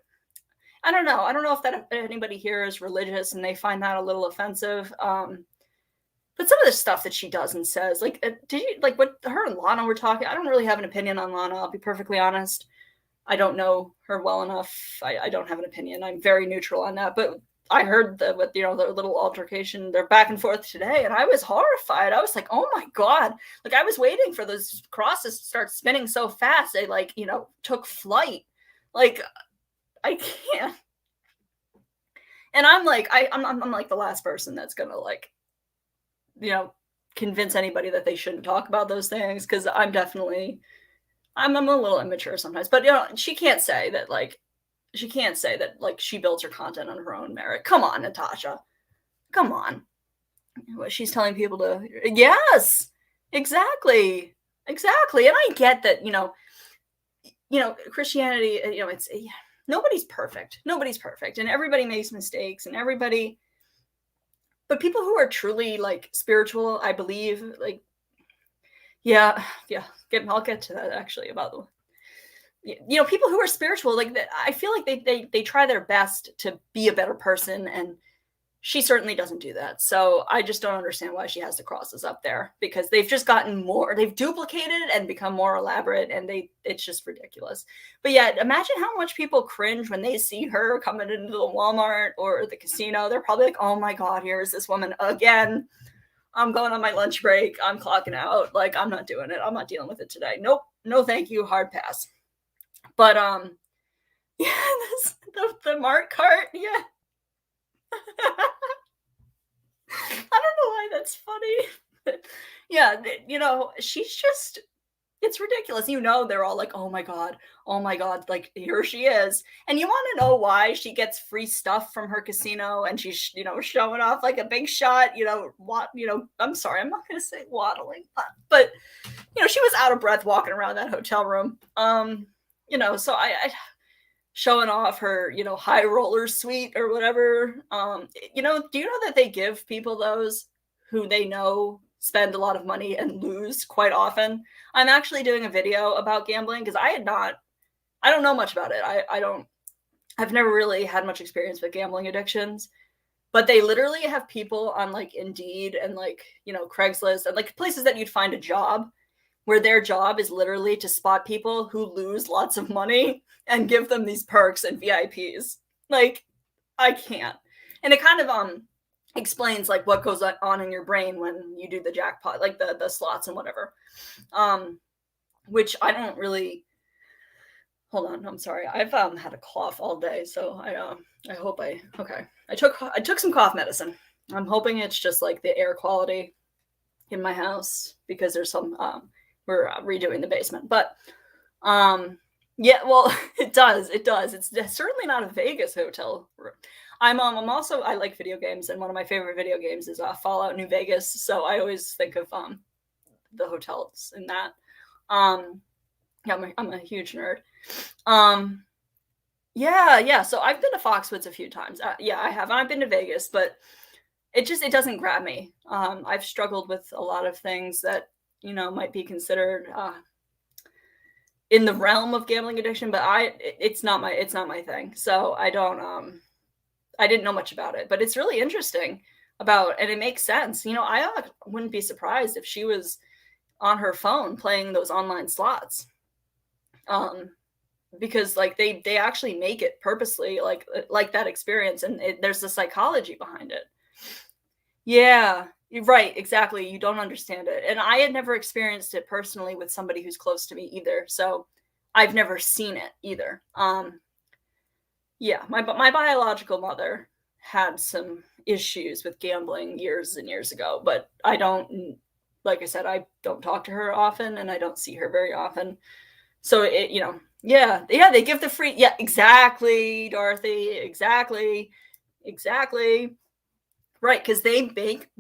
I don't know. I don't know if anybody here is religious and they find that a little offensive. But some of the stuff that she does and says, like, did you like what her and Lana were talking? I don't really have an opinion on Lana. I'll be perfectly honest. I don't know her well enough. I don't have an opinion. I'm very neutral on that. But I heard the little altercation, they're back and forth today, and I was horrified. I was like, oh my God. Like, I was waiting for those crosses to start spinning so fast. They like, took flight. Like, I can't. And I'm like, I'm like the last person that's gonna like, convince anybody that they shouldn't talk about those things, because I'm a little immature sometimes. But she can't say that like she builds her content on her own merit. Come on, Natasha. Come on. What she's telling people to, yes, exactly. And I get that, Christianity, it's nobody's perfect. And everybody makes mistakes, and but people who are truly like spiritual, I believe, like, yeah, I'll get to that actually about people who are spiritual, like, I feel like they try their best to be a better person, and she certainly doesn't do that. So I just don't understand why she has the crosses up there, because they've just gotten more, they've duplicated and become more elaborate, and it's just ridiculous. But yeah, imagine how much people cringe when they see her coming into the Walmart or the casino. They're probably like, oh my God, here's this woman again. I'm going on my lunch break. I'm clocking out. Like, I'm not doing it. I'm not dealing with it today. Nope. No, thank you. Hard pass. But, yeah, the Mart cart. Yeah. I don't know why that's funny. Yeah, she's just, it's ridiculous. They're all like, oh my God, like, here she is. And you want to know why she gets free stuff from her casino, and she's, showing off like a big shot, I'm sorry, I'm not going to say waddling, but, she was out of breath walking around that hotel room. So I showing off her, high roller suite or whatever. Do you know that they give people those who they know spend a lot of money and lose quite often? I'm actually doing a video about gambling, because I don't know much about it. I've never really had much experience with gambling addictions, but they literally have people on like Indeed and like, Craigslist and like places that you'd find a job, where their job is literally to spot people who lose lots of money and give them these perks and VIPs. Like, I can't. And it kind of explains like what goes on in your brain when you do the jackpot, like the slots and whatever. Which I don't really. Hold on, I'm sorry. I've had a cough all day, so I hope okay. I took some cough medicine. I'm hoping it's just like the air quality in my house, because there's some we're redoing the basement. But yeah, well, it does. It's certainly not a Vegas hotel room. I'm also, I like video games, and one of my favorite video games is Fallout New Vegas. So I always think of the hotels in that. Yeah, I'm a huge nerd. Yeah. So I've been to Foxwoods a few times. Yeah, I have. I've been to Vegas, but it doesn't grab me. I've struggled with a lot of things that, might be considered in the realm of gambling addiction, but it's not my thing. So I didn't know much about it, but it's really interesting and it makes sense. I wouldn't be surprised if she was on her phone playing those online slots. Because like they actually make it purposely like that experience, and there's the psychology behind it. Yeah, you're right, exactly. You don't understand it. And I had never experienced it personally with somebody who's close to me either. So I've never seen it either. Yeah, my biological mother had some issues with gambling years and years ago, but like I said, I don't talk to her often, and I don't see her very often. So yeah, they give the free, yeah, exactly, Dorothy, exactly. Right, because they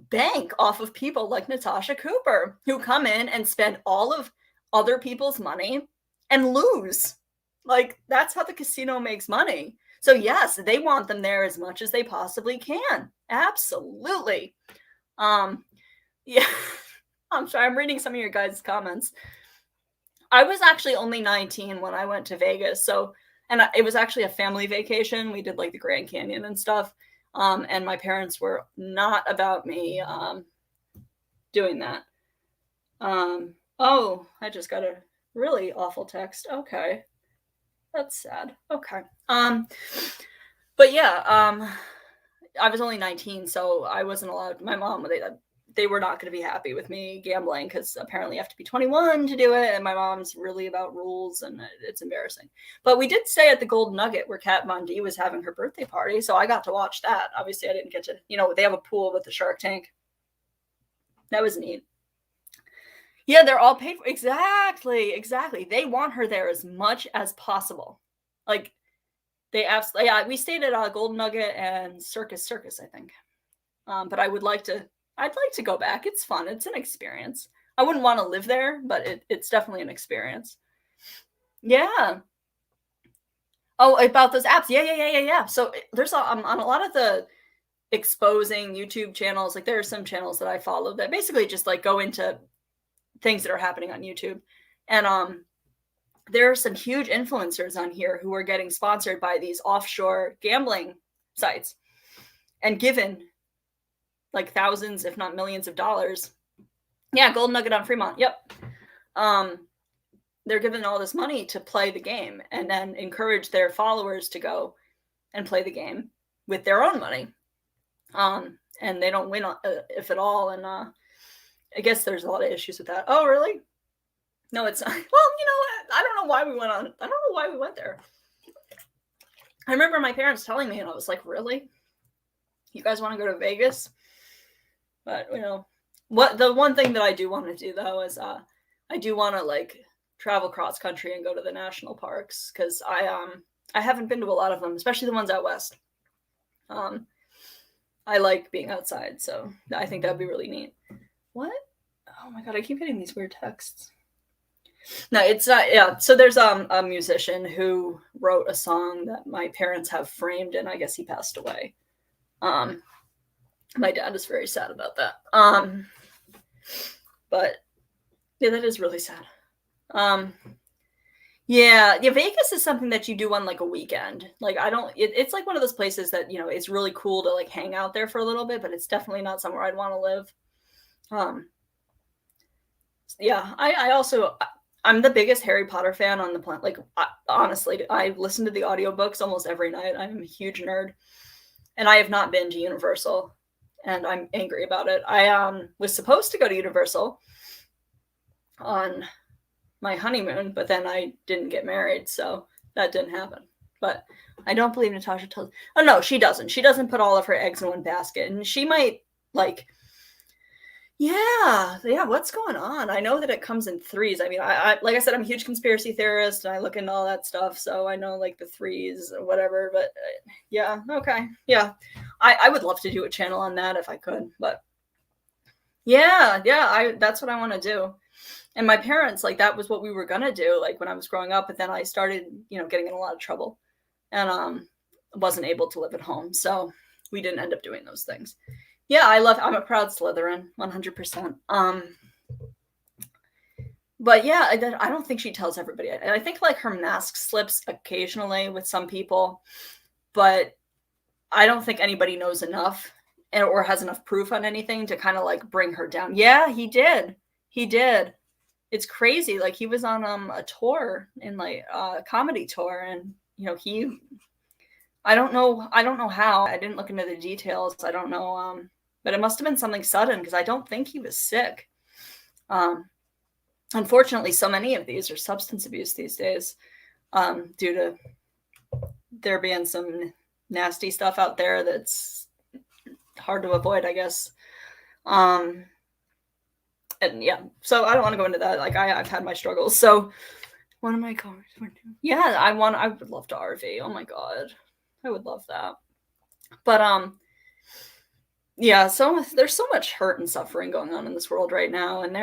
bank off of people like Natasha Cooper, who come in and spend all of other people's money and lose. Like, that's how the casino makes money. So yes, they want them there as much as they possibly can. Absolutely. Yeah. I'm sorry, I'm reading some of your guys' comments. I was actually only 19 when I went to Vegas. So, and it was actually a family vacation. We did like the Grand Canyon and stuff. And my parents were not about me doing that. Oh, I just got a really awful text. Okay. That's sad. Okay. But yeah, I was only 19, so I wasn't allowed. My mom, they were not going to be happy with me gambling, because apparently you have to be 21 to do it, and my mom's really about rules, and it's embarrassing. But we did stay at the Golden Nugget where Kat Von D was having her birthday party, so I got to watch that. Obviously, I didn't get to, they have a pool with the Shark Tank. That was neat. Yeah, they're all paid for. Exactly. They want her there as much as possible. Like, they absolutely, yeah, we stayed at Golden Nugget and Circus, I think. But I'd like to go back. It's fun. It's an experience. I wouldn't want to live there, but it's definitely an experience. Yeah. Oh, about those apps. Yeah. So there's on a lot of the exposing YouTube channels, like there are some channels that I follow that basically just like go into things that are happening on YouTube. And there are some huge influencers on here who are getting sponsored by these offshore gambling sites and given like thousands, if not millions of dollars. Yeah, Golden Nugget on Fremont. Yep. They're given all this money to play the game and then encourage their followers to go and play the game with their own money. And they don't win if at all. And I guess there's a lot of issues with that. Oh, really? No, it's not. Well, I don't know why we went on. I don't know why we went there. I remember my parents telling me, and I was like, really? You guys want to go to Vegas? But, what the one thing that I do want to do, though, is I do want to, like, travel cross country and go to the national parks, because I haven't been to a lot of them, especially the ones out west. I like being outside, so I think that'd be really neat. What? Oh my god, I keep getting these weird texts. No, it's not. Yeah, so there's a musician who wrote a song that my parents have framed, and I guess he passed away. My dad is very sad about that. But yeah, that is really sad. Yeah, Vegas is something that you do on like a weekend. Like it's like one of those places that, it's really cool to like hang out there for a little bit, but it's definitely not somewhere I'd want to live. Yeah, I'm the biggest Harry Potter fan on the planet. Like, honestly, I listen to the audiobooks almost every night. I'm a huge nerd. And I have not been to Universal, and I'm angry about it. I was supposed to go to Universal on my honeymoon, but then I didn't get married, so that didn't happen. But I don't believe Natasha tells. Oh, no, she doesn't. She doesn't put all of her eggs in one basket. And she might, like, Yeah, what's going on? I know that it comes in threes. I mean, I like I said, I'm a huge conspiracy theorist, and I look into all that stuff, so I know, like, the threes or whatever, but, yeah, okay, yeah. I would love to do a channel on that if I could, but yeah, I that's what I wanna do. And my parents, like, that was what we were gonna do, like, when I was growing up, but then I started, getting in a lot of trouble and, wasn't able to live at home, so we didn't end up doing those things. Yeah, I'm a proud Slytherin, 100%. But yeah, I don't think she tells everybody. And I think, like, her mask slips occasionally with some people, but I don't think anybody knows enough or has enough proof on anything to kind of, like, bring her down. Yeah, he did. He did. It's crazy. Like, he was on a tour in, like, a comedy tour, and he I don't know how. I didn't look into the details. I don't know, but it must have been something sudden because I don't think he was sick. Um, Unfortunately, so many of these are substance abuse these days, due to there being some nasty stuff out there that's hard to avoid, I guess. And yeah, so I don't want to go into that. Like, I've had my struggles. So what am I going to do? Yeah, I would love to RV. Oh my God. I would love that. But yeah, so there's so much hurt and suffering going on in this world right now, and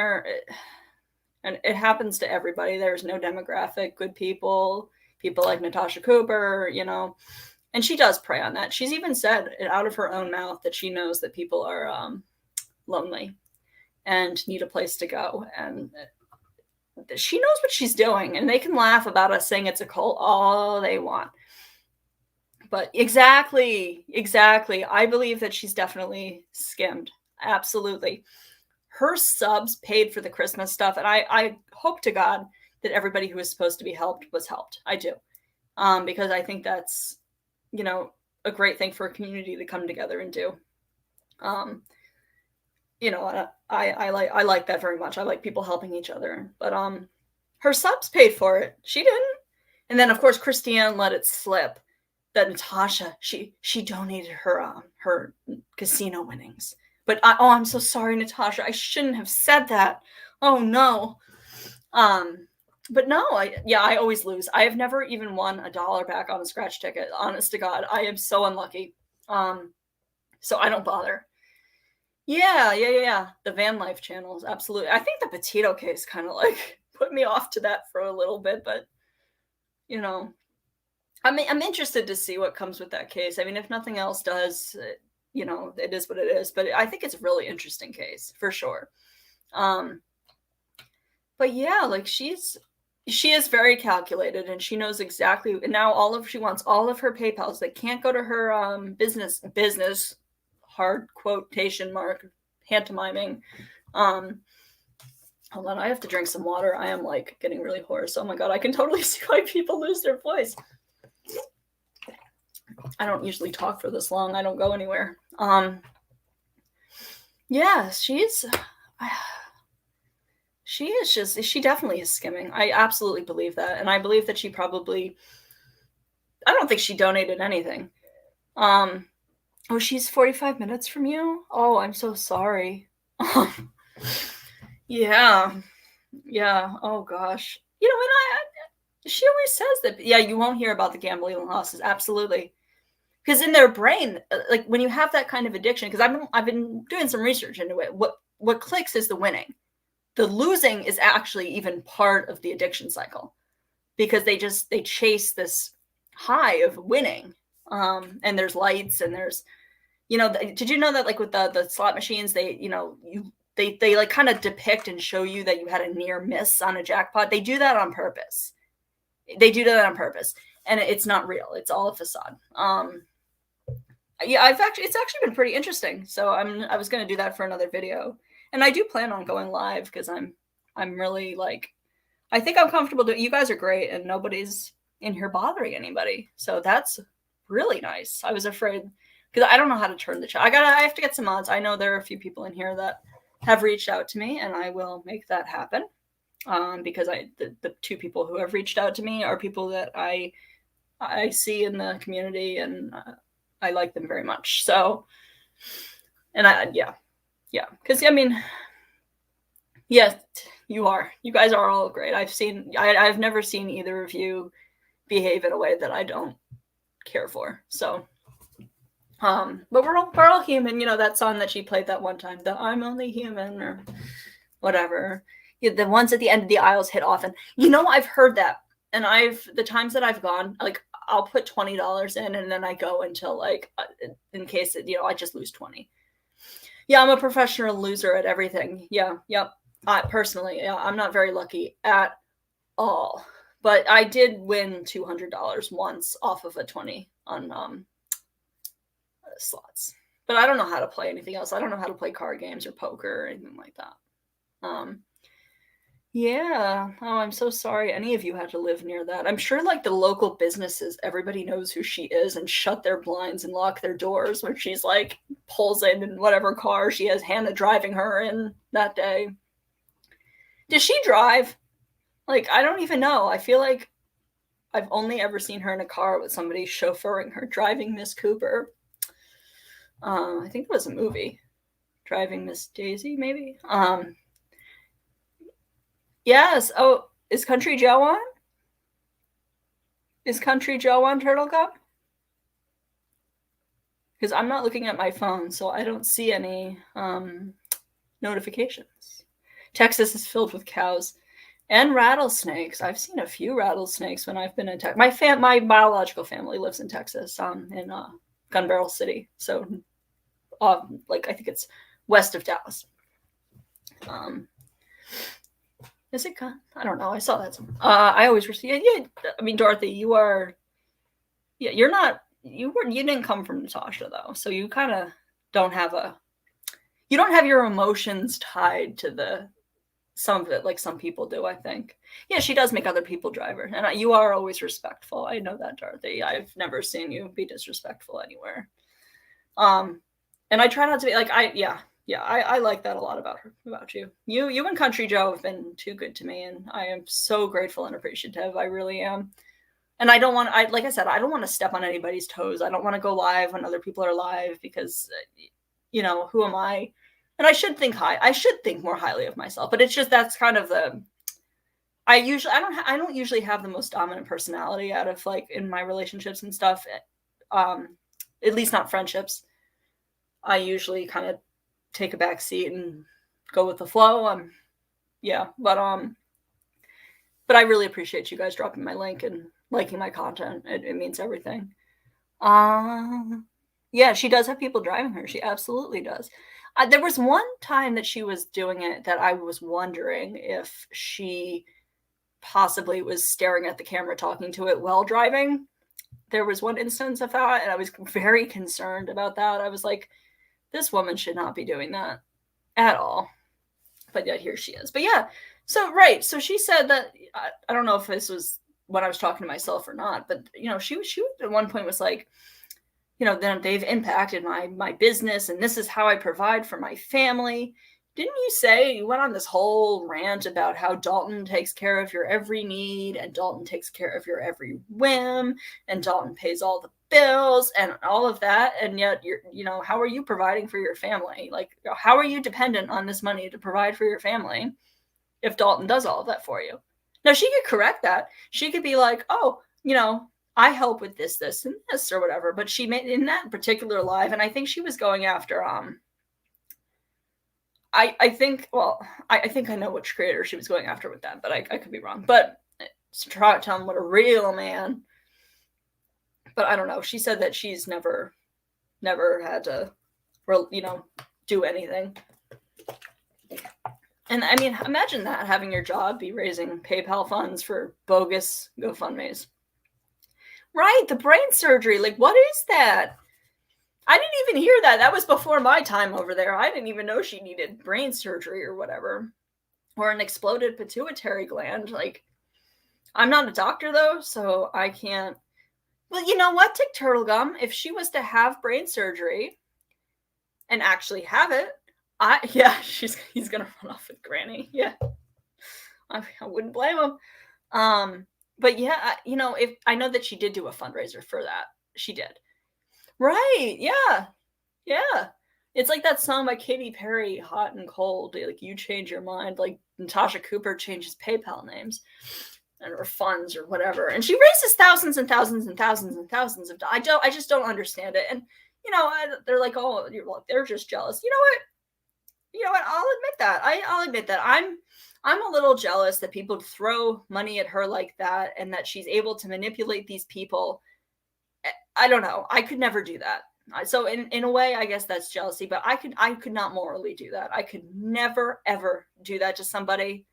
it happens to everybody. There's no demographic. Good people, people like Natasha Cooper, and she does prey on that. She's even said it out of her own mouth that she knows that people are lonely and need a place to go, and she knows what she's doing. And they can laugh about us saying it's a cult all they want. But exactly. I believe that she's definitely skimmed. Absolutely. Her subs paid for the Christmas stuff, and I hope to God that everybody who was supposed to be helped was helped. I do. Because I think that's, a great thing for a community to come together and do. I like that very much. I like people helping each other. But her subs paid for it. She didn't. And then, of course, Christiane let it slip that Natasha, she donated her casino winnings. But I'm so sorry, Natasha. I shouldn't have said that. Oh no. But no, I always lose. I have never even won $1 back on a scratch ticket. Honest to God, I am so unlucky. So I don't bother. Yeah. The van life channels, absolutely. I think the Petito case kind of like put me off to that for a little bit, but I mean, I'm interested to see what comes with that case. I mean, if nothing else does, it is what it is. But I think it's a really interesting case for sure. But yeah, like she is very calculated, and she knows exactly. And now she wants all of her PayPals. They can't go to her business hard quotation mark pantomiming. Hold on, I have to drink some water. I am like getting really hoarse. Oh my God, I can totally see why people lose their voice. I don't usually talk for this long. I don't go anywhere. Yeah, she definitely is skimming. I absolutely believe that. And I believe that I don't think she donated anything. Oh, she's 45 minutes from you? Oh, I'm so sorry. Yeah. Oh gosh. And she always says that, yeah, you won't hear about the gambling losses. Absolutely. Because in their brain, like when you have that kind of addiction, because I've been doing some research into it, what clicks is the winning. The losing is actually even part of the addiction cycle, because they chase this high of winning. And there's lights, and there's, did you know that, like, with the slot machines, they like kind of depict and show you that you had a near miss on a jackpot. They do that on purpose. And it's not real. It's all a facade. Yeah, it's actually been pretty interesting. So I was going to do that for another video, and I do plan on going live because I'm really, like, I think I'm comfortable you guys are great, and nobody's in here bothering anybody. So that's really nice. I was afraid because I don't know how to turn the chat. I have to get some mods. I know there are a few people in here that have reached out to me, and I will make that happen. Because the two people who have reached out to me are people that I see in the community, and I like them very much. So, and yeah, because I mean, Yes, you are. You guys are all great. I've never seen either of you behave in a way that I don't care for. So, but we're all human. You know that song that she played that one time, the "I'm Only Human" or whatever. Yeah, the ones at the end of the aisles hit often. You know, I've heard that, and the times that I've gone, like I'll put $20 in, and then I go until like in case it, I just lose 20. Yeah, I'm a professional loser at everything. Yeah, yep. Personally, yeah, I'm not very lucky at all. But I did win $200 once off of a 20 on slots. But I don't know how to play anything else. I don't know how to play card games or poker or anything like that. Yeah. Oh, I'm so sorry any of you had to live near that. I'm sure like the local businesses, everybody knows who she is and shut their blinds and lock their doors when she's like pulls in whatever car she has Hannah driving her in that day. Does she drive? Like, I don't even know. I feel like I've only ever seen her in a car with somebody chauffeuring her, driving Miss Cooper. I think it was a movie. Driving Miss Daisy, maybe? Yes. Oh, is Country Joe on? Is Country Joe on Turtle Cup? Because I'm not looking at my phone, so I don't see any notifications. Texas is filled with cows and rattlesnakes. I've seen a few rattlesnakes when I've been in Texas. My biological family lives in Texas, in Gun Barrel City. So, like I think it's west of Dallas. Is it? I don't know. I saw that. I always receive. Yeah. I mean, Dorothy, you are. Yeah, you're not. You didn't come from Natasha though, so you kind of don't have You don't have your emotions tied to some of it like some people do. I think. Yeah, she does make other people drive her, and you are always respectful. I know that, Dorothy. I've never seen you be disrespectful anywhere. And I try not to be like I like that a lot about you. You and Country Joe have been too good to me, and I am so grateful and appreciative. I really am. And I don't want like I said, I don't want to step on anybody's toes. I don't want to go live when other people are live because who am I? And I should think more highly of myself, but it's just that's kind of the I don't usually have the most dominant personality out of like in my relationships and stuff. At least not friendships. I usually kind of take a back seat and go with the flow. But I really appreciate you guys dropping my link and liking my content. It means everything. Yeah, she does have people driving her. She absolutely does. There was one time that she was doing it that I was wondering if she possibly was staring at the camera talking to it while driving. There was one instance of that, and I was very concerned about that. I was like, this woman should not be doing that at all. But yet here she is. But yeah, so right. So she said that I don't know if this was when I was talking to myself or not, but she at one point was like, then they've impacted my business, and this is how I provide for my family. Didn't you say you went on this whole rant about how Dalton takes care of your every need, and Dalton takes care of your every whim, and Dalton pays all the bills and all of that, and yet how are you providing for your family? Like, how are you dependent on this money to provide for your family if Dalton does all of that for you? Now she could correct that. She could be like, oh, I help with this, and this, or whatever. But she made in that particular live, and I think she was going after I think I know which creator she was going after with that, but I could be wrong. But try to tell him what a real man. But I don't know. She said that she's never had to, do anything. And I mean, imagine that, having your job be raising PayPal funds for bogus GoFundMes. Right, the brain surgery. Like, what is that? I didn't even hear that. That was before my time over there. I didn't even know she needed brain surgery or whatever. Or an exploded pituitary gland. Like, I'm not a doctor, though, so I can't. Well, you know what, Tick Turtle Gum? If she was to have brain surgery and actually have it, he's gonna run off with Granny. Yeah, I wouldn't blame him. But yeah, if I know that she did do a fundraiser for that, she did. Right? Yeah. It's like that song by Katy Perry, Hot and Cold. Like, you change your mind. Like, Natasha Cooper changes PayPal names or funds or whatever. And she raises thousands and thousands and thousands and thousands of dollars. I just don't understand it. And, they're like, oh, they're just jealous. You know what? I'll admit that. I'll admit that. I'm a little jealous that people throw money at her like that and that she's able to manipulate these people. I don't know. I could never do that. So in a way, I guess that's jealousy, but I could not morally do that. I could never, ever do that to somebody.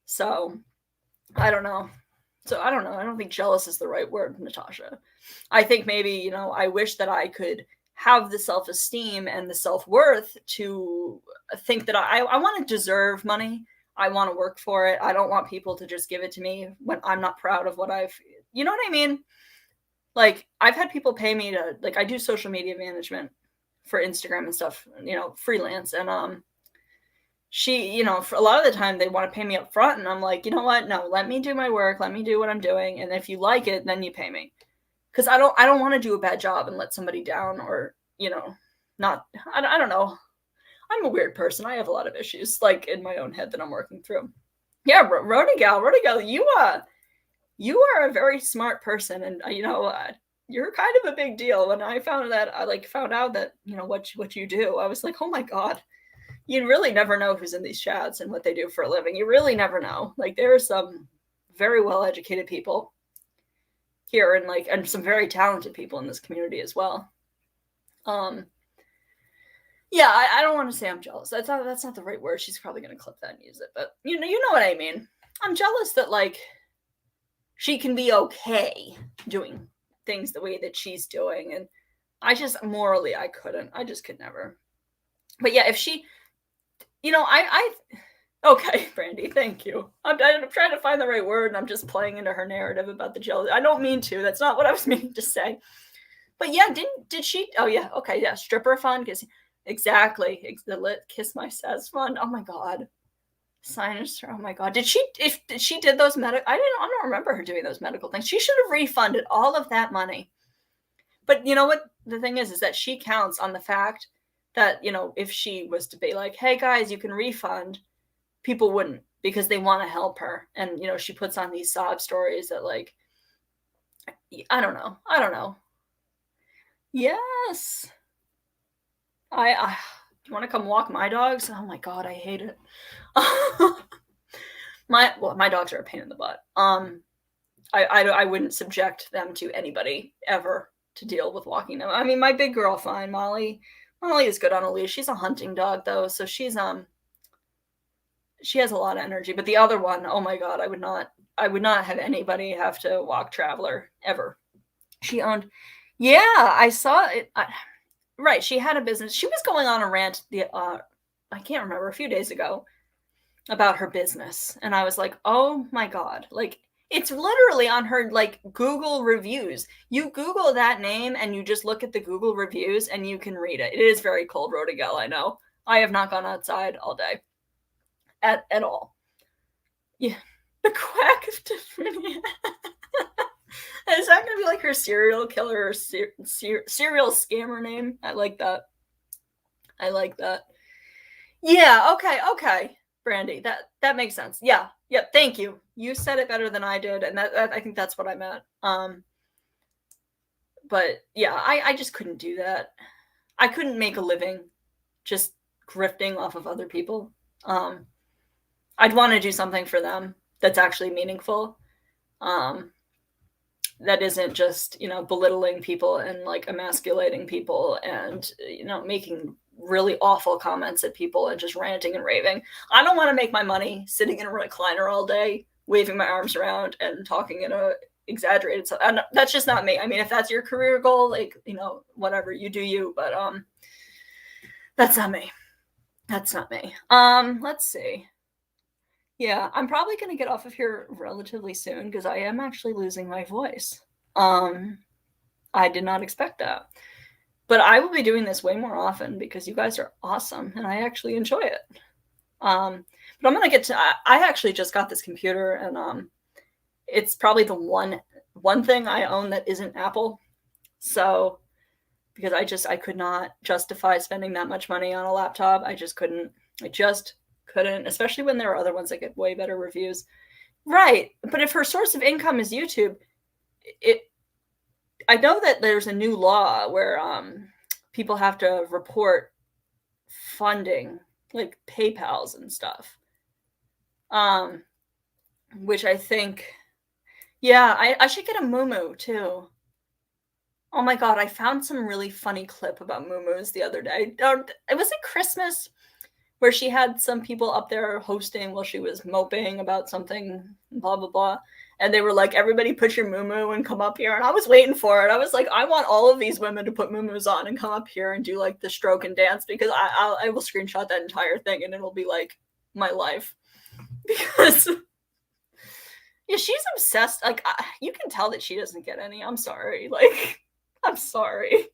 So I don't know. I don't think jealous is the right word, Natasha. I think maybe, I wish that I could have the self-esteem and the self-worth to think that I want to deserve money. I want to work for it. I don't want people to just give it to me when I'm not proud of what you know what I mean? Like, I've had people pay me to, like, I do social media management for Instagram and stuff, freelance. And, she, for a lot of the time they want to pay me up front. And I'm like, you know what? No, let me do my work. Let me do what I'm doing. And if you like it, then you pay me. Cause I don't want to do a bad job and let somebody down or, not, I don't know. I'm a weird person. I have a lot of issues, like, in my own head that I'm working through. Yeah. Rody gal, you are a very smart person. And, you're kind of a big deal. When I found out that, what you do, I was like, oh my God, you really never know who's in these chats and what they do for a living. You really never know. Like, there are some very well-educated people here and some very talented people in this community as well. Yeah, I don't want to say I'm jealous. That's not the right word. She's probably going to clip that and use it, but you know what I mean? I'm jealous that, like, she can be okay doing things the way that she's doing. And I just, morally, I couldn't. I just could never. But yeah, if she, okay, Brandy, thank you. I'm trying to find the right word, and I'm just playing into her narrative about the jealousy. I don't mean to. That's not what I was meaning to say. But yeah, did she? Oh yeah, okay, yeah, stripper fund. Exactly. The lit kiss my sass fund. Oh my God. Sinus. Oh my God. Did she did those medical? I don't remember her doing those medical things. She should have refunded all of that money. But you know what the thing is that she counts on the fact that, if she was to be like, hey guys, you can refund, people wouldn't, because they want to help her. And, she puts on these sob stories that, like, I don't know. Yes. Do you want to come walk my dogs? Oh my God, I hate it. My dogs are a pain in the butt. I wouldn't subject them to anybody ever to deal with walking them. I mean, my big girl, fine, Molly is good on a leash. She's a hunting dog though, so she has a lot of energy. But the other one, oh my God, I would not have anybody have to walk Traveler ever. She owned, yeah, I saw it. Right, she had a business. She was going on a rant I can't remember, a few days ago about her business, and I was like, oh my God, like, it's literally on her, like, Google reviews. You Google that name and you just look at the Google reviews and you can read it. It is very cold, Rodigel, I know. I have not gone outside all day at all. Yeah, the quack of Tiffany. Is that going to be like her serial killer or serial scammer name? I like that. Yeah, okay. Brandy, that makes sense. Yeah, thank you. You said it better than I did, and that I think that's what I meant. But yeah, I just couldn't do that. I couldn't make a living just grifting off of other people. I'd want to do something for them that's actually meaningful. That isn't just, belittling people and, like, emasculating people and, making really awful comments at people and just ranting and raving. I don't want to make my money sitting in a recliner all day, waving my arms around and talking in a exaggerated. So that's just not me. I mean, if that's your career goal, like, whatever, you do you, but that's not me. Let's see. Yeah, I'm probably going to get off of here relatively soon because I am actually losing my voice. I did not expect that. But I will be doing this way more often because you guys are awesome and I actually enjoy it. But I'm going to get to, I actually just got this computer and it's probably the one thing I own that isn't Apple. So because I could not justify spending that much money on a laptop. I just couldn't, especially when there are other ones that get way better reviews. Right. But if her source of income is YouTube, I know that there's a new law where people have to report funding, like PayPals and stuff. Which I think, yeah, I should get a muumuu too. Oh my god, I found some really funny clip about muumuus the other day. It was at Christmas where she had some people up there hosting while she was moping about something, blah, blah, blah. And they were like, everybody put your muumuu and come up here. And I was waiting for it. I was like, I want all of these women to put muumuus on and come up here and do like the stroke and dance, because I will screenshot that entire thing and it'll be like my life. Because yeah, she's obsessed. Like, you can tell that she doesn't get any. I'm sorry. Like, I'm sorry.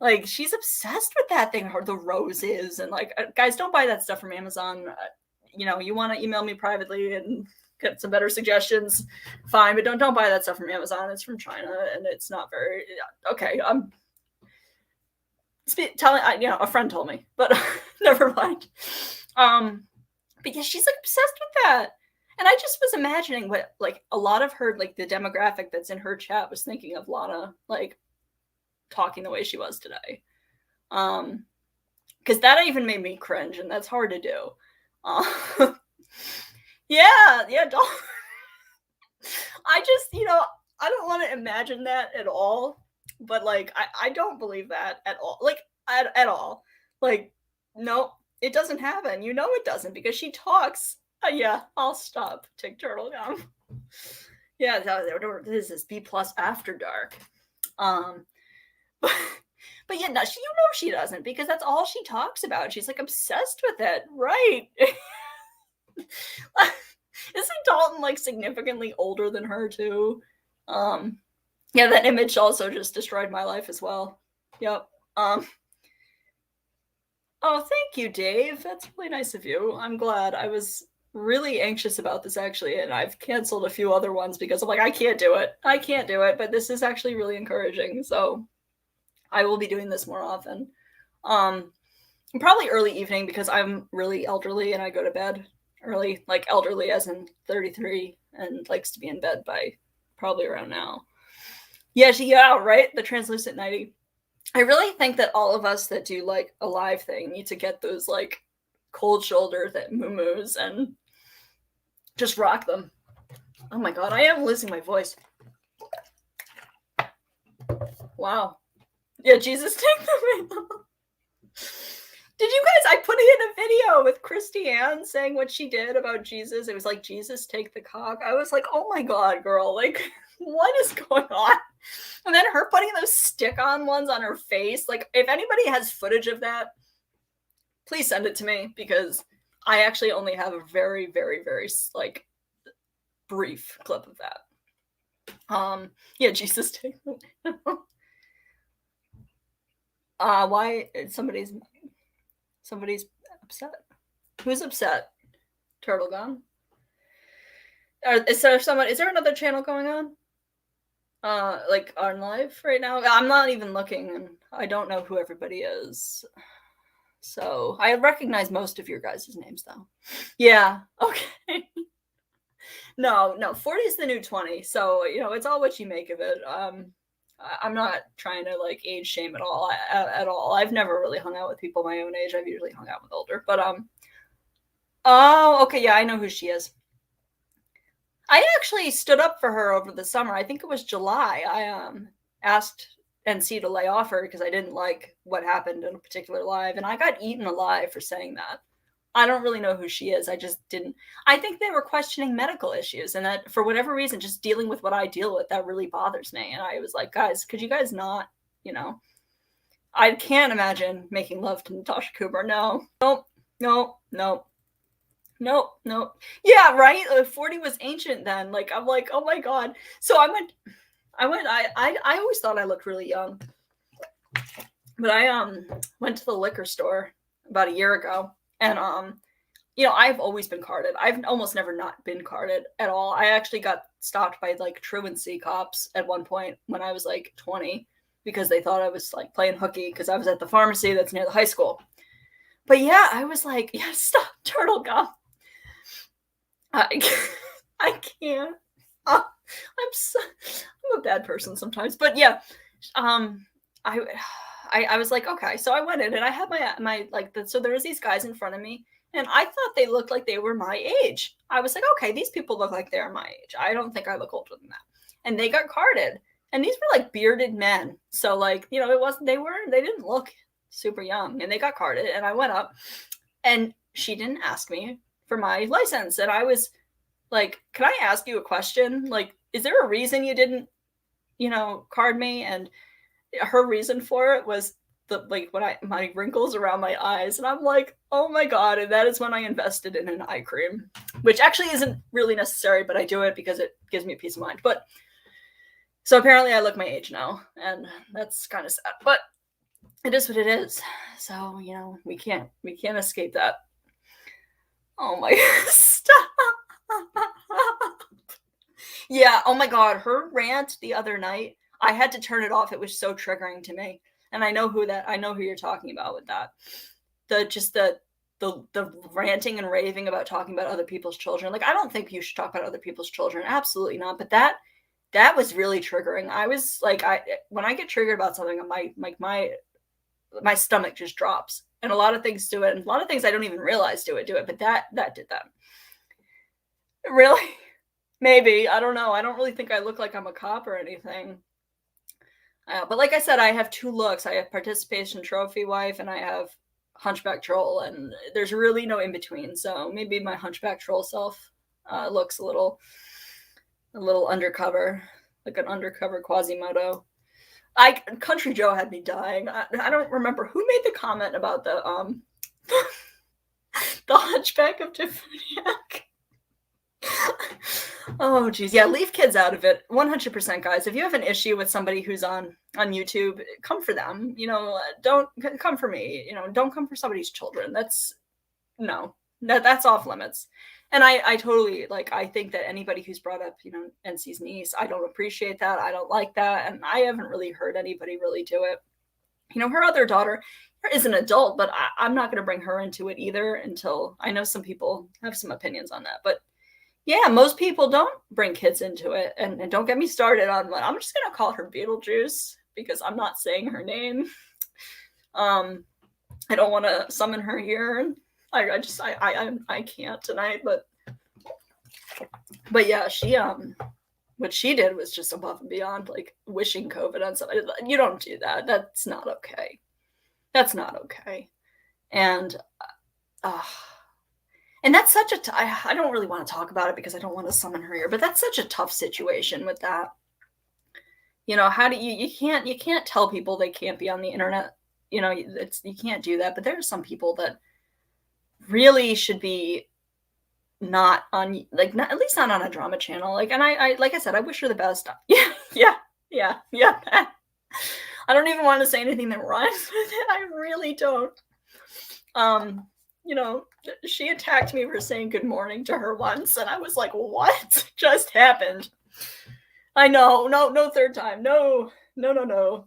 Like, she's obsessed with that thing, the roses, and like, guys, don't buy that stuff from Amazon. You know, you want to email me privately and get some better suggestions, fine, but don't buy that stuff from Amazon. It's from China, and it's not very okay. I'm telling, a friend told me, but never mind. But yeah, she's like obsessed with that. And I just was imagining what, like, a lot of her, like, the demographic that's in her chat was thinking of Lana, like, talking the way she was today. Because that even made me cringe, and that's hard to do. Yeah, don't. I just, I don't want to imagine that at all. But, like, I don't believe that at all. Like, at all. Like, no, it doesn't happen. You know it doesn't, because she talks. Yeah, I'll stop. Take turtle gum. Yeah, this is B+ After Dark. But yeah, no, she doesn't, because that's all she talks about. She's like obsessed with it, right? Isn't Dalton like significantly older than her too? Yeah, that image also just destroyed my life as well. Yep. Oh, thank you, Dave. That's really nice of you. I'm glad. I was really anxious about this, actually, and I've canceled a few other ones because I'm like, I can't do it, but this is actually really encouraging, so I will be doing this more often. Probably early evening, because I'm really elderly and I go to bed early, like elderly as in 33, and likes to be in bed by probably around now. Yeah, right, the translucent nightie. I really think that all of us that do like a live thing need to get those like cold shoulder that muumuus and just rock them. Oh my god, I am losing my voice. Wow. Yeah, Jesus take the rainbow. Did you guys, I put in a video with Christy Ann saying what she did about Jesus. It was like, Jesus take the cock. I was like, oh my god, girl, like, what is going on? And then her putting those stick-on ones on her face. Like, if anybody has footage of that, please send it to me, because I actually only have a very, very, very, like, brief clip of that. Yeah, Jesus take the why somebody's upset. Who's upset? Turtle Gum? Is there another channel going on? Like on live right now? I'm not even looking, and I don't know who everybody is. So I recognize most of your guys' names though. Yeah, okay. No, 40 is the new 20. So, it's all what you make of it. I'm not trying to like age shame at all. I've never really hung out with people my own age. I've usually hung out with older. But oh, okay, yeah, I know who she is. I actually stood up for her over the summer. I think it was July. I asked NC to lay off her because I didn't like what happened in a particular live, and I got eaten alive for saying that. I don't really know who she is. I just didn't. I think they were questioning medical issues, and that for whatever reason, just dealing with what I deal with, that really bothers me. And I was like, guys, could you guys not, I can't imagine making love to Natasha Cooper. No. Yeah, right? 40 was ancient then. Like, I'm like, oh my god. So I always thought I looked really young. But I went to the liquor store about a year ago. And, I've always been carded. I've almost never not been carded at all. I actually got stopped by, like, truancy cops at one point when I was, like, 20. because they thought I was like playing hooky because I was at the pharmacy that's near the high school. But yeah, I was like, yeah, stop, turtle gum. I can't. I'm a bad person sometimes, but yeah, I was like, okay, so I went in and I had my so there was these guys in front of me, and I thought they looked like they were my age. I was like, okay, these people look like they're my age. I don't think I look older than that. And they got carded, and these were like bearded men. So like, you know, they didn't look super young, and they got carded, and I went up, and she didn't ask me for my license, and I was like, can I ask you a question? Like, is there a reason you didn't, you know, card me? And her reason for it was my wrinkles around my eyes. And I'm like, oh my God. And that is when I invested in an eye cream, which actually isn't really necessary, but I do it because it gives me peace of mind. But so apparently I look my age now, and that's kind of sad, but it is what it is. So, you know, we can't escape that. Oh my God. Stop. Yeah, oh my God, her rant the other night, I had to turn it off. It was so triggering to me. And I know who you're talking about with that. The ranting and raving about talking about other people's children. Like, I don't think you should talk about other people's children. Absolutely not. But that was really triggering. I was like, when I get triggered about something, my stomach just drops. And a lot of things do it. And a lot of things I don't even realize do it. But that did that. Really? Maybe. I don't know. I don't really think I look like I'm a cop or anything. But like I said, I have two looks. I have participation trophy wife, and I have hunchback troll, and there's really no in between. So maybe my hunchback troll self looks a little undercover, like an undercover Quasimodo. Country Joe had me dying. I don't remember who made the comment about the the hunchback of Tiffanyak. Oh geez, yeah, leave kids out of it. 100%, guys. If you have an issue with somebody who's on YouTube, come for them. You know, don't come for me. You know, don't come for somebody's children. That's off limits. And I totally, like, I think that anybody who's brought up, you know, NC's niece, I don't appreciate that. I don't like that, and I haven't really heard anybody really do it. You know, her other daughter is an adult, but I'm not going to bring her into it either until I know some people have some opinions on that. But yeah, most people don't bring kids into it. And don't get me started on what I'm just going to call her Beetlejuice because I'm not saying her name. I don't want to summon her here. I can't tonight, but yeah, she, what she did was just above and beyond, like wishing COVID on somebody. You don't do that. That's not okay. That's not okay. And, and that's such I don't really want to talk about it because I don't want to summon her here, but that's such a tough situation with that. You know, how do you can't tell people they can't be on the internet. You know, you can't do that, but there are some people that really should be not on, like, not, at least not on a drama channel. Like, and I like I said, I wish her the best. Yeah. I don't even want to say anything that rhymes with it. I really don't. You know, she attacked me for saying good morning to her once, and I was like, what just happened? I know, no third time. No. Natasha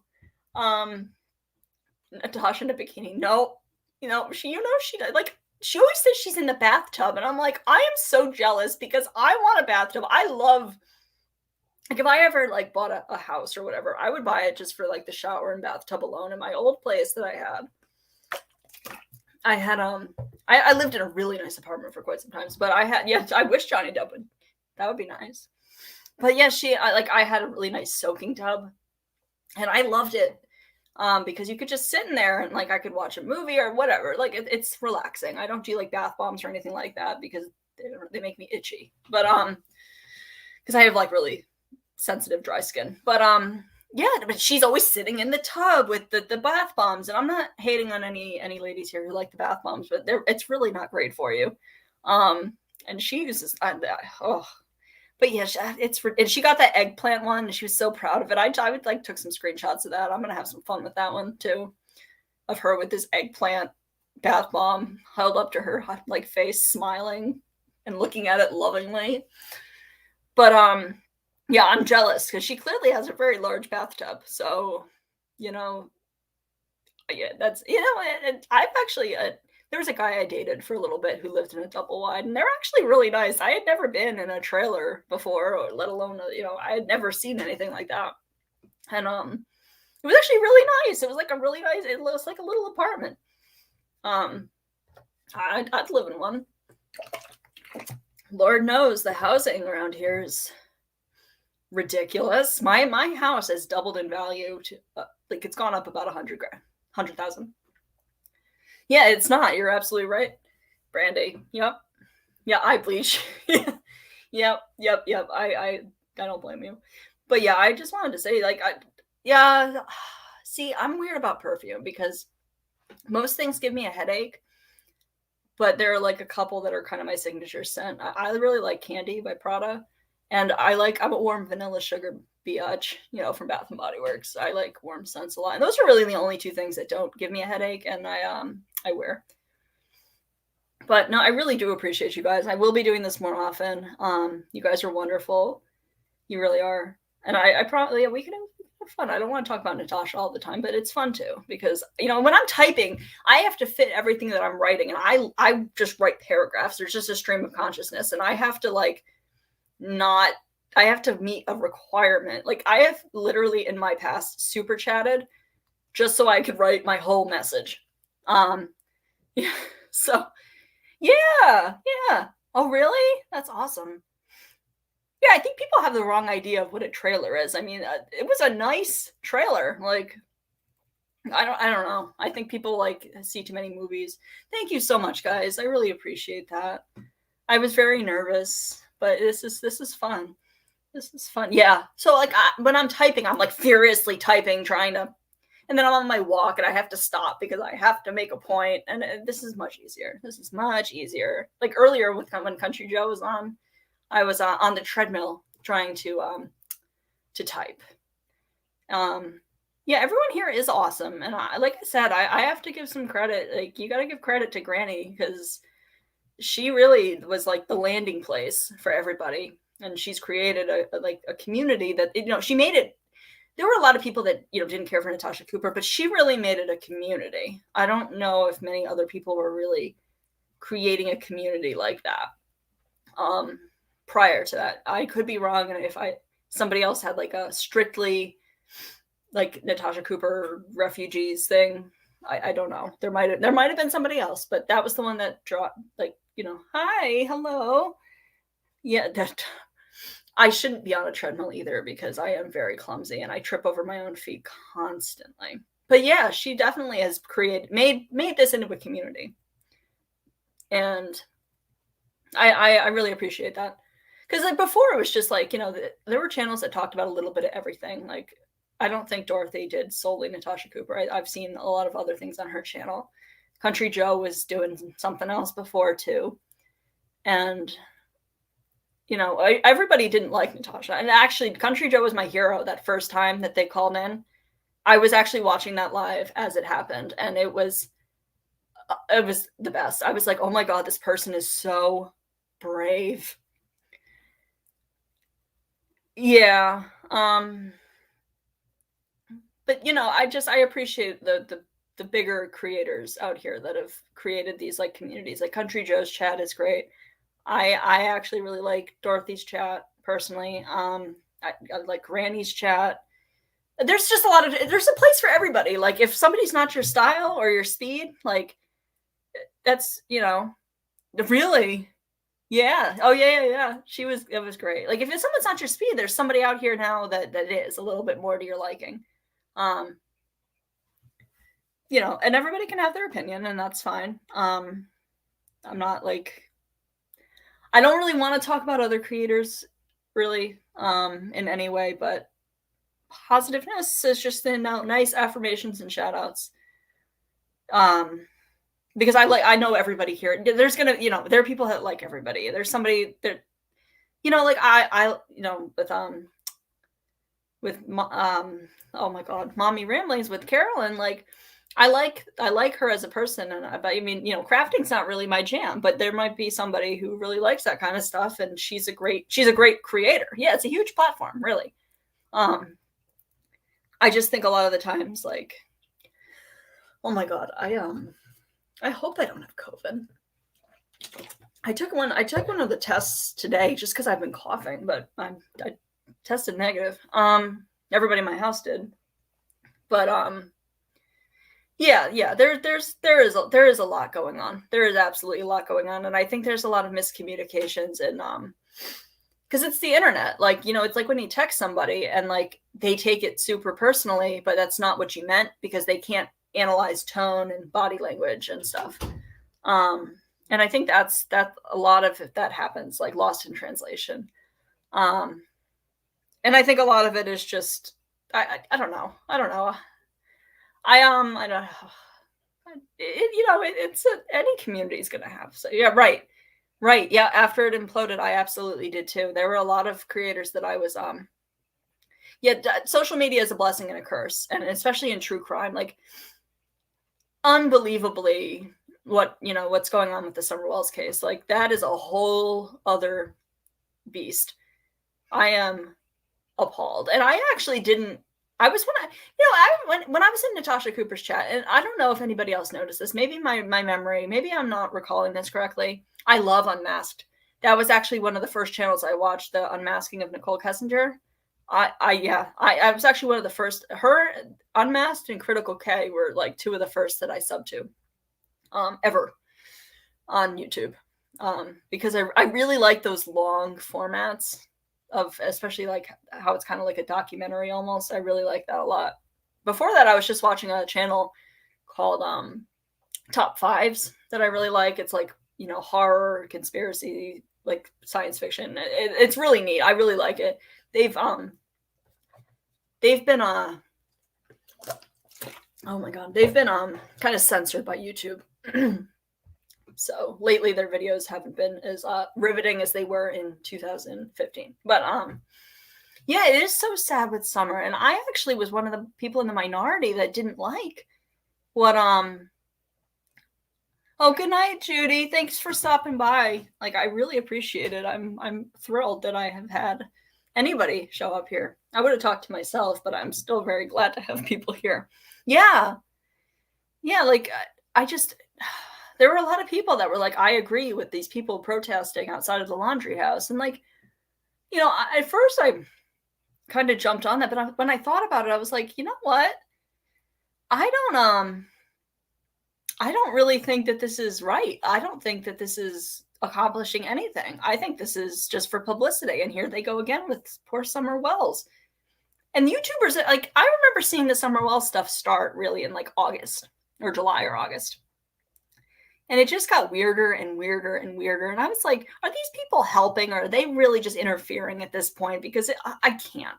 in a bikini. No. You know, she like, she always says she's in the bathtub, and I'm like, I am so jealous because I want a bathtub. I love, like, if I ever like bought a house or whatever, I would buy it just for like the shower and bathtub alone. In my old place that I had I lived in a really nice apartment for quite some time, but I wish Johnny Depp would, that would be nice. But yeah, I had a really nice soaking tub, and I loved it. Because you could just sit in there and like I could watch a movie or whatever. Like it's relaxing. I don't do like bath bombs or anything like that because they make me itchy. But because I have like really sensitive dry skin. But yeah, but she's always sitting in the tub with the bath bombs, and I'm not hating on any ladies here who like the bath bombs, but it's really not great for you. And she uses But yeah, and she got that eggplant one, and she was so proud of it. I would like took some screenshots of that. I'm gonna have some fun with that one too, of her with this eggplant bath bomb held up to her like face, smiling and looking at it lovingly. But yeah, I'm jealous because she clearly has a very large bathtub. So you know, yeah, that's, and I've actually, there was a guy I dated for a little bit who lived in a double wide, and they're actually really nice. I had never been in a trailer before, or let alone, I had never seen anything like that. And it was actually really nice. It was like a really nice, it was like a little apartment. I'd live in one. Lord knows the housing around here is ridiculous. My house has doubled in value to like it's gone up about 100,000. Yeah, it's not. You're absolutely right, Brandy. Yep. Yeah, I bleach. Yep. I don't blame you. But yeah, I just wanted to say, like, yeah. See, I'm weird about perfume because most things give me a headache, but there are like a couple that are kind of my signature scent. I really like Candy by Prada, and I'm a warm vanilla sugar biatch, from Bath and Body Works. I like warm scents a lot, and those are really the only two things that don't give me a headache, and I wear. But no, I really do appreciate you guys. I will be doing this more often. You guys are wonderful. You really are. And I probably, we can have fun. I don't want to talk about Natasha all the time, but it's fun too, because, when I'm typing, I have to fit everything that I'm writing, and I just write paragraphs. There's just a stream of consciousness, and I have to I have to meet a requirement. Like, I have literally in my past super chatted just so I could write my whole message. Yeah. So yeah. Oh, really? That's awesome. Yeah, I think people have the wrong idea of what a trailer is. I mean, it was a nice trailer. Like, I don't know. I think people see too many movies. Thank you so much, guys. I really appreciate that. I was very nervous, but this is fun. This is fun. Yeah. So when I'm typing, I'm furiously typing, and then I'm on my walk and I have to stop because I have to make a point. And this is much easier. This is much easier. Like earlier when Country Joe was on, I was on the treadmill trying to type. Yeah, everyone here is awesome. And like I said, I have to give some credit. Like, you got to give credit to Granny, because she really was like the landing place for everybody. And she's created a community that, she made it. There were a lot of people that, didn't care for Natasha Cooper, but she really made it a community. I don't know if many other people were really creating a community like that. Prior to that, I could be wrong. And if somebody else had a strictly Natasha Cooper refugees thing, I don't know. There might have been somebody else, but that was the one that dropped, hi, hello. Yeah, that I shouldn't be on a treadmill either, because I am very clumsy and I trip over my own feet constantly. But yeah, she definitely has made this into a community. And I really appreciate that. Because before it was just there were channels that talked about a little bit of everything. I don't think Dorothy did solely Natasha Cooper. I've seen a lot of other things on her channel. Country Joe was doing something else before too. And everybody didn't like Natasha. And actually, Country Joe was my hero that first time that they called in. I was actually watching that live as it happened, and it was the best. I was like, oh my God, this person is so brave. Yeah. But I appreciate the bigger creators out here that have created these communities. Country Joe's chat is great. I actually really like Dorothy's chat personally. I like Granny's chat. There's just there's a place for everybody. If somebody's not your style or your speed, that's, really. Yeah. Oh yeah. It was great. If someone's not your speed, there's somebody out here now that is a little bit more to your liking. And everybody can have their opinion, and that's fine. I'm not I don't really want to talk about other creators really in any way, but positiveness is just nice affirmations and shout outs. Because I know everybody here. There's gonna, there are people that like everybody. There's somebody that, with oh my God, Mommy Ramblings with Carolyn, I like her as a person, but I mean, crafting's not really my jam, but there might be somebody who really likes that kind of stuff, and she's a great creator. Yeah, it's a huge platform, really. I just think a lot of the times, like, oh my God, I hope I don't have COVID. I took one of the tests today just because I've been coughing, but I tested negative. Everybody in my house did. But yeah, there is a lot going on. There is absolutely a lot going on, and I think there's a lot of miscommunications and because it's the internet. Like, you know, it's like when you text somebody and like they take it super personally, but that's not what you meant because they can't analyze tone and body language and stuff. And I think that a lot of that happens, like lost in translation. And I think a lot of it is just I don't know. I don't know. I don't know. It's any community is going to have. So yeah, right. Yeah. After it imploded, I absolutely did too. There were a lot of creators that I was, social media is a blessing and a curse. And especially in true crime, like unbelievably what's going on with the Summer Wells case. Like that is a whole other beast. I am appalled. And I actually didn't, I was when I was in Natasha Cooper's chat, and I don't know if anybody else noticed this. Maybe my memory, maybe I'm not recalling this correctly. I love Unmasked. That was actually one of the first channels I watched, the unmasking of Nicole Kessinger. I was actually one of the first. Her Unmasked and Critical K were like two of the first that I subbed to, ever on YouTube, because I really like those long formats of, especially like how it's kind of like a documentary almost. I really like that a lot. Before that, I was just watching a channel called Top Fives that I really like. It's like, horror, conspiracy, like science fiction. It's really neat. I really like it. They've been oh my God, they've been kind of censored by YouTube. So lately their videos haven't been as riveting as they were in 2015. But yeah, it is so sad with Summer. And I actually was one of the people in the minority that didn't like what oh, good night, Judy. Thanks for stopping by. Like, I really appreciate it. I'm thrilled that I have had anybody show up here. I would have talked to myself, but I'm still very glad to have people here. Yeah. Yeah, like I just there were a lot of people that were like, I agree with these people protesting outside of the laundry house. And like, at first I kind of jumped on that, but when I thought about it, I was like, you know what? I don't really think that this is right. I don't think that this is accomplishing anything. I think this is just for publicity. And here they go again with poor Summer Wells. And YouTubers, like, I remember seeing the Summer Wells stuff start really in like August or July or August. And it just got weirder and weirder and weirder. And I was like, are these people helping, or are they really just interfering at this point? Because I can't.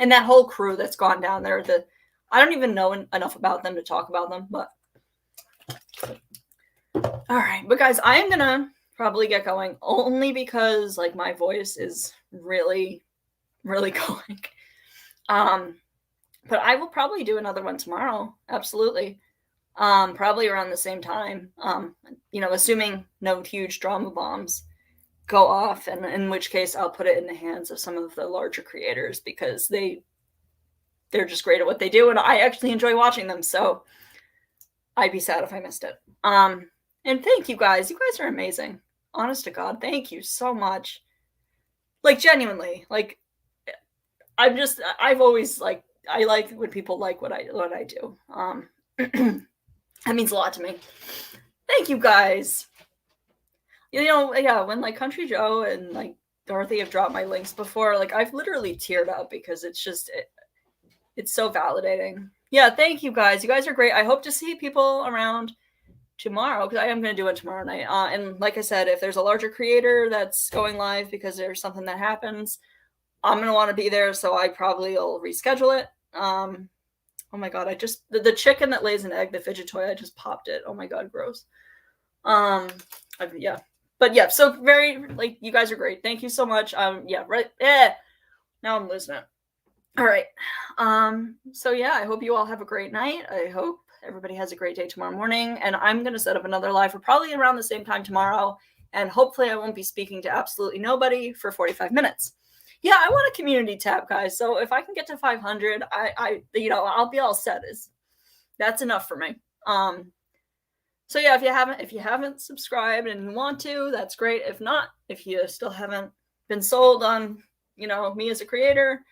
And that whole crew that's gone down there, I don't even know enough about them to talk about them. But all right. But guys, I am going to probably get going, only because like my voice is really, really going. But I will probably do another one tomorrow. Absolutely. Probably around the same time, assuming no huge drama bombs go off, and in which case I'll put it in the hands of some of the larger creators, because they're just great at what they do, and I actually enjoy watching them. So I'd be sad if I missed it. And thank you guys. You guys are amazing. Honest to God, thank you so much. Like, genuinely, like, I've always like, I like when people like what I do. That means a lot to me. Thank you guys. Yeah, when like Country Joe and like Dorothy have dropped my links before, like I've literally teared up, because it's just, it's so validating. Yeah, thank you guys. You guys are great. I hope to see people around tomorrow, because I am going to do it tomorrow night. And like I said, if there's a larger creator that's going live because there's something that happens, I'm going to want to be there. So I probably will reschedule it. Oh my God, the chicken that lays an egg, the fidget toy, I just popped it. Oh my God, gross. Yeah. But yeah, so very, like, you guys are great. Thank you so much. Yeah, right. Now I'm losing it. All right. So yeah, I hope you all have a great night. I hope everybody has a great day tomorrow morning. And I'm going to set up another live for probably around the same time tomorrow. And hopefully I won't be speaking to absolutely nobody for 45 minutes. Yeah, I want a community tab, guys. So if I can get to 500, I'll be all set. That's enough for me. So yeah, if you haven't subscribed and you want to, that's great. If not, if you still haven't been sold on, me as a creator,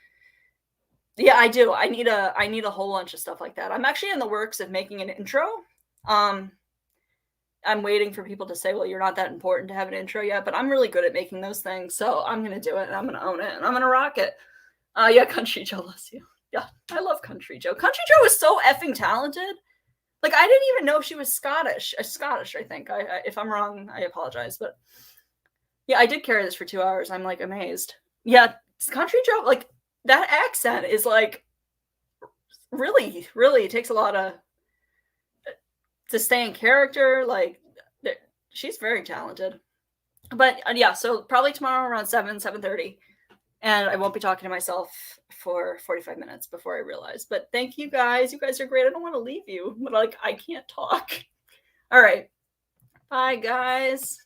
yeah, I do. I need a whole bunch of stuff like that. I'm actually in the works of making an intro. Um, I'm waiting for people to say, well, you're not that important to have an intro yet, but I'm really good at making those things. So I'm going to do it and I'm going to own it and I'm going to rock it. Yeah, Country Joe loves you. Yeah, I love Country Joe. Country Joe is so effing talented. Like, I didn't even know she was Scottish. Scottish, I think. If I'm wrong, I apologize. But yeah, I did carry this for 2 hours. I'm like amazed. Yeah, Country Joe, like that accent is like really, really takes a lot of to stay in character. Like, she's very talented. But yeah, so probably tomorrow around 7:30. And I won't be talking to myself for 45 minutes before I realize. But thank you guys. You guys are great. I don't want to leave you, but like I can't talk. All right. Bye, guys.